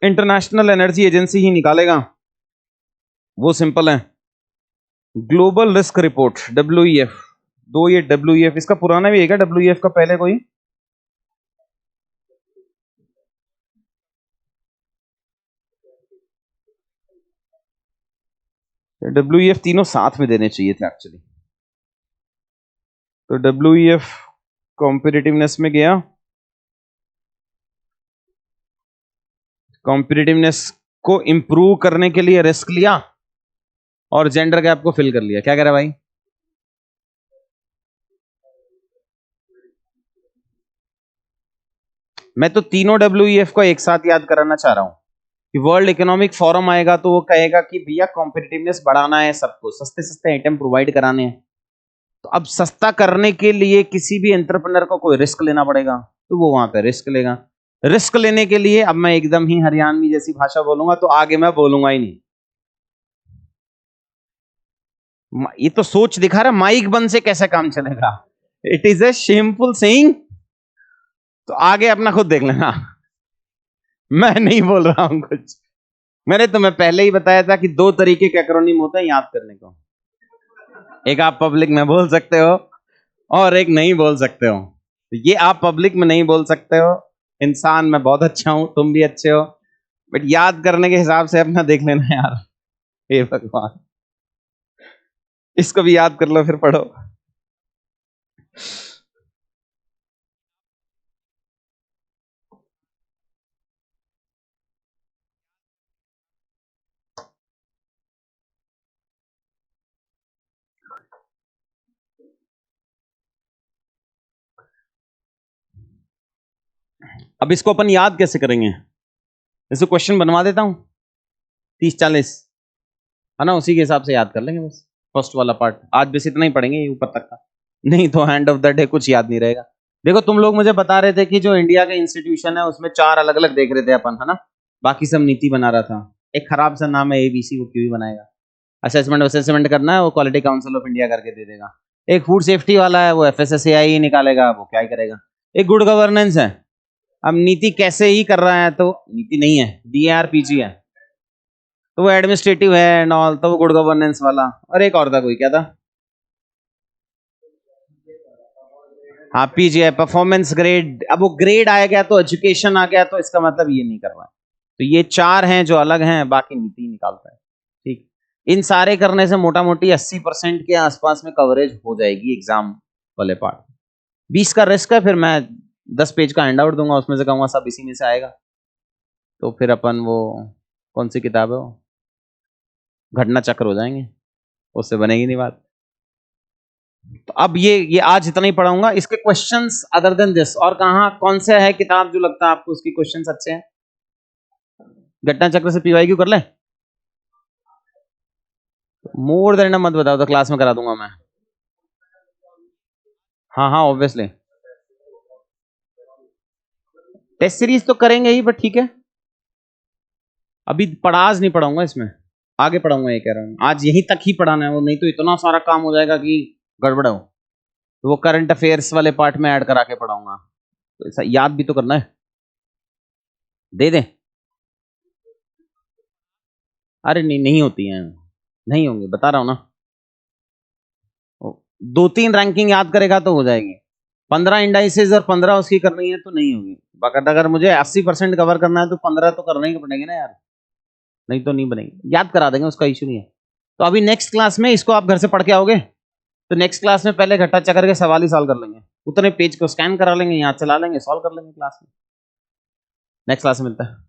international energy agency ही निकालेगा, वो सिंपल है। ग्लोबल रिस्क रिपोर्ट WEF, दो ये WEF, इसका पुराना भी है क्या WEF का पहले कोई? WEF तीनों साथ में देने चाहिए थे एक्चुअली। तो WEF कॉम्पिटिटिवनेस में गया, कॉम्पिटिटिवनेस को इंप्रूव करने के लिए रिस्क लिया और जेंडर गैप को फिल कर लिया। क्या कह रहा है भाई? मैं तो तीनों WEF को एक साथ याद कराना चाह रहा हूं कि वर्ल्ड इकोनॉमिक फोरम आएगा तो वो कहेगा कि भैया कॉम्पिटिटिवनेस बढ़ाना है, सबको सस्ते सस्ते आइटम प्रोवाइड कराने हैं। तो अब सस्ता करने के लिए किसी भी एंटरप्रेन्योर को कोई रिस्क लेना पड़ेगा, तो वो वहां पे रिस्क लेगा। रिस्क लेने के लिए अब मैं एकदम ही हरियाणवी जैसी भाषा बोलूंगा तो आगे मैं बोलूंगा ही नहीं। ये तो सोच दिखा रहा, माइक बंद से कैसे काम चलेगा। It is a shameful saying. तो आगे अपना खुद देख लेना, मैं नहीं बोल रहा हूं कुछ। मैंने तुम्हें पहले ही बताया था कि दो तरीके के एक्रोनिम होते हैं याद करने को। एक आप पब्लिक में बोल सकते हो और एक नहीं बोल सकते हो। तो ये आप पब्लिक में नहीं बोल सकते हो, इंसान मैं बहुत अच्छा हूं, तुम भी अच्छे हो, बट याद करने के हिसाब से अपना देख लेना यार। हे भगवान, इसको भी याद कर लो फिर पढ़ो। अब इसको अपन याद कैसे करेंगे? इसको क्वेश्चन बनवा देता हूं 30-40, है ना, उसी के हिसाब से याद कर लेंगे बस। फर्स्ट वाला पार्ट आज बस इतना ही पढ़ेंगे ऊपर तक का, नहीं तो एंड ऑफ द डे कुछ याद नहीं रहेगा। देखो तुम लोग मुझे बता रहे थे कि जो इंडिया के इंस्टीट्यूशन है उसमें 4 अलग अलग देख रहे थे अपन, है ना, बाकी सब नीति बना रहा था। एक खराब सा नाम है ABC, वो क्यों ही बनाएगा? असेसमेंट असेसमेंट करना है वो क्वालिटी काउंसिल ऑफ इंडिया करके दे देगा। एक फूड सेफ्टी वाला है वो FSSAI ही निकालेगा, वो क्या ही करेगा। एक गुड गवर्नेंस है, अब नीति कैसे ही कर रहा है, तो नीति नहीं है, DARPG है, तो वो एडमिनिस्ट्रेटिव है एंड ऑल, तो वो गुड गवर्नेंस वाला। और एक और था कोई, क्या था? हाँ PGI, परफॉर्मेंस ग्रेड। अब वो ग्रेड आ गया तो एजुकेशन आ गया, तो इसका मतलब ये नहीं कर रहा है। तो ये 4 हैं जो अलग हैं, बाकी नीति निकालता है। ठीक, इन सारे करने से मोटा मोटी 80% के आसपास में कवरेज हो जाएगी एग्जाम वाले पार्ट। 20 का रिस्क है, फिर मैं 10 पेज का हैंड आउट दूंगा, उसमें से कहूंगा सब इसी में से आएगा। तो फिर अपन वो कौन सी किताब है वो, घटना चक्र हो जाएंगे, उससे बनेगी नहीं बात। तो अब ये आज इतना ही पढ़ाऊंगा। इसके क्वेश्चंस अदर देन दिस और कहाँ कौन से है किताब जो लगता है आपको उसकी क्वेश्चंस अच्छे हैं? घटना चक्र से PYQ कर ले। मोर देन मत बताओ, तो क्लास में करा दूंगा मैं। हाँ हाँ ऑब्वियसली टेस्ट सीरीज तो करेंगे ही, बट ठीक है अभी आज नहीं पढ़ाऊंगा, इसमें आगे पढ़ाऊंगा, ये कह रहा हूँ आज यहीं तक ही पढ़ाना है वो, नहीं तो इतना सारा काम हो जाएगा कि गड़बड़ हो। तो वो करंट अफेयर्स वाले पार्ट में ऐड करा के पढ़ाऊंगा, तो ऐसा याद भी तो करना है। दे दे, अरे नहीं नहीं होती हैं, नहीं होंगे, बता रहा हूं ना। 2-3 रैंकिंग याद करेगा तो हो जाएगी। 15 इंडाइसेस और 15 उसकी करनी है तो नहीं होगी। बाकायदा अगर मुझे 80% कवर करना है तो 15 तो करना ही पड़ेंगे ना यार, नहीं तो नहीं बनेगी। याद करा देंगे, उसका इशू नहीं है। तो अभी नेक्स्ट क्लास में इसको आप घर से पढ़ के आओगे, तो नेक्स्ट क्लास में पहले घट्टा चक्कर के सवाल ही सॉल्व कर लेंगे, उतने पेज को स्कैन करा लेंगे, यहाँ चला लेंगे, सॉल्व कर लेंगे क्लास में। नेक्स्ट क्लास में मिलता है।